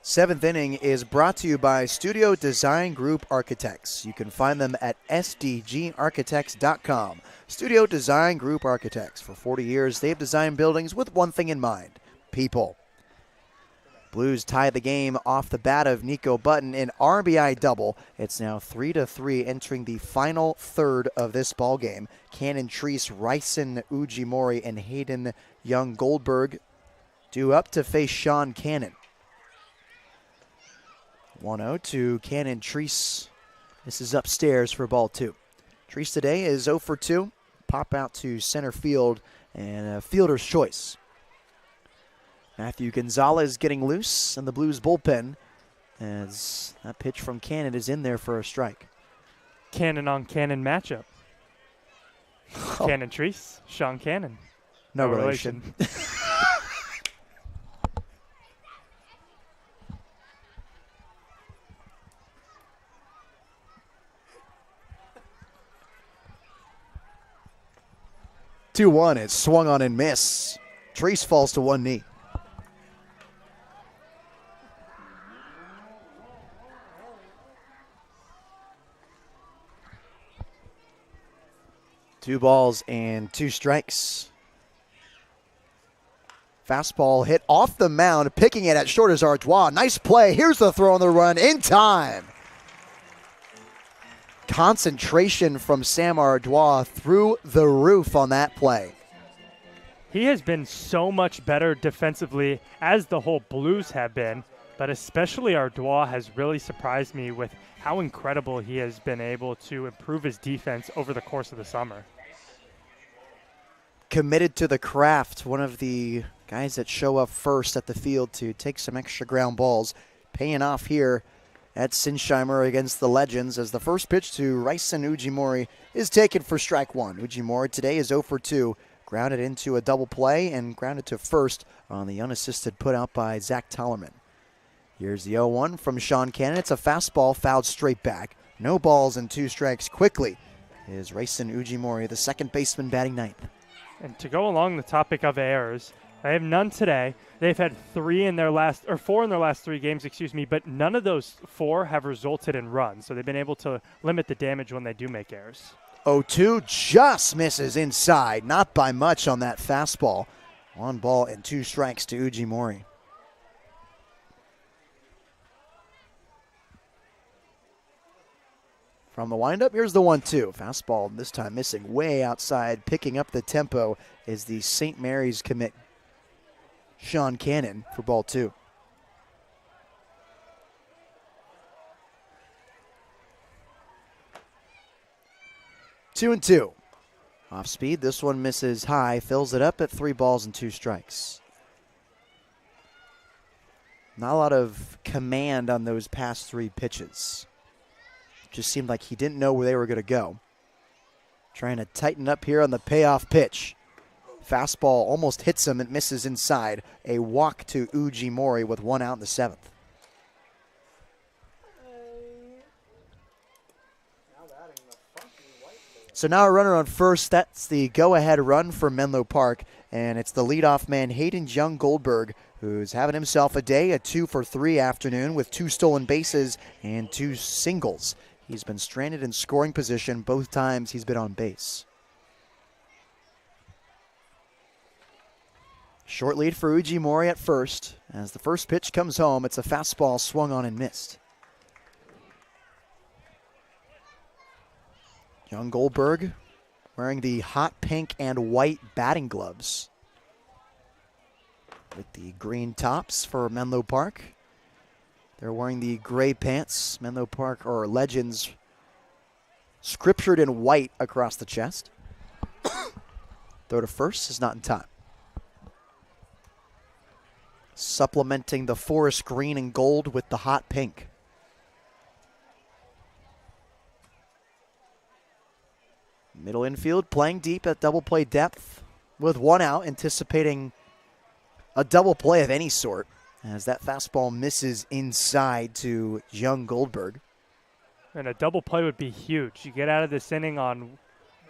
Seventh inning is brought to you by Studio Design Group Architects. You can find them at sdgarchitects.com. Studio Design Group Architects. For 40 years, they've designed buildings with one thing in mind: people. Blues tie the game off the bat of Nico Button in RBI double. It's now 3-3 entering the final third of this ball game. Cannon Treese, Ryson Ujimori, and Hayden Young Goldberg due up to face Sean Cannon. 1-0 to Cannon Treese. This is upstairs for ball 2. Treese today is 0 for 2. Pop out to center field and a fielder's choice. Matthew Gonzalez getting loose in the Blues bullpen as that pitch from Cannon is in there for a strike. Cannon on Cannon matchup. Cannon Treese, Sean Cannon. No relation. 2-1, it's swung on and miss. Treese falls to one knee. Two balls and 2 strikes. Fastball hit off the mound, picking it at short is Ardois. Nice play. Here's the throw on the run in time. Concentration from Sam Ardois through the roof on that play. He has been so much better defensively, as the whole Blues have been, but especially Ardois has really surprised me with how incredible he has been able to improve his defense over the course of the summer. Committed to the craft, one of the guys that show up first at the field to take some extra ground balls, paying off here at Sinsheimer against the Legends as the first pitch to Ryson Ujimori is taken for strike 1. Ujimori today is 0 for 2, grounded into a double play and grounded to first on the unassisted put out by Zach Tollerman. Here's the 0-1 from Sean Cannon. It's a fastball fouled straight back. No balls and 2 strikes quickly is Ryson Ujimori, the second baseman, batting ninth. And to go along the topic of errors, they have none today. They've had 4 in their last 3 games, but none of those 4 have resulted in runs. So they've been able to limit the damage when they do make errors. 0-2 just misses inside, not by much on that fastball. 1 ball and 2 strikes to Ujimori. From the windup, here's the 1-2. Fastball this time missing way outside. Picking up the tempo is the St. Mary's commit, Sean Cannon, for ball 2. Two and 2. Off speed, this one misses high. Fills it up at 3 balls and 2 strikes. Not a lot of command on those past 3 pitches. Just seemed like he didn't know where they were going to go. Trying to tighten up here on the payoff pitch. Fastball almost hits him. It misses inside. A walk to Ujimori with 1 out in the 7th. So now a runner on first. That's the go-ahead run for Menlo Park. And it's the leadoff man, Hayden Young Goldberg, who's having himself a day, a 2 for 3 afternoon with 2 stolen bases and 2 singles. He's been stranded in scoring position both times he's been on base. Short lead for Ujimori at first. As the first pitch comes home, it's a fastball swung on and missed. Young Goldberg wearing the hot pink and white batting gloves with the green tops for Menlo Park. They're wearing the gray pants, Menlo Park or Legends, scriptured in white across the chest. Throw to first is not in time. Supplementing the forest green and gold with the hot pink. Middle infield playing deep at double play depth with 1 out, anticipating a double play of any sort as that fastball misses inside to Young Goldberg. And a double play would be huge. You get out of this inning on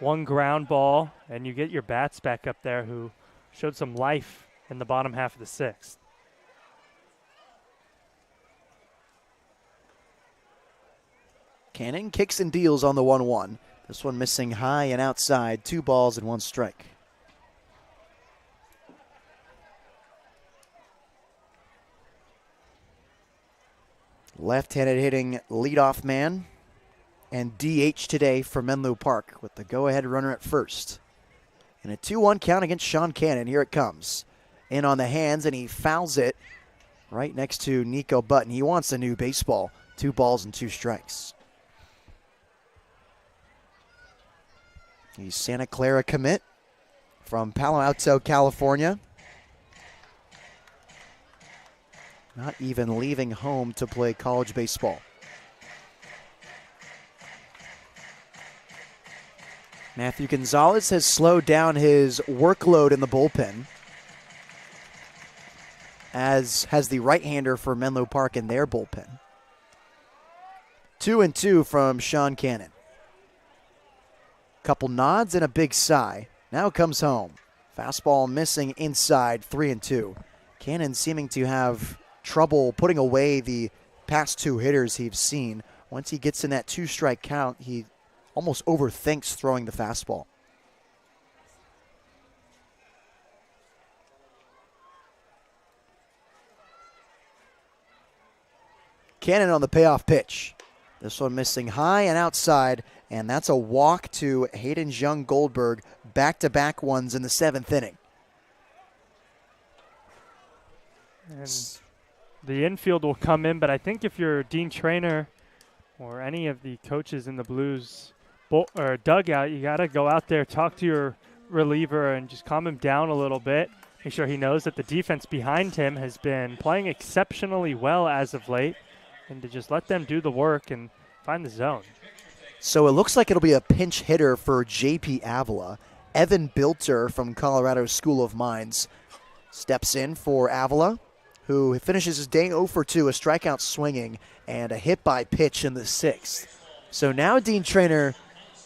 1 ground ball, and you get your bats back up there who showed some life in the bottom half of the 6th. Cannon kicks and deals on the 1-1. This one missing high and outside, 2 balls and 1 strike. Left-handed hitting leadoff man and DH today for Menlo Park with the go-ahead runner at first. And a 2-1 count against Sean Cannon. Here it comes. In on the hands, and he fouls it right next to Nico Button. He wants a new baseball. 2 balls and 2 strikes. He's Santa Clara commit from Palo Alto, California. Not even leaving home to play college baseball. Matthew Gonzalez has slowed down his workload in the bullpen, as has the right-hander for Menlo Park in their bullpen. 2-2 from Sean Cannon. Couple nods and a big sigh. Now comes home. Fastball missing inside, 3-2. Cannon seeming to have trouble putting away the past 2 hitters he's seen. Once he gets in that 2-strike count, he almost overthinks throwing the fastball. Cannon on the payoff pitch. This one missing high and outside, and that's a walk to Hayden Jung Goldberg. Back-to-back ones in the 7th inning. And the infield will come in, but I think if you're Dean Trainer or any of the coaches in the Blues or dugout, you got to go out there, talk to your reliever, and just calm him down a little bit. Make sure he knows that the defense behind him has been playing exceptionally well as of late, and to just let them do the work and find the zone. So it looks like it'll be a pinch hitter for J.P. Avila. Evan Bilter from Colorado School of Mines steps in for Avila, who finishes his day 0 for 2, a strikeout swinging, and a hit by pitch in the 6th. So now Dean Trainer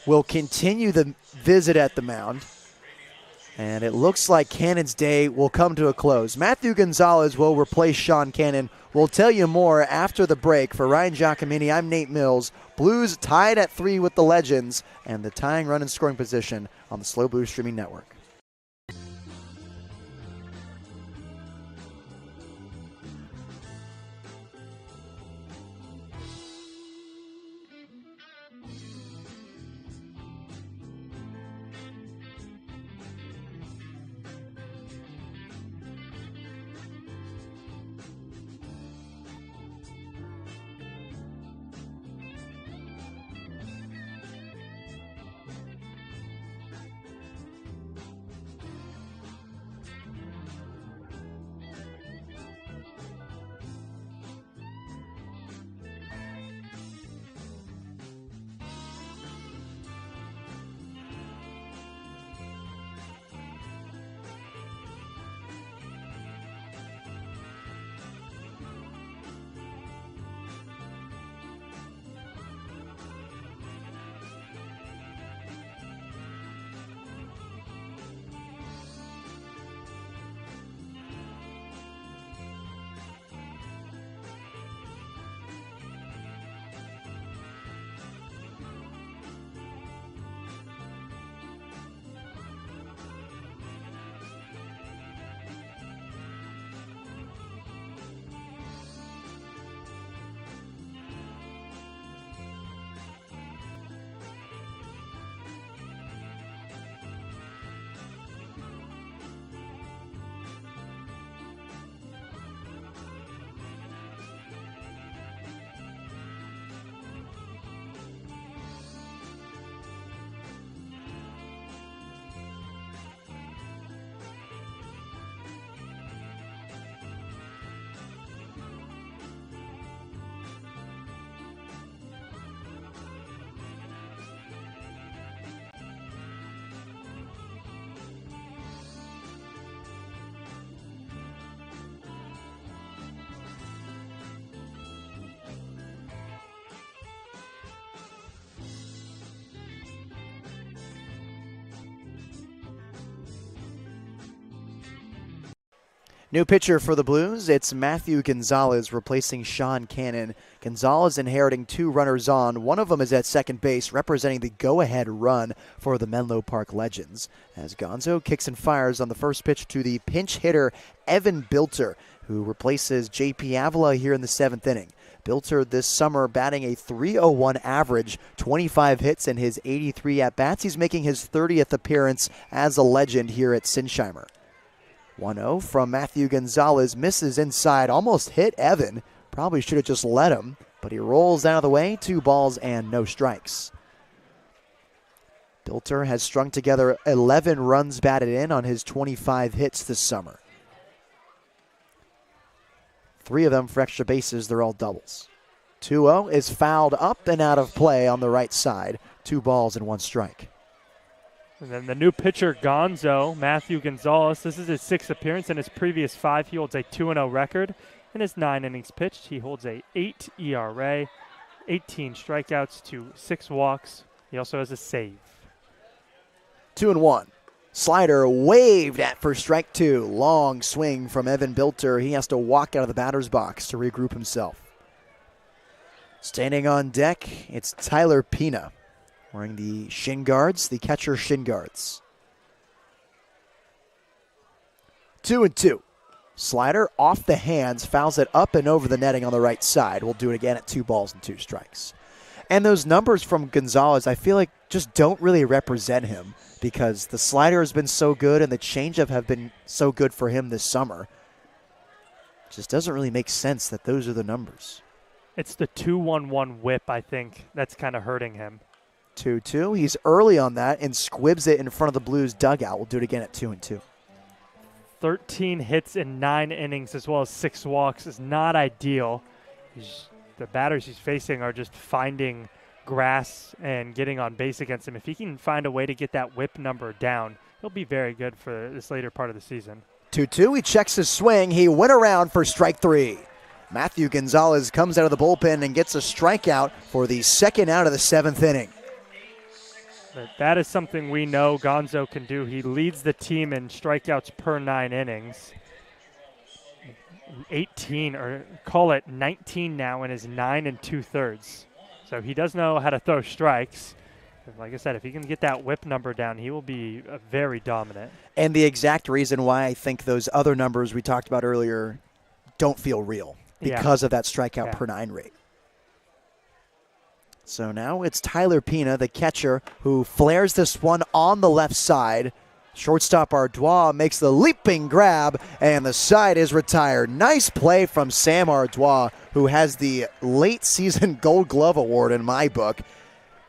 will continue the visit at the mound, and it looks like Cannon's day will come to a close. Matthew Gonzalez will replace Sean Cannon. We'll tell you more after the break. For Ryan Giacomini, I'm Nate Mills. Blues tied at 3 with the Legends, and the tying run and scoring position on the Slow Blues Streaming Network. New pitcher for the Blues, it's Matthew Gonzalez replacing Sean Cannon. Gonzalez inheriting 2 runners on. One of them is at second base, representing the go-ahead run for the Menlo Park Legends. As Gonzo kicks and fires on the first pitch to the pinch hitter, Evan Bilter, who replaces J.P. Avila here in the 7th inning. Bilter this summer batting a .301 average, 25 hits in his 83 at-bats. He's making his 30th appearance as a Legend here at Sinsheimer. 1-0 from Matthew Gonzalez, misses inside, almost hit Evan. Probably should have just let him, but he rolls out of the way, 2 balls and no strikes. Bilter has strung together 11 runs batted in on his 25 hits this summer. 3 of them for extra bases, they're all doubles. 2-0 is fouled up and out of play on the right side, 2 balls and 1 strike. And then the new pitcher, Gonzo, Matthew Gonzalez. This is his 6th appearance. In his previous 5, he holds a 2-0 record. In his 9 innings pitched, he holds a 8 ERA, 18 strikeouts to 6 walks. He also has a save. 2-1. Slider waved at for strike 2. Long swing from Evan Bilter. He has to walk out of the batter's box to regroup himself. Standing on deck, it's Tyler Pina, wearing the shin guards, the catcher shin guards. 2-2. Slider off the hands, fouls it up and over the netting on the right side. We'll do it again at 2 balls and 2 strikes. And those numbers from Gonzalez, I feel like just don't really represent him because the slider has been so good and the changeup have been so good for him this summer. Just doesn't really make sense that those are the numbers. It's the 2-1-1 whip, I think, that's kind of hurting him. 2-2. He's early on that and squibs it in front of the Blues dugout. We'll do it again at 2-2. 13 hits in 9 innings as well as 6 walks is not ideal. The batters he's facing are just finding grass and getting on base against him. If he can find a way to get that whip number down, he'll be very good for this later part of the season. 2-2. He checks his swing. He went around for strike 3. Matthew Gonzalez comes out of the bullpen and gets a strikeout for the 2nd out of the 7th inning. But that is something we know Gonzo can do. He leads the team in strikeouts per 9 innings. 18, or call it 19 now in his 9 2/3. So he does know how to throw strikes. Like I said, if he can get that whip number down, he will be very dominant. And the exact reason why I think those other numbers we talked about earlier don't feel real because of that strikeout per 9 rate. So now it's Tyler Pina, the catcher, who flares this one on the left side. Shortstop Ardois makes the leaping grab, and the side is retired. Nice play from Sam Ardois, who has the late season Gold Glove Award in my book.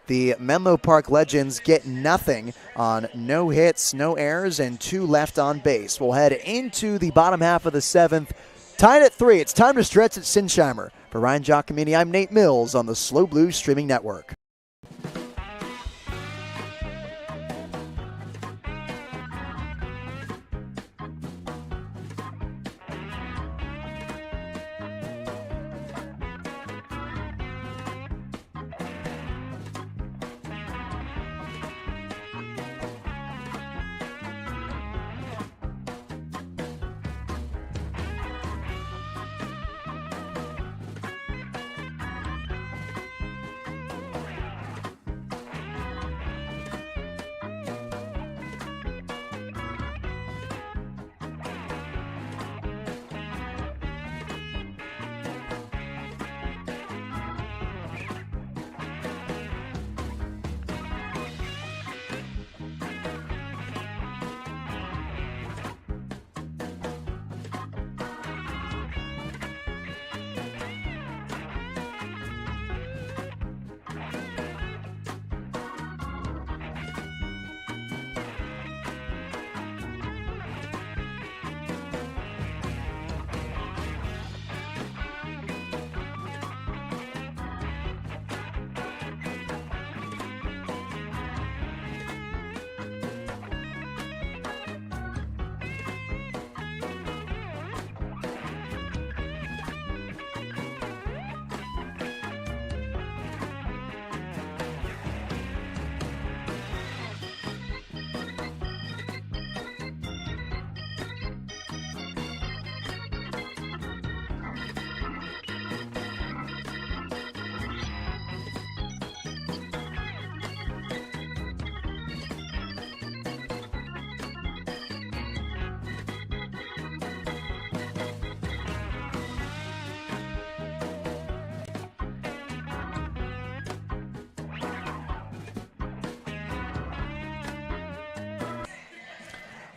The Menlo Park Legends get nothing on no hits, no errors, and 2 left on base. We'll head into the bottom half of the 7th. Tied at 3, it's time to stretch at Sinsheimer. For Ryan Giacomini, I'm Nate Mills on the Slow Blues Streaming Network.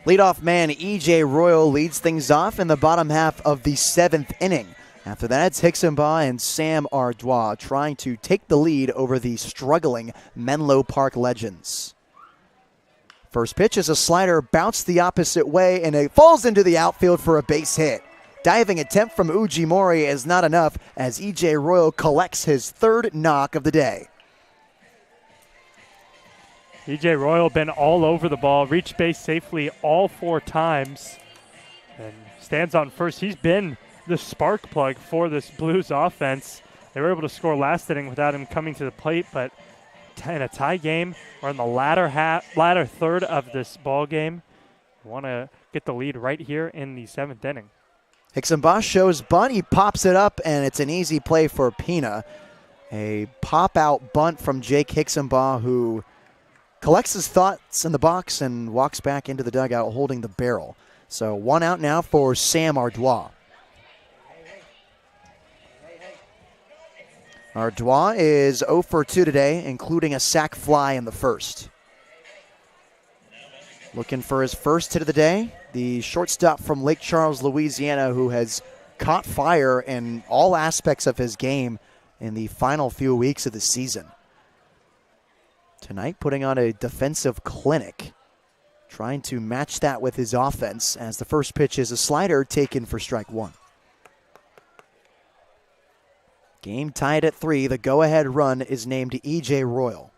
Leadoff man E.J. Royal leads things off in the bottom half of the 7th inning. After that, it's Hicksonbaugh and Sam Ardois trying to take the lead over the struggling Menlo Park Legends. First pitch is a slider, bounced the opposite way, and it falls into the outfield for a base hit. Diving attempt from Ujimori is not enough as E.J. Royal collects his 3rd knock of the day. E.J. Royal been all over the ball, reached base safely all 4 times, and stands on first. He's been the spark plug for this Blues offense. They were able to score last inning without him coming to the plate, but in a tie game or in the latter third of this ball game, we want to get the lead right here in the 7th inning. Hicksonbaugh shows bunt. He pops it up, and it's an easy play for Pina. A pop-out bunt from Jake Hicksonbaugh, who collects his thoughts in the box and walks back into the dugout holding the barrel. So 1 out now for Sam Ardois. Ardois is 0 for 2 today, including a sac fly in the first. Looking for his first hit of the day, the shortstop from Lake Charles, Louisiana, who has caught fire in all aspects of his game in the final few weeks of the season. Tonight, putting on a defensive clinic, trying to match that with his offense as the first pitch is a slider taken for strike 1. Game tied at 3. The go-ahead run is named E.J. Royal.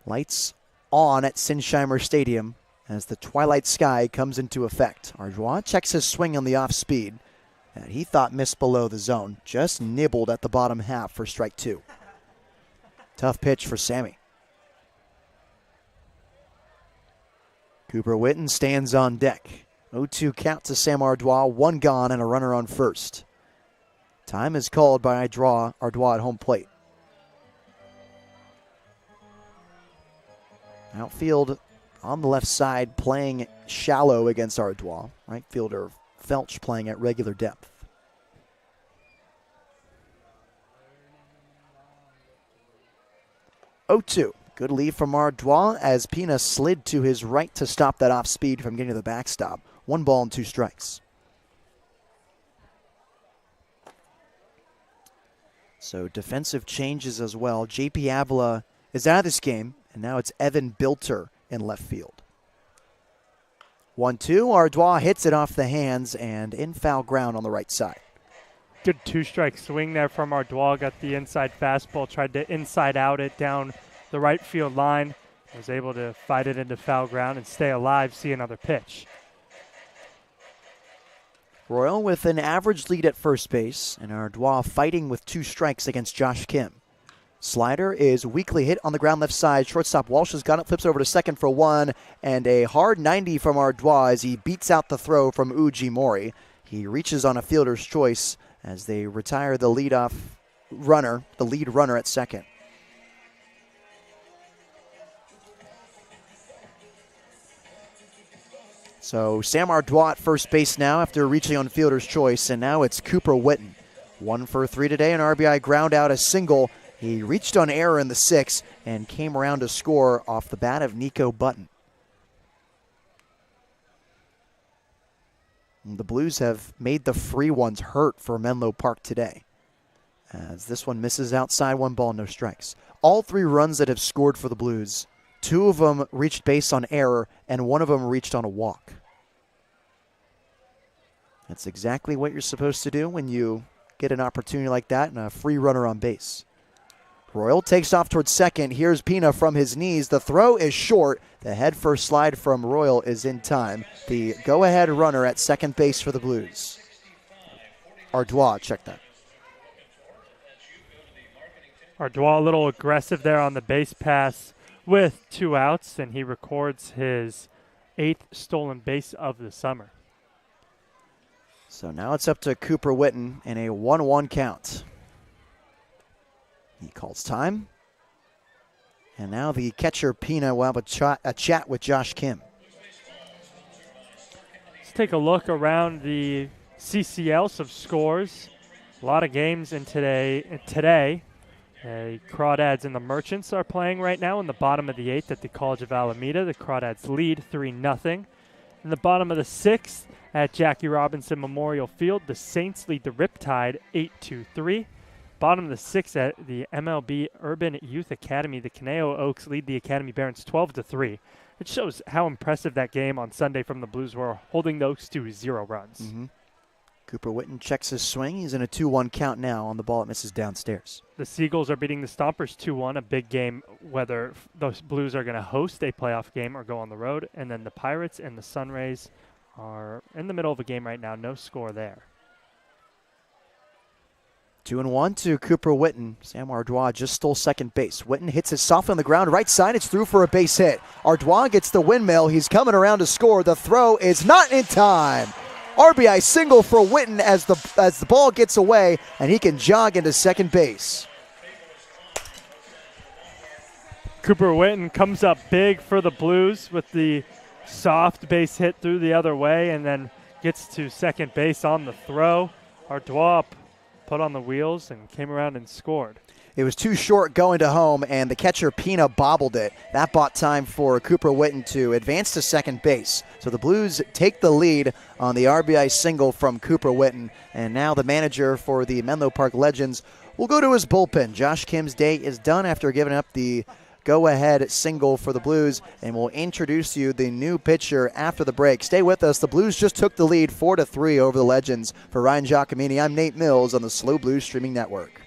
Lights on at Sinsheimer Stadium as the twilight sky comes into effect. Ardois checks his swing on the off-speed that he thought missed below the zone. Just nibbled at the bottom half for strike 2. Tough pitch for Sammy. Cooper Witten stands on deck. 0-2 count to Sam Ardois, 1 gone and a runner on first. Time is called by Ardois at home plate. Outfield on the left side playing shallow against Ardois. Right fielder Felch playing at regular depth. Good lead from Ardois as Pina slid to his right to stop that off speed from getting to the backstop. 1 ball and 2 strikes. So defensive changes as well. JP Avila is out of this game, and now it's Evan Bilter in left field. 1-2, Ardois hits it off the hands and in foul ground on the right side. Good 2-strike swing there from Ardois. Got the inside fastball, tried to inside out it down the right field line. Was able to fight it into foul ground and stay alive, see another pitch. Royal with an average lead at first base, and Ardois fighting with 2 strikes against Josh Kim. Slider is weakly hit on the ground left side. Shortstop Walsh has got it, flips over to second for 1, and a hard 90 from Ardois as he beats out the throw from Ujimori. He reaches on a fielder's choice as they retire the lead runner at second. So Sam Ardois at first base now after reaching on fielder's choice, and now it's Cooper Witten. 1 for 3 today, an RBI ground out, a single. He reached on error in the 6th and came around to score off the bat of Nico Button. And the Blues have made the free ones hurt for Menlo Park today, as this one misses outside, 1 ball, no strikes. All 3 runs that have scored for the Blues, 2 of them reached base on error, and 1 of them reached on a walk. That's exactly what you're supposed to do when you get an opportunity like that and a free runner on base. Royal takes off towards second. Here's Pina from his knees. The throw is short. The head first slide from Royal is in time. The go-ahead runner at second base for the Blues. Ardois, check that. Ardois a little aggressive there on the base pass with 2 outs, and he records his 8th stolen base of the summer. So now it's up to Cooper Witten in a 1-1 count. He calls time. And now the catcher, Pina, will have a chat with Josh Kim. Let's take a look around the CCL, some scores. A lot of games in today. The Crawdads and the Merchants are playing right now in the bottom of the 8th at the College of Alameda. The Crawdads lead 3-0. In the bottom of the 6th at Jackie Robinson Memorial Field, the Saints lead the Riptide 8-3. Bottom of the 6th at the MLB Urban Youth Academy, the Conejo Oaks lead the Academy Barons 12-3. It shows how impressive that game on Sunday from the Blues were, holding the Oaks to 0 runs. Mm-hmm. Cooper Witten checks his swing. He's in a 2-1 count now on the ball. It misses downstairs. The Seagulls are beating the Stompers 2-1, a big game whether those Blues are going to host a playoff game or go on the road. And then the Pirates and the Sunrays are in the middle of a game right now. No score there. 2-1 to Cooper Witten. Sam Ardois just stole second base. Witten hits it softly on the ground. Right side, it's through for a base hit. Ardois gets the windmill. He's coming around to score. The throw is not in time. RBI single for Witten as the ball gets away, and he can jog into second base. Cooper Witten comes up big for the Blues with the soft base hit through the other way and then gets to second base on the throw. Ardois put on the wheels and came around and scored. It was too short going to home, and the catcher Pina bobbled it. That bought time for Cooper Witten to advance to second base. So the Blues take the lead on the RBI single from Cooper Witten. And now the manager for the Menlo Park Legends will go to his bullpen. Josh Kim's day is done after giving up the go-ahead single for the Blues, and we'll introduce you the new pitcher after the break. Stay with us. The Blues just took the lead 4-3 over the Legends. For Ryan Giacomini, I'm Nate Mills on the SLO Blues Streaming Network.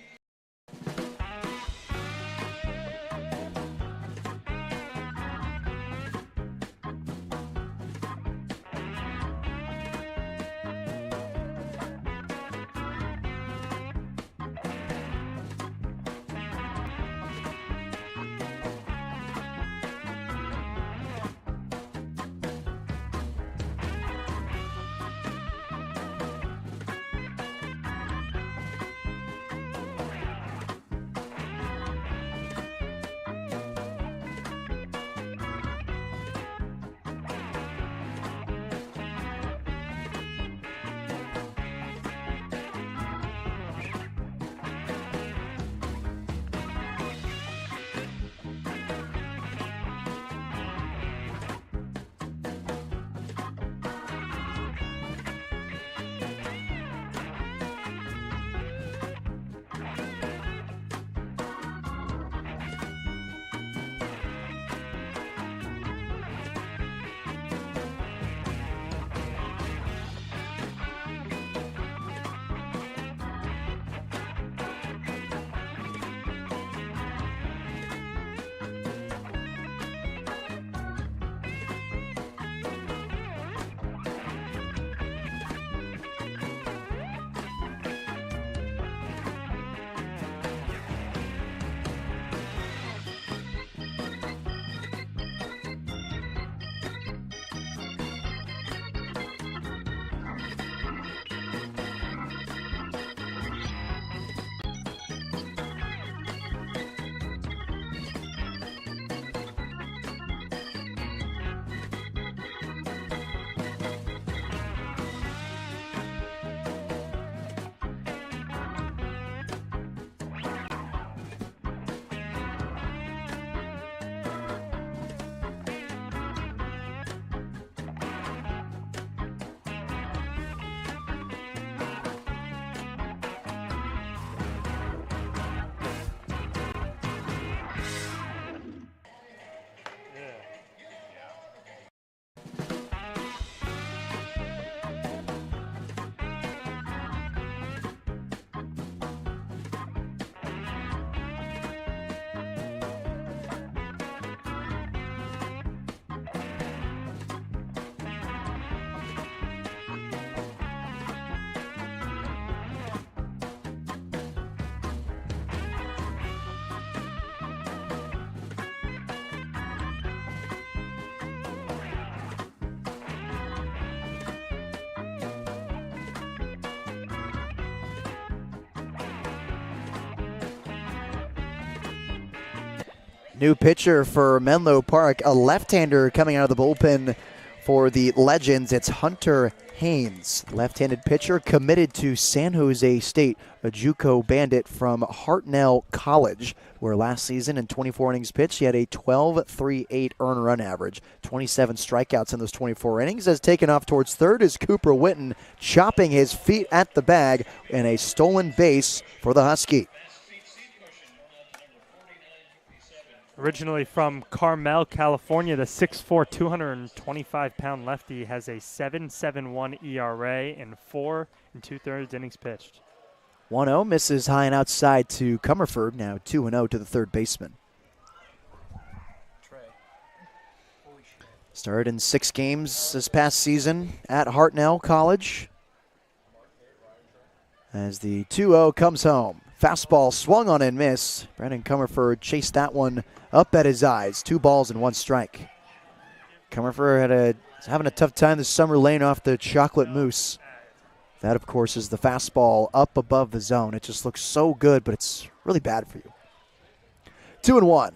New pitcher for Menlo Park, a left-hander coming out of the bullpen For the Legends, it's Hunter Haynes, left-handed pitcher committed to San Jose State, a JUCO bandit from Hartnell College, where last season in 24 innings pitched, he had a 12.38 earned run average, 27 strikeouts in those 24 innings. Has taken off towards third is Cooper Witten, chopping his feet at the bag, and a stolen base for the Husky. Originally from Carmel, California, the 6'4", 225-pound lefty has a 7.71 ERA in 4 2/3 innings pitched. 1-0 misses high and outside to Comerford, now 2-0 to the third baseman. Started in 6 games this past season at Hartnell College. As the 2-0 comes home. Fastball swung on and missed. Brandon Comerford chased that one up at his eyes. 2 balls and 1 strike. Comerford is having a tough time this summer laying off the chocolate mousse. That, of course, is the fastball up above the zone. It just looks so good, but it's really bad for you. 2-1.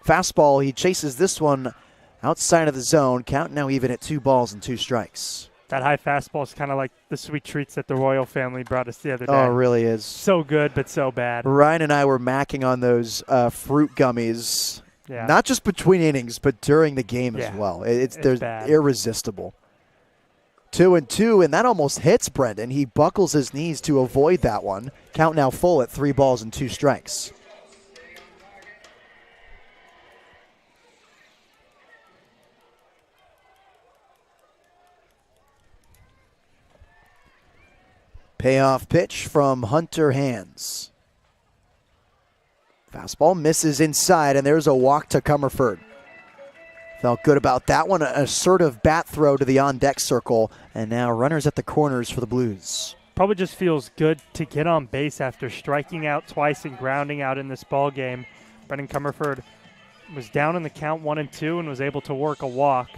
Fastball, he chases this one outside of the zone. Count now even at 2 balls and 2 strikes. That high fastball is kind of like the sweet treats that the Royal family brought us the other day. Oh, it really is. So good, but so bad. Ryan and I were macking on those fruit gummies, not just between innings, but during the game as well. They're bad. Irresistible. 2-2, and that almost hits Brendan. He buckles his knees to avoid that one. Count now full at 3 balls and 2 strikes. Payoff pitch from Hunter Haynes. Fastball misses inside, and there's a walk to Comerford. Felt good about that one. An assertive bat throw to the on-deck circle, and now runners at the corners for the Blues. Probably just feels good to get on base after striking out twice and grounding out in this ball game. Brendan Comerford was down in the count 1-2 and was able to work a walk.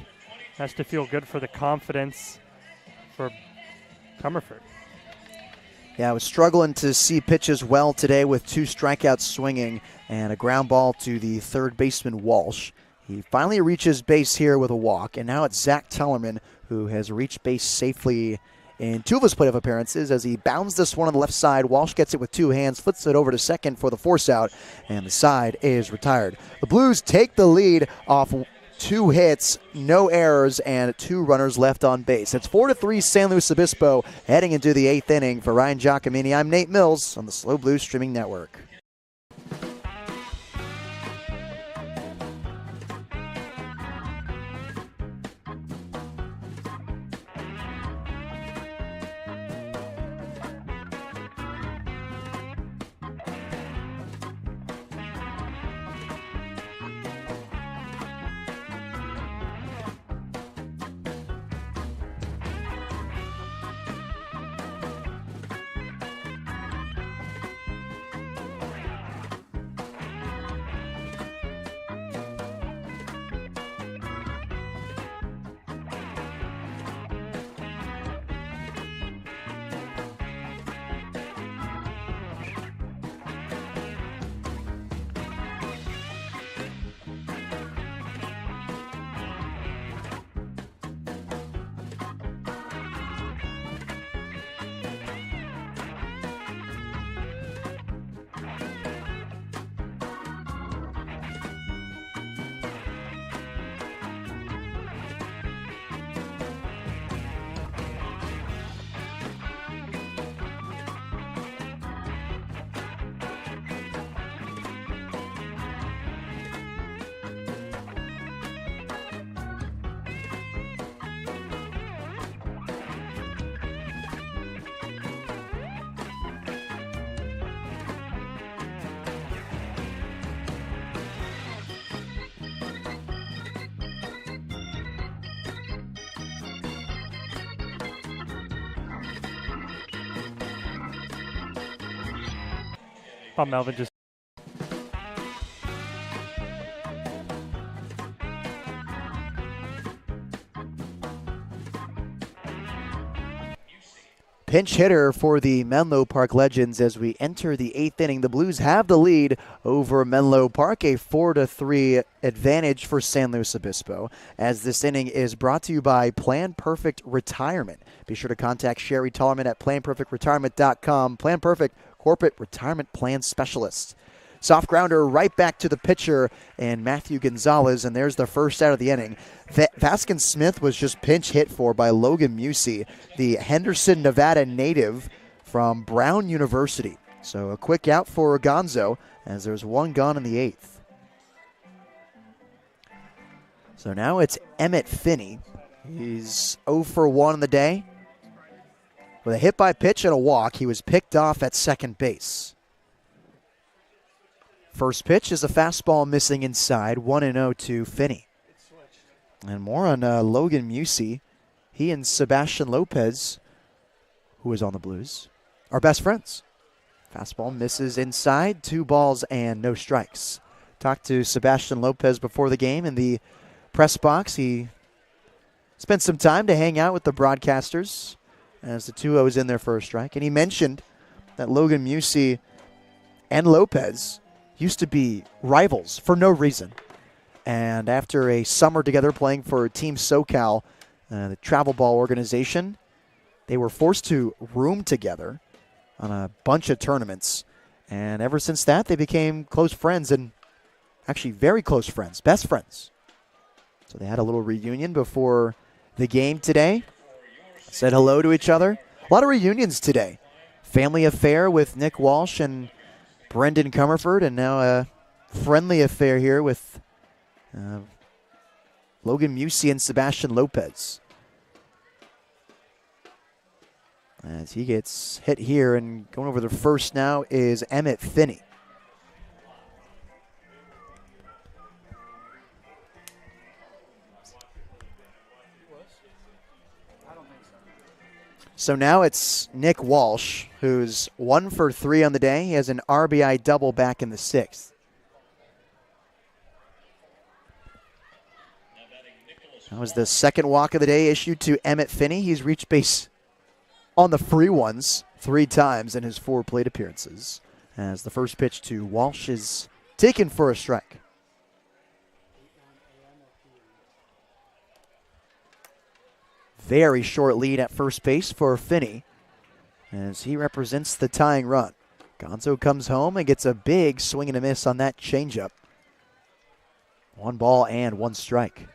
Has to feel good for the confidence for Comerford. Yeah, I was struggling to see pitches well today with 2 strikeouts swinging and a ground ball to the third baseman Walsh. He finally reaches base here with a walk, and now it's Zach Tellerman who has reached base safely in 2 of his playoff appearances. As he bounds this one on the left side, Walsh gets it with 2 hands, flips it over to second for the force out, and the side is retired. The Blues take the lead off 2 hits, no errors, and 2 runners left on base. It's 4-3 San Luis Obispo heading into the 8th inning. For Ryan Giacomini, I'm Nate Mills on the SLO Blues Streaming Network. Melvin just pinch hitter for the Menlo Park Legends as we enter the 8th inning. The Blues have the lead over Menlo Park, a 4-3 advantage for San Luis Obispo, as this inning is brought to you by Plan Perfect Retirement. Be sure to contact Sherry Tollerman at planperfectretirement.com. Plan Perfect Corporate Retirement Plan Specialist. Soft grounder right back to the pitcher and Matthew Gonzalez, and there's the first out of the inning. Vaskin Smith was just pinch hit for by Logan Musey, the Henderson, Nevada native from Brown University. So a quick out for Gonzo as there's one gone in the 8th. So now it's Emmett Finney. He's 0 for 1 on the day. With a hit by pitch and a walk, he was picked off at second base. First pitch is a fastball missing inside, 1-0 to Finney. And more on Logan Musey. He and Sebastian Lopez, who is on the Blues, are best friends. Fastball misses inside, 2 balls and no strikes. Talked to Sebastian Lopez before the game in the press box. He spent some time to hang out with the broadcasters as the 2-0 is in there for a strike. And he mentioned that Logan Musey and Lopez used to be rivals for no reason. And after a summer together playing for Team SoCal, the travel ball organization, they were forced to room together on a bunch of tournaments. And ever since that, they became close friends, and actually very close friends, best friends. So they had a little reunion before the game today. Said hello to each other. A lot of reunions today. Family affair with Nick Walsh and Brendan Comerford, and now a friendly affair here with Logan Musey and Sebastian Lopez. As he gets hit here, and going over the first now is Emmett Finney. So now it's Nick Walsh, who's 1 for 3 on the day. He has an RBI double back in the 6th. That was the second walk of the day issued to Emmett Finney. He's reached base on the free ones 3 times in his 4 plate appearances, as the first pitch to Walsh is taken for a strike. Very short lead at first base for Finney as he represents the tying run. Gonzo comes home and gets a big swing and a miss on that changeup. 1 ball and 1 strike.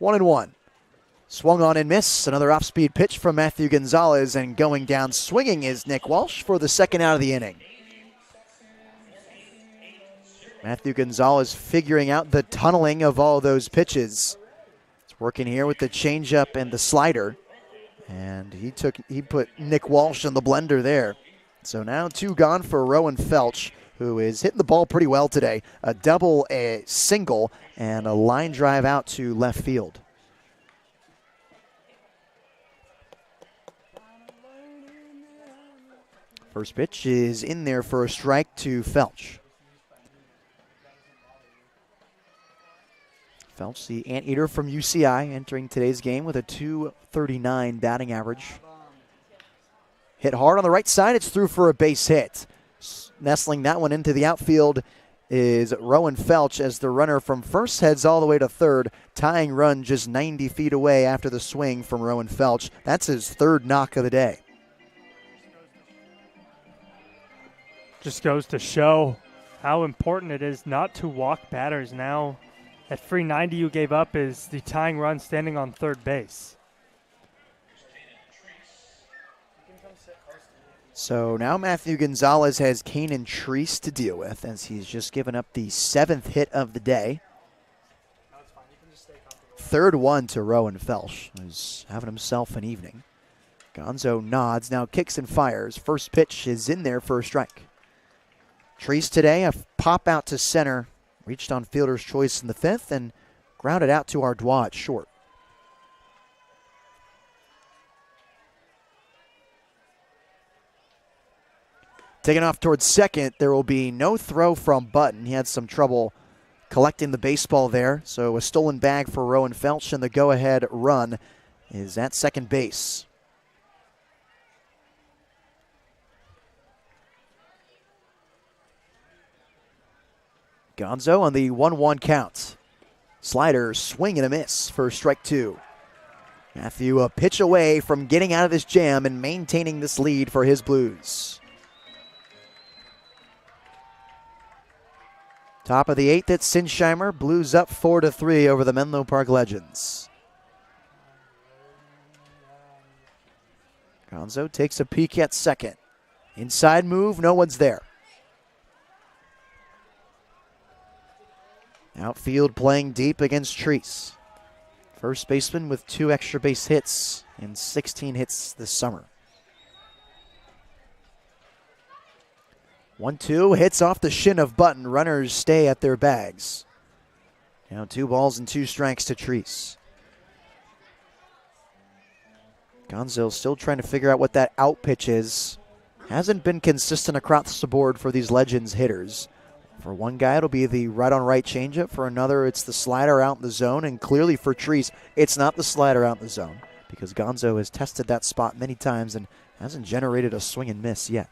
One and one. Swung on and miss. Another off-speed pitch from Matthew Gonzalez, and going down swinging is Nick Walsh for the second out of the inning. Matthew Gonzalez figuring out the tunneling of all those pitches. It's working here with the changeup and the slider. And he put Nick Walsh in the blender there. So now 2 gone for Rowan Felch, who is hitting the ball pretty well today. A double, a single, and a line drive out to left field. First pitch is in there for a strike to Felch. Felch, the anteater from UCI, entering today's game with a .239 batting average. Hit hard on the right side. It's through for a base hit. Nestling that one into the outfield is Rowan Felch as the runner from first heads all the way to third. Tying run just 90 feet away after the swing from Rowan Felch. That's his 3rd knock of the day. Just goes to show how important it is not to walk batters now. That free 90 you gave up is the tying run standing on third base. So now Matthew Gonzalez has Kanan Treese to deal with as he's just given up the 7th hit of the day. 3rd one to Rowan Felch, who's having himself an evening. Gonzo nods, now kicks and fires. First pitch is in there for a strike. Treese today, a pop out to center. Reached on fielder's choice in the 5th and grounded out to Ardois at short. Taking off towards second, there will be no throw from Button. He had some trouble collecting the baseball there. So a stolen bag for Rowan Felch, and the go-ahead run is at second base. Gonzo on the 1-1 count. Slider, swing and a miss for strike 2. Matthew a pitch away from getting out of this jam and maintaining this lead for his Blues. Top of the 8th at Sinsheimer. Blues up 4-3 over the Menlo Park Legends. Gonzo takes a peek at second. Inside move, no one's there. Outfield playing deep against Treese. First baseman with 2 extra base hits and 16 hits this summer. 1-2, hits off the shin of Button. Runners stay at their bags. Now 2 balls and 2 strikes to Treese. Gonzo still trying to figure out what that out pitch is. Hasn't been consistent across the board for these Legends hitters. For one guy, it'll be the right-on-right changeup. For another, it's the slider out in the zone. And clearly for Treese, it's not the slider out in the zone because Gonzo has tested that spot many times and hasn't generated a swing and miss yet.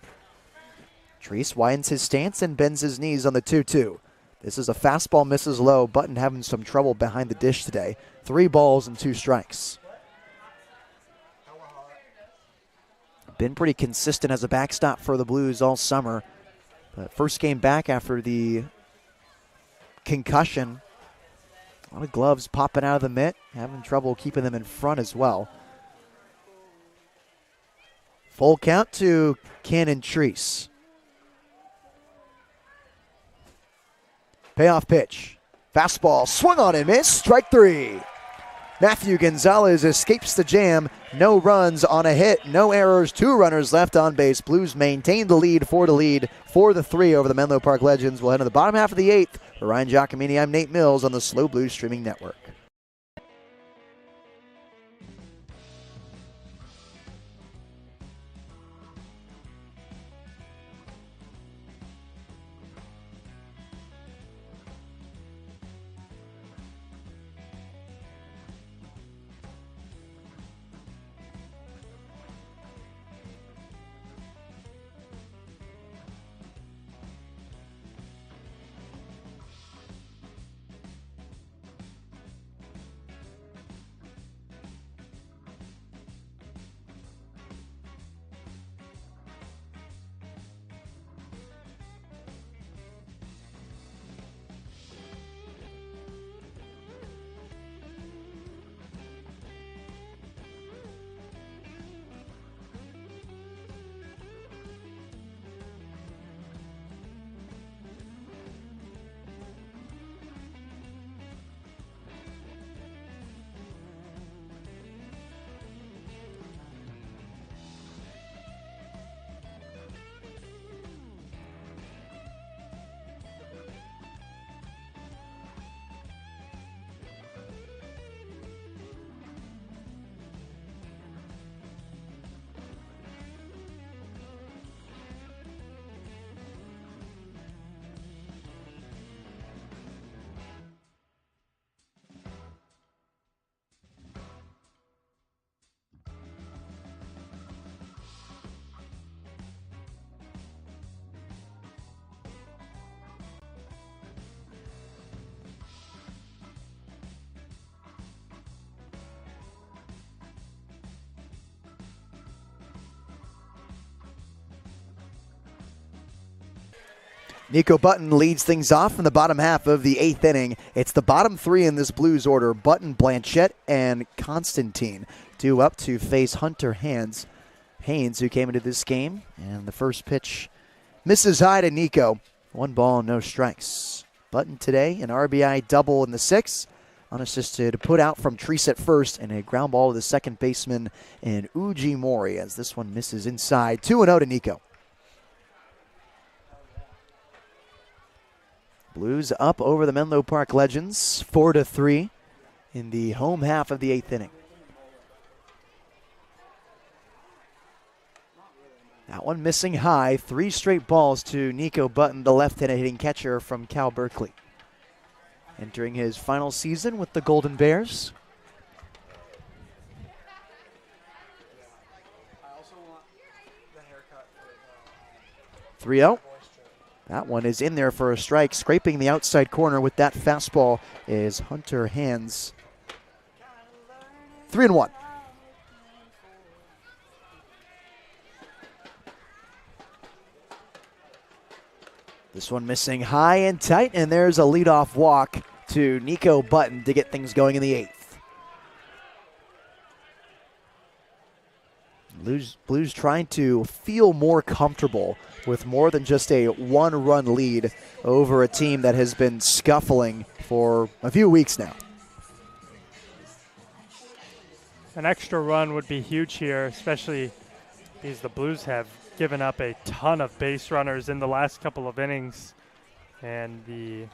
Treese widens his stance and bends his knees on the 2-2. This is a fastball, misses low. Button having some trouble behind the dish today. 3 balls and 2 strikes. Been pretty consistent as a backstop for the Blues all summer. But first game back after the concussion. A lot of gloves popping out of the mitt. Having trouble keeping them in front as well. Full count to Cannon Treese. Payoff pitch. Fastball swung on and missed. Strike 3. Matthew Gonzalez escapes the jam. No runs on a hit, no errors, 2 runners left on base. Blues maintain the lead, 4-3 over the Menlo Park Legends. We'll head to the bottom half of the 8th. For Ryan Giacomini, I'm Nate Mills on the SLO Blues Streaming Network. Nico Button leads things off in the bottom half of the 8th inning. It's the bottom 3 in this Blues order. Button, Blanchette, and Constantine due up to face Hunter Haynes, who came into this game. And the first pitch misses high to Nico. 1 ball, no strikes. Button today, an RBI double in the 6th. Unassisted put out from Treese at first, and a ground ball to the second baseman in Uji Mori as this one misses inside. 2-0 to Nico. Blues up over the Menlo Park Legends, 4-3 in the home half of the 8th inning. That one missing high, 3 straight balls to Nico Button, the left-handed hitting catcher from Cal Berkeley. entering his final season with the Golden Bears. 3-0. That one is in there for a strike. Scraping the outside corner with that fastball is Hunter Hands. 3-1. This one missing high and tight, and there's a leadoff walk to Nico Button to get things going in the 8th. Blues trying to feel more comfortable with more than just a one-run lead over a team that has been scuffling for a few weeks now. An extra run would be huge here, especially because the Blues have given up a ton of base runners in the last couple of innings, and the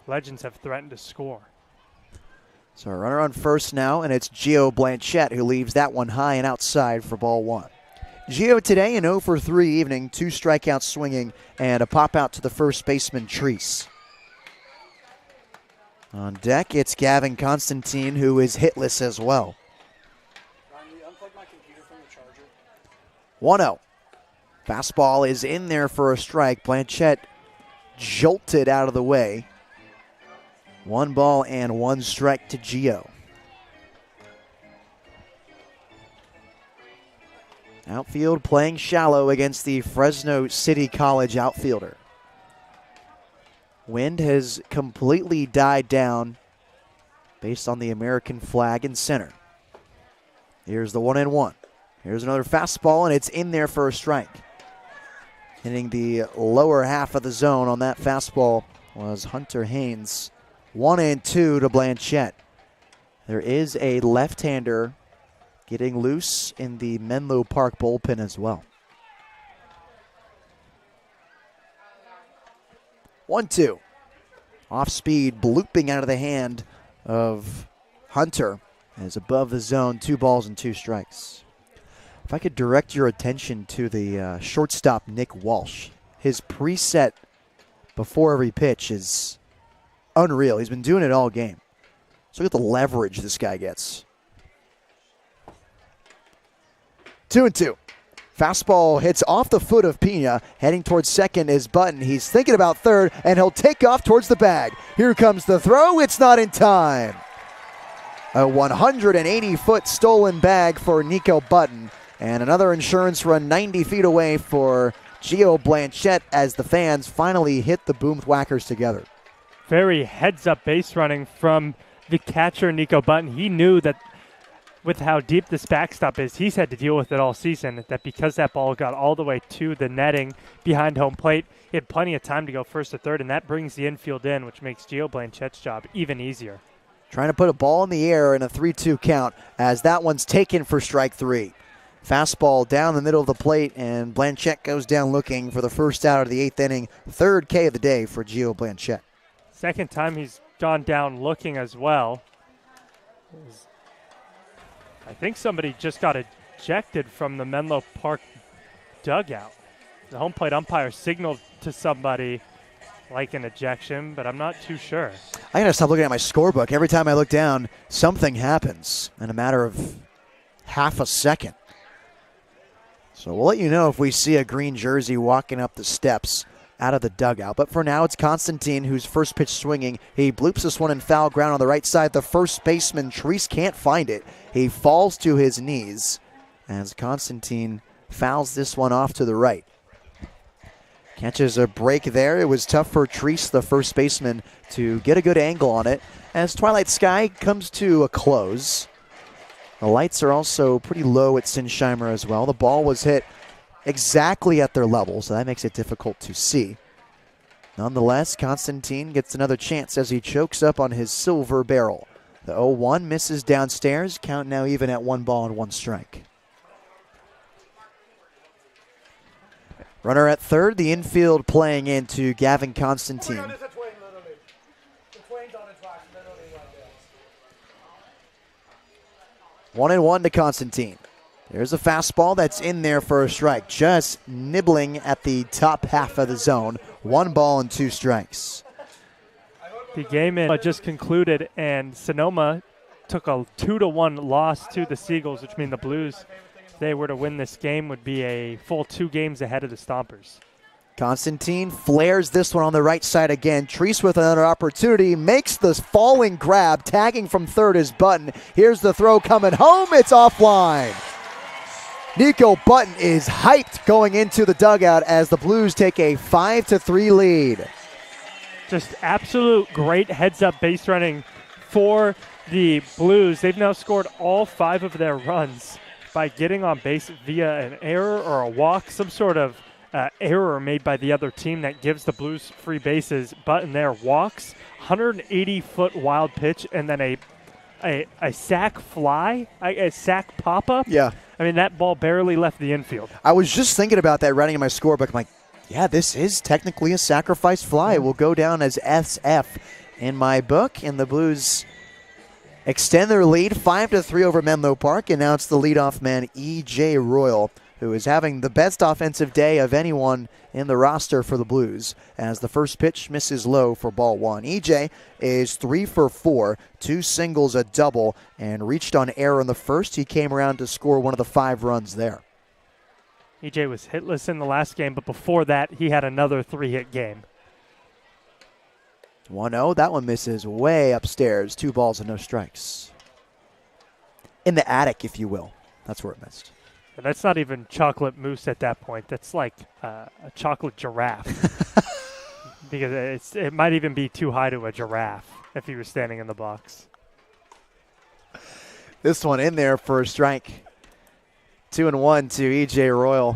Legends have threatened to score. So a runner on first now, and it's Gio Blanchette who leaves that one high and outside for ball 1. Gio today an 0 for 3 evening, 2 strikeouts swinging, and a pop out to the first baseman, Treese. On deck, it's Gavin Constantine, who is hitless as well. 1-0. Fastball is in there for a strike. Blanchette jolted out of the way. 1 ball and 1 strike to Gio. Outfield playing shallow against the Fresno City College outfielder. Wind has completely died down based on the American flag in center. Here's the 1-1. Here's another fastball, and it's in there for a strike. Hitting the lower half of the zone on that fastball was Hunter Haynes. 1-2 to Blanchette. There is a left-hander getting loose in the Menlo Park bullpen as well. 1-2. Off speed, blooping out of the hand of Hunter as above the zone, 2 balls and 2 strikes. If I could direct your attention to the shortstop, Nick Walsh. His preset before every pitch is unreal. He's been doing it all game. So look at the leverage this guy gets. 2-2. Fastball hits off the foot of Pena. Heading towards second is Button. He's thinking about third, and he'll take off towards the bag. Here comes the throw. It's not in time. A 180-foot stolen bag for Nico Button. And another insurance run 90 feet away for Gio Blanchette as the fans finally hit the boom whackers together. Very heads-up base running from the catcher, Nico Button. He knew that with how deep this backstop is, he's had to deal with it all season, that because that ball got all the way to the netting behind home plate, he had plenty of time to go first to third, and that brings the infield in, which makes Gio Blanchette's job even easier. Trying to put a ball in the air in a 3-2 count as that one's taken for strike 3. Fastball down the middle of the plate, and Blanchette goes down looking for the first out of the 8th inning. 3rd K of the day for Gio Blanchette. Second time he's gone down looking as well. I think somebody just got ejected from the Menlo Park dugout. The home plate umpire signaled to somebody like an ejection, but I'm not too sure. I gotta stop looking at my scorebook. Every time I look down, something happens in a matter of half a second. So we'll let you know if we see a green jersey walking up the steps out of the dugout. But for now, it's Constantine who's first pitch swinging. He bloops this one in foul ground on the right side. The first baseman, Treese, can't find it. He falls to his knees as Constantine fouls this one off to the right. Catches a break there. It was tough for Treese, the first baseman, to get a good angle on it as Twilight Sky comes to a close. The lights are also pretty low at Sinsheimer as well. The ball was hit exactly at their level, so that makes it difficult to see. Nonetheless, Constantine gets another chance as he chokes up on his silver barrel. The 0-1 misses downstairs. Count now even at 1 ball and 1 strike. Runner at third, the infield playing into Gavin Constantine. 1-1 to Constantine. There's a fastball that's in there for a strike, just nibbling at the top half of the zone. 1 ball and 2 strikes. The game just concluded, and Sonoma took a 2-1 loss to the Seagulls, which means the Blues, if they were to win this game, would be a full 2 games ahead of the Stompers. Constantine flares this one on the right side again. Treese with another opportunity, makes the falling grab, tagging from third is Button. Here's the throw coming home, it's offline. Nico Button is hyped going into the dugout as the Blues take a 5-3 lead. Just absolute great heads-up base running for the Blues. They've now scored all 5 of their runs by getting on base via an error or a walk, some sort of error made by the other team that gives the Blues free bases. Button there walks, 180-foot wild pitch, and then a sack fly, a sack pop-up. Yeah. I mean, that ball barely left the infield. I was just thinking about that writing in my scorebook. I'm like, yeah, this is technically a sacrifice fly. It will go down as SF in my book, and the Blues extend their lead 5-3 over Menlo Park, and now it's the leadoff man, E.J. Royal, who is having the best offensive day of anyone in the roster for the Blues, as the first pitch misses low for ball 1. EJ is 3 for 4, 2 singles, a double, and reached on error in the first. He came around to score one of the 5 runs there. EJ was hitless in the last game, but before that, he had another 3-hit game. 1-0, that one misses way upstairs. 2 balls and no strikes. In the attic, if you will. That's where it missed. And that's not even chocolate mousse at that point. That's like a chocolate giraffe. Because it might even be too high to a giraffe if he was standing in the box. This one in there for a strike. 2-1 to E.J. Royal.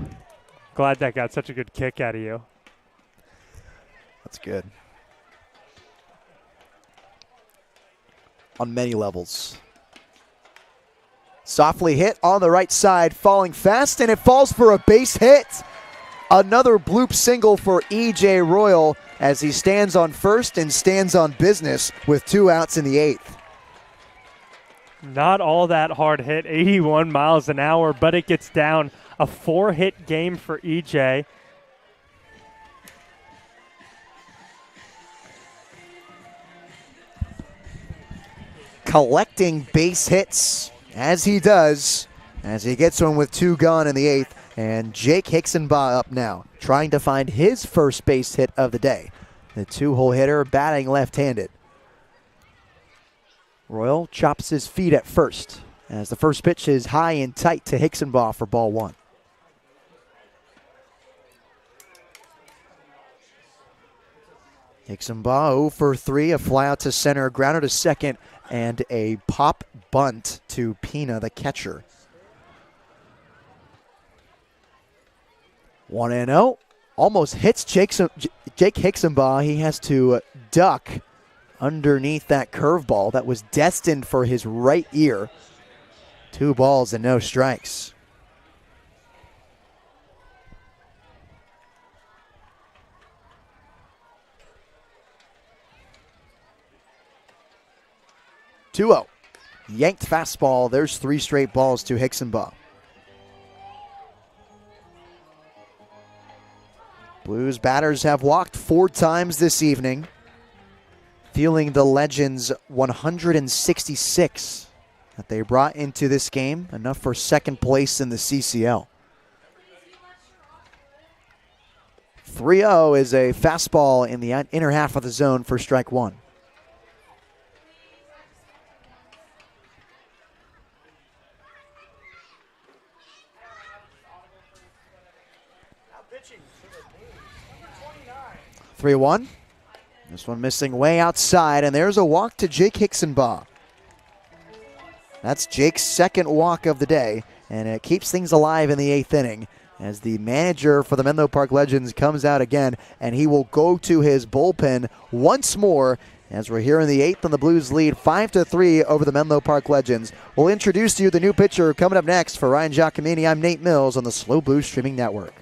Glad that got such a good kick out of you. That's good. On many levels. Softly hit on the right side, falling fast, and it falls for a base hit. Another bloop single for E.J. Royal as he stands on first and stands on business with 2 outs in the 8th. Not all that hard hit, 81 miles an hour, but it gets down. A 4-hit game for E.J. Collecting base hits as he does, as he gets one with 2 gone in the 8th. And Jake Hicksenbaugh up now, trying to find his first base hit of the day. The 2-hole hitter batting left-handed. Royal chops his feet at first, as the first pitch is high and tight to Hicksenbaugh for ball 1. Hicksenbaugh 0 for 3, a fly out to center, grounder to second, and a pop bunt to Pina, the catcher. 1-0. Almost hits Jake Hicksenbaugh. He has to duck underneath that curveball that was destined for his right ear. 2 balls and no strikes. (2-0). Yanked fastball. There's 3 straight balls to Hicksenbaugh. Blues batters have walked 4 times this evening, feeling the Legends 166 that they brought into this game, enough for second place in the CCL. 3-0 is a fastball in the inner half of the zone for strike 1. Pitching to the page, number 3-1. 29. This one missing way outside, and there's a walk to Jake Hicksenbaugh. That's Jake's second walk of the day, and it keeps things alive in the 8th inning as the manager for the Menlo Park Legends comes out again, and he will go to his bullpen once more as we're here in the 8th, and the Blues lead 5-3 over the Menlo Park Legends. We'll introduce to you the new pitcher coming up next. For Ryan Giacomini, I'm Nate Mills on the SLO Blues Streaming Network.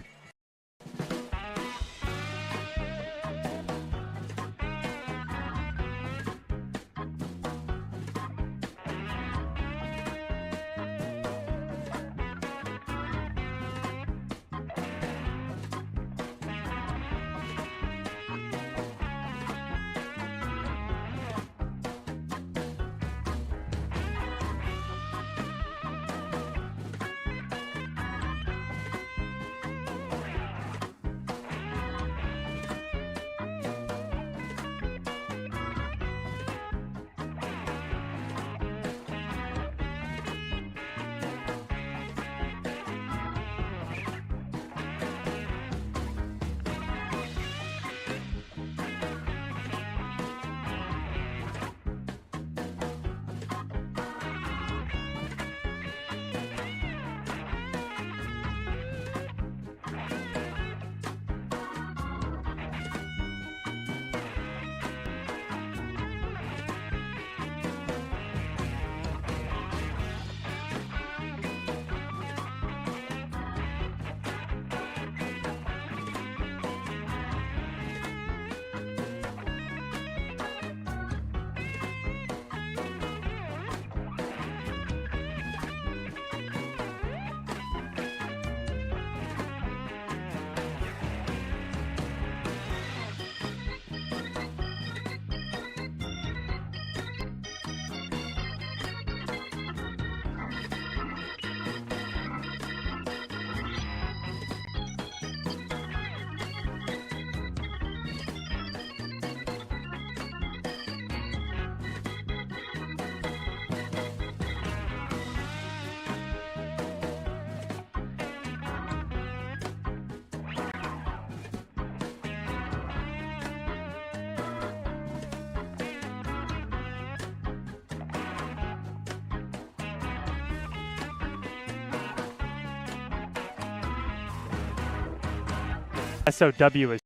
SOW is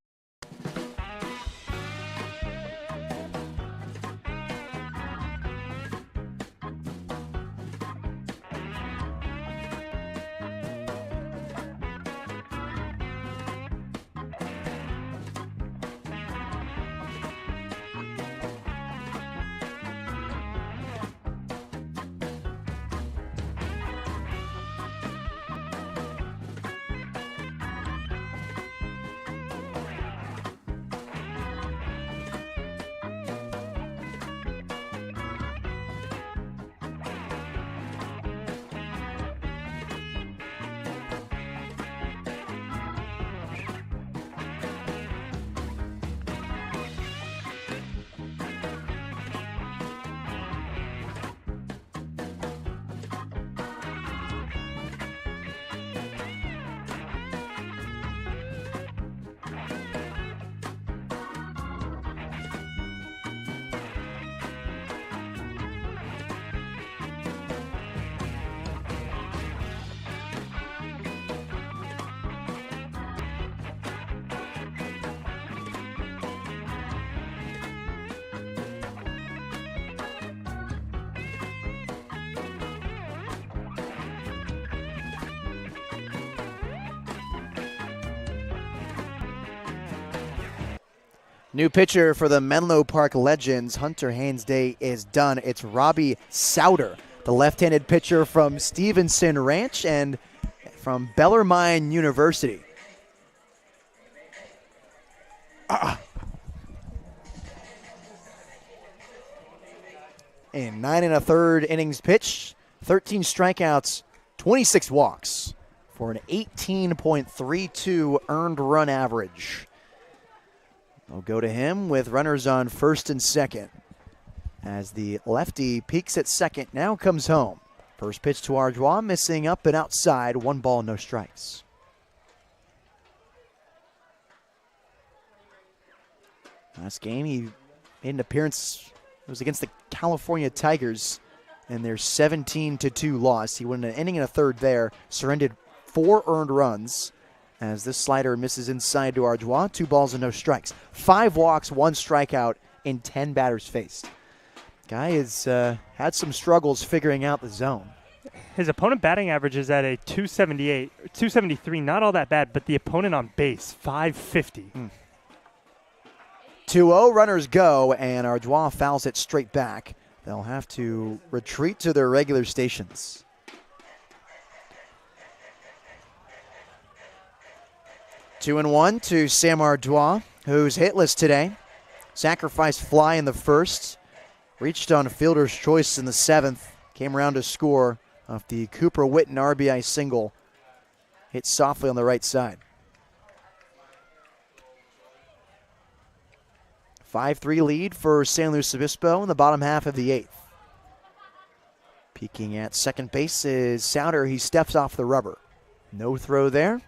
New pitcher for the Menlo Park Legends. Hunter Haynes' day is done. It's Robbie Souter, the left-handed pitcher from Stevenson Ranch and from Bellarmine University. In 9 1/3 innings pitched, 13 strikeouts, 26 walks for an 18.32 earned run average. They'll go to him with runners on first and second. As the lefty peaks at second, now comes home. First pitch to Ardois, missing up and outside, 1 ball, no strikes. Last game, he made an appearance. It was against the California Tigers in their 17-2 loss. He went an inning and a third there, surrendered 4 earned runs. As this slider misses inside to Ardois, 2 balls and no strikes. 5 walks, 1 strikeout in 10 batters faced. Guy has had some struggles figuring out the zone. His opponent batting average is at a 278, 273, not all that bad, but the opponent on base, 550. 2-0, runners go, and Ardois fouls it straight back. They'll have to retreat to their regular stations. Two and 1 to Sam Ardois, who's hitless today. Sacrificed fly in the first. Reached on fielder's choice in the 7th. Came around to score off the Cooper Witten RBI single. Hit softly on the right side. 5-3 lead for San Luis Obispo in the bottom half of the 8th. Peeking at second base is Souter. He steps off the rubber. No throw there.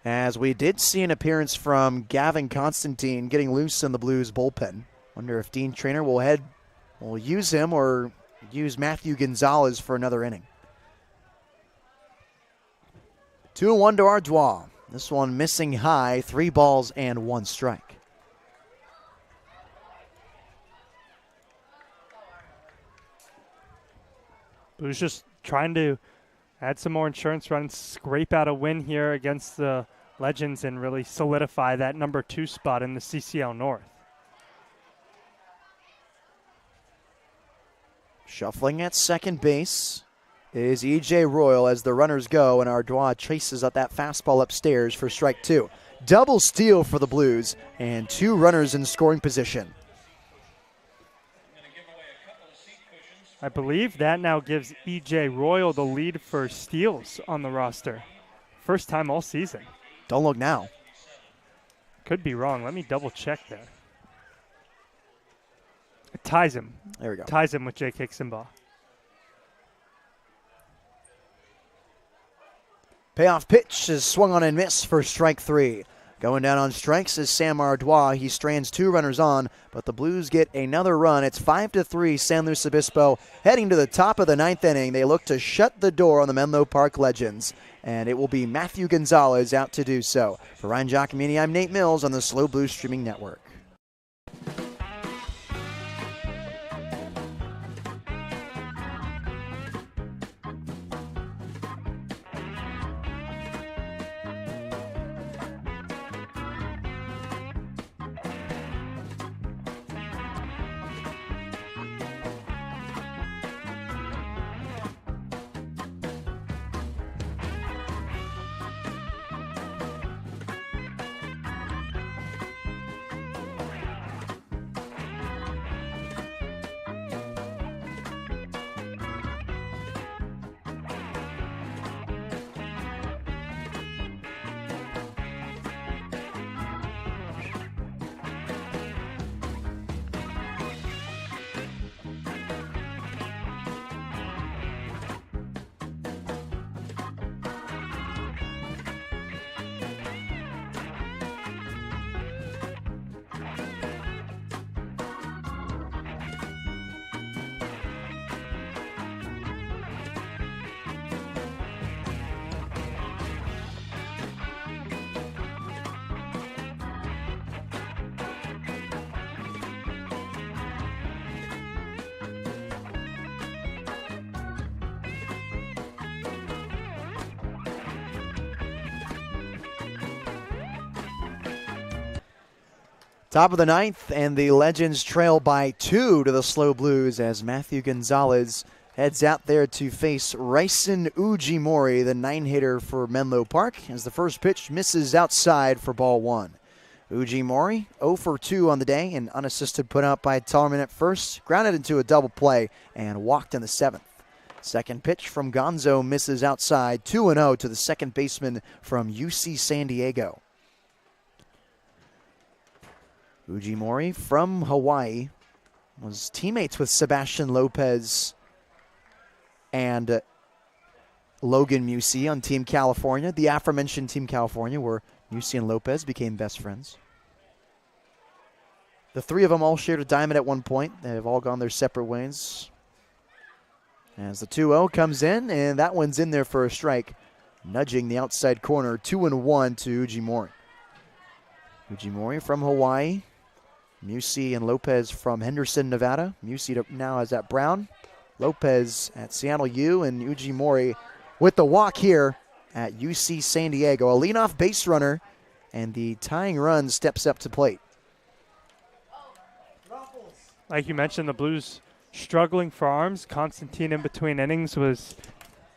As we did see an appearance from Gavin Constantine getting loose in the Blues bullpen. Wonder if Dean Traynor will use him or use Matthew Gonzalez for another inning. 2-1 to Ardois. This one missing high, 3 balls and 1 strike. Blues just trying to add some more insurance runs, scrape out a win here against the Legends and really solidify that number 2 spot in the CCL North. Shuffling at second base is E.J. Royal as the runners go, and Ardois chases up that fastball upstairs for strike 2. Double steal for the Blues, and 2 runners in scoring position. I believe that now gives E.J. Royal the lead for steals on the roster. First time all season. Don't look now. Could be wrong. Let me double check there. It ties him. There we go. Ties him with Jake Hicksenbaugh. Payoff pitch is swung on and missed for strike 3. Going down on strikes is Sam Ardois. He strands 2 runners on, but the Blues get another run. It's 5-3 San Luis Obispo heading to the top of the 9th inning. They look to shut the door on the Menlo Park Legends, and it will be Matthew Gonzalez out to do so. For Ryan Giacomini, I'm Nate Mills on the SLO Blues Streaming Network. Top of the 9th, and the Legends trail by 2 to the SLO Blues as Matthew Gonzalez heads out there to face Ryson Ujimori, the 9-hitter for Menlo Park, as the first pitch misses outside for ball 1. Ujimori 0 for 2 on the day, an unassisted put out by Tellerman at first, grounded into a double play, and walked in the 7th. Second pitch from Gonzo misses outside, 2-0 to the second baseman from UC San Diego. Ujimori from Hawaii was teammates with Sebastian Lopez and Logan Musey on Team California, the aforementioned Team California, where Musey and Lopez became best friends. The 3 of them all shared a diamond at one point. They have all gone their separate ways. As the 2-0 comes in, and that one's in there for a strike, nudging the outside corner, 2-1 to Ujimori. Ujimori from Hawaii. Musey and Lopez from Henderson, Nevada. Musey now is at Brown. Lopez at Seattle U, and Ujimori with the walk here at UC San Diego. A leadoff base runner, and the tying run steps up to plate. Like you mentioned, the Blues struggling for arms. Constantine in between innings was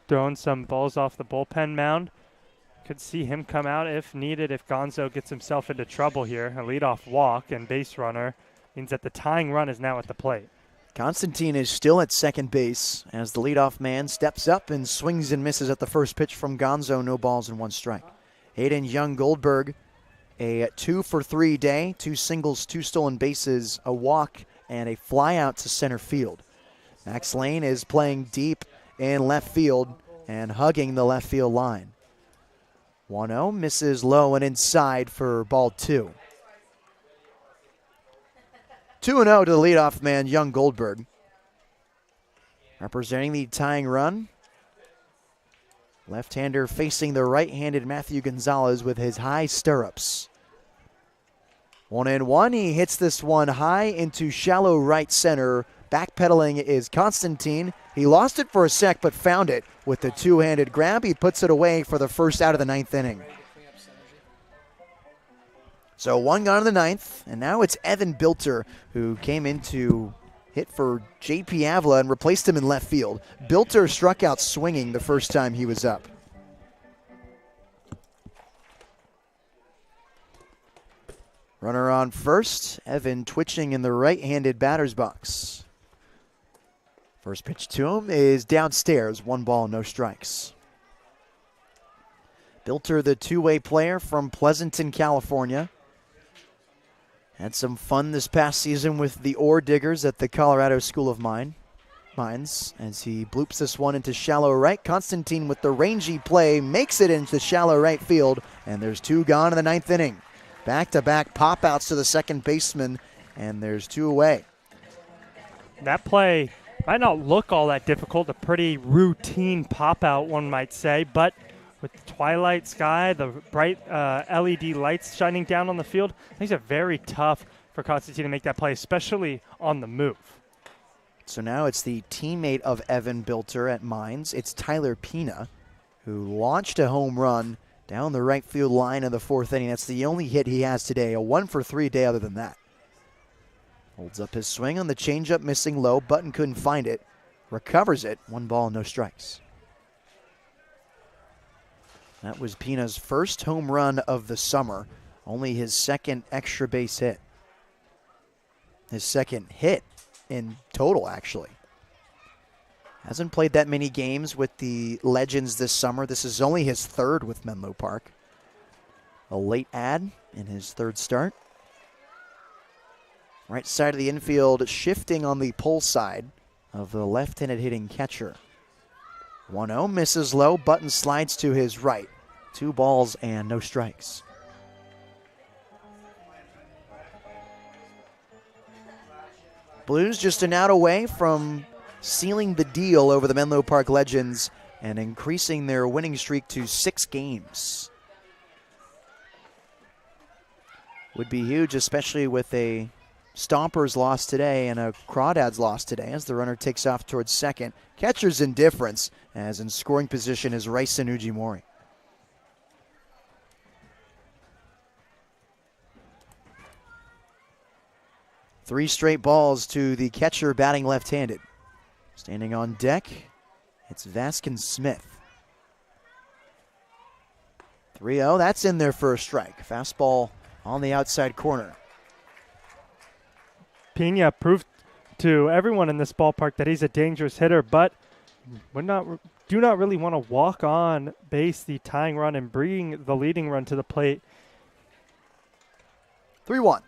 throwing some balls off the bullpen mound. Could see him come out if needed if Gonzo gets himself into trouble here. A leadoff walk and base runner means that the tying run is now at the plate. Constantine is still at second base as the leadoff man steps up and swings and misses at the first pitch from Gonzo. No balls and 1 strike. Hayden Young-Goldberg, a 2 for 3 day, 2 singles, 2 stolen bases, a walk, and a fly out to center field. Max Lane is playing deep in left field and hugging the left field line. 1-0 misses low and inside for ball 2. 2-0 to the leadoff man, Young-Goldberg. Representing the tying run. Left-hander facing the right-handed Matthew Gonzalez with his high stirrups. 1-1. He hits this one high into shallow right center. Backpedaling is Constantine. He lost it for a sec, but found it with the two-handed grab. He puts it away for the first out of the 9th inning. So 1 gone in the 9th, and now it's Evan Bilter who came in to hit for J.P. Avila and replaced him in left field. Bilter struck out swinging the first time he was up. Runner on first, Evan twitching in the right-handed batter's box. First pitch to him is downstairs, 1 ball, no strikes. Bilter, the two-way player from Pleasanton, California. Had some fun this past season with the ore diggers at the Colorado School of Mines as he bloops this one into shallow right. Constantine with the rangy play makes it into shallow right field, and there's 2 gone in the 9th inning. Back-to-back pop-outs to the second baseman, and there's 2 away. That play might not look all that difficult, a pretty routine pop-out, one might say, but with the twilight sky, the bright LED lights shining down on the field, things are very tough for Constantine to make that play, especially on the move. So now it's the teammate of Evan Bilter at Mines. It's Tyler Pina, who launched a home run down the right field line in the 4th inning. That's the only hit he has today, a 1-for-3 day other than that. Holds up his swing on the changeup, missing low. Button couldn't find it. Recovers it. 1 ball, no strikes. That was Pina's first home run of the summer. Only his second extra base hit. His second hit in total, actually. Hasn't played that many games with the Legends this summer. This is only his 3rd with Menlo Park. A late add in his 3rd start. Right side of the infield, shifting on the pull side of the left-handed hitting catcher. 1-0, misses low. Button slides to his right. 2 balls and no strikes. Blues just an out away from sealing the deal over the Menlo Park Legends and increasing their winning streak to 6 games. Would be huge, especially with a Stompers loss today and a Crawdads loss today as the runner takes off towards second. Catcher's indifference, as in scoring position is Raisen Ujimori. Three straight balls to the catcher batting left-handed. Standing on deck, it's Vaskin Smith. 3-0, that's in there for a strike. Fastball on the outside corner. Pina proved to everyone in this ballpark that he's a dangerous hitter, but do not really want to walk on base the tying run and bring the leading run to the plate. 3-1.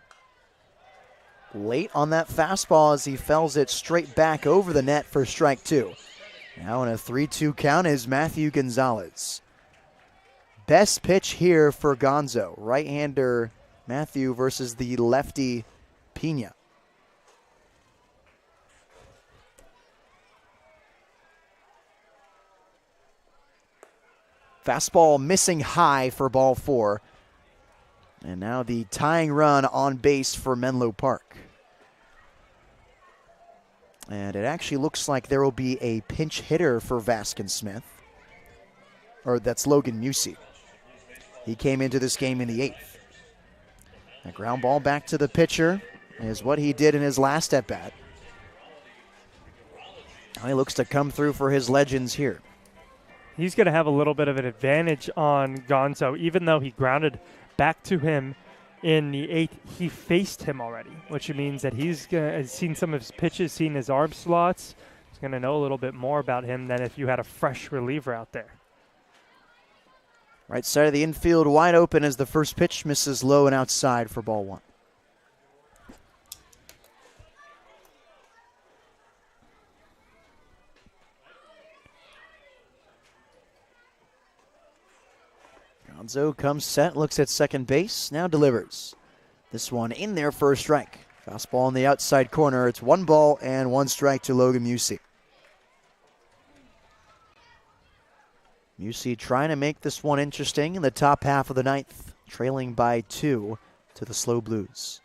Late on that fastball as he fells it straight back over the net for strike 2. Now in a 3-2 count is Matthew Gonzalez. Best pitch here for Gonzo. Right-hander Matthew versus the lefty Pina. Fastball missing high for ball 4. And now the tying run on base for Menlo Park. And it actually looks like there will be a pinch hitter for Vaskin Smith. Or that's Logan Musey. He came into this game in the 8th. A ground ball back to the pitcher is what he did in his last at-bat. Now he looks to come through for his Legends here. He's going to have a little bit of an advantage on Gonzo, even though he grounded back to him in the 8th. He faced him already, which means that he's seen some of his pitches, seen his arm slots. He's going to know a little bit more about him than if you had a fresh reliever out there. Right side of the infield wide open as the first pitch misses low and outside for ball 1. Gonzo comes set, looks at second base, now delivers. This one in there for a strike. Fastball on the outside corner. It's 1 ball and 1 strike to Logan Musey. Musey trying to make this one interesting in the top half of the 9th, trailing by 2 to the SLO Blues.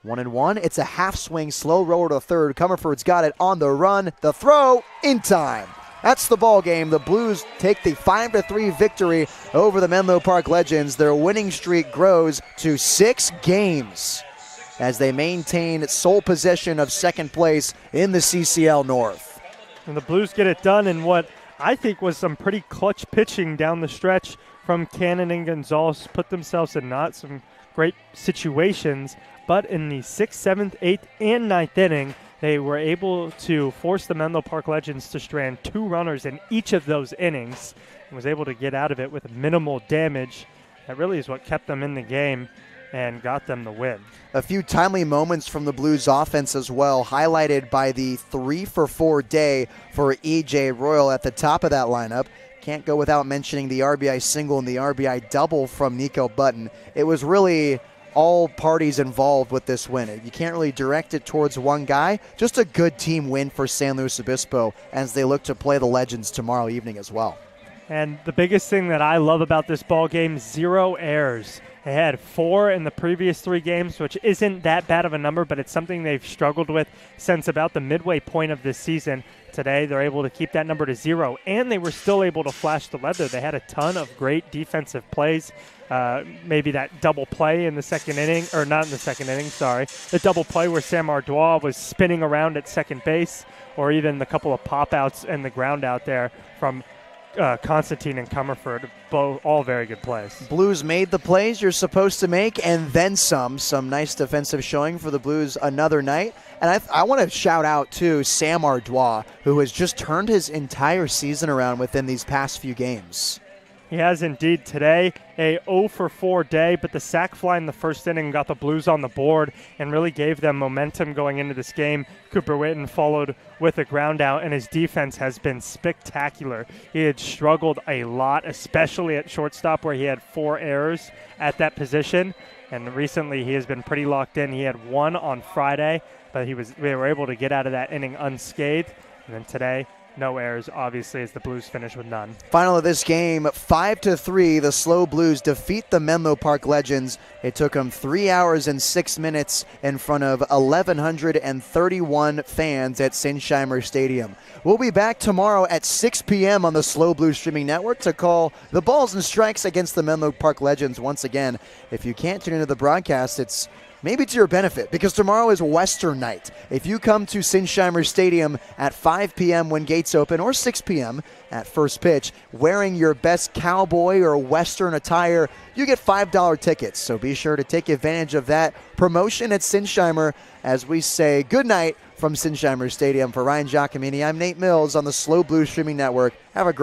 1-1. It's a half swing, slow roller to third. Comerford's got it on the run. The throw in time. That's the ball game. The Blues take the 5-3 victory over the Menlo Park Legends. Their winning streak grows to 6 games as they maintain sole possession of second place in the CCL North. And the Blues get it done in what I think was some pretty clutch pitching down the stretch from Cannon and Gonzalez. Put themselves in not some great situations, but in the 6th, 7th, 8th, and 9th inning, they were able to force the Menlo Park Legends to strand 2 runners in each of those innings and was able to get out of it with minimal damage. That really is what kept them in the game and got them the win. A few timely moments from the Blues offense as well, highlighted by the 3-for-4 day for E.J. Royal at the top of that lineup. Can't go without mentioning the RBI single and the RBI double from Nico Button. It was really all parties involved with this win. You can't really direct it towards one guy. Just a good team win for San Luis Obispo as they look to play the Legends tomorrow evening as well. And the biggest thing that I love about this ball game, 0 errors. They had 4 in the previous 3 games, which isn't that bad of a number, but it's something they've struggled with since about the midway point of this season. Today, they're able to keep that number to 0, and they were still able to flash the leather. They had a ton of great defensive plays. Maybe that double play in the second inning, or not in the second inning, sorry. The double play where Sam Ardois was spinning around at second base, or even the couple of pop-outs and the ground out there from Constantine and Comerford, all very good plays. Blues made the plays you're supposed to make, and then some. Some nice defensive showing for the Blues another night. And I want to shout out to Sam Ardois, who has just turned his entire season around within these past few games. He has indeed. Today, a 0 for 4 day, but the sac fly in the first inning got the Blues on the board and really gave them momentum going into this game. Cooper Witten followed with a ground out, and his defense has been spectacular. He had struggled a lot, especially at shortstop where he had 4 errors at that position. And recently he has been pretty locked in. He had 1 on Friday, but they were able to get out of that inning unscathed. And then today, no errors, obviously, as the Blues finish with none. Final of this game, 5-3, the SLO Blues defeat the Menlo Park Legends. It took them 3 hours and 6 minutes in front of 1,131 fans at Sinsheimer Stadium. We'll be back tomorrow at 6 p.m. on the SLO Blues streaming network to call the balls and strikes against the Menlo Park Legends once again. If you can't tune into the broadcast, it's maybe to your benefit, because tomorrow is Western night. If you come to Sinsheimer Stadium at 5 p.m. when gates open, or 6 p.m. at first pitch, wearing your best cowboy or Western attire, you get $5 tickets. So be sure to take advantage of that promotion at Sinsheimer as we say good night from Sinsheimer Stadium. For Ryan Giacomini, I'm Nate Mills on the SLO Blues streaming network. Have a great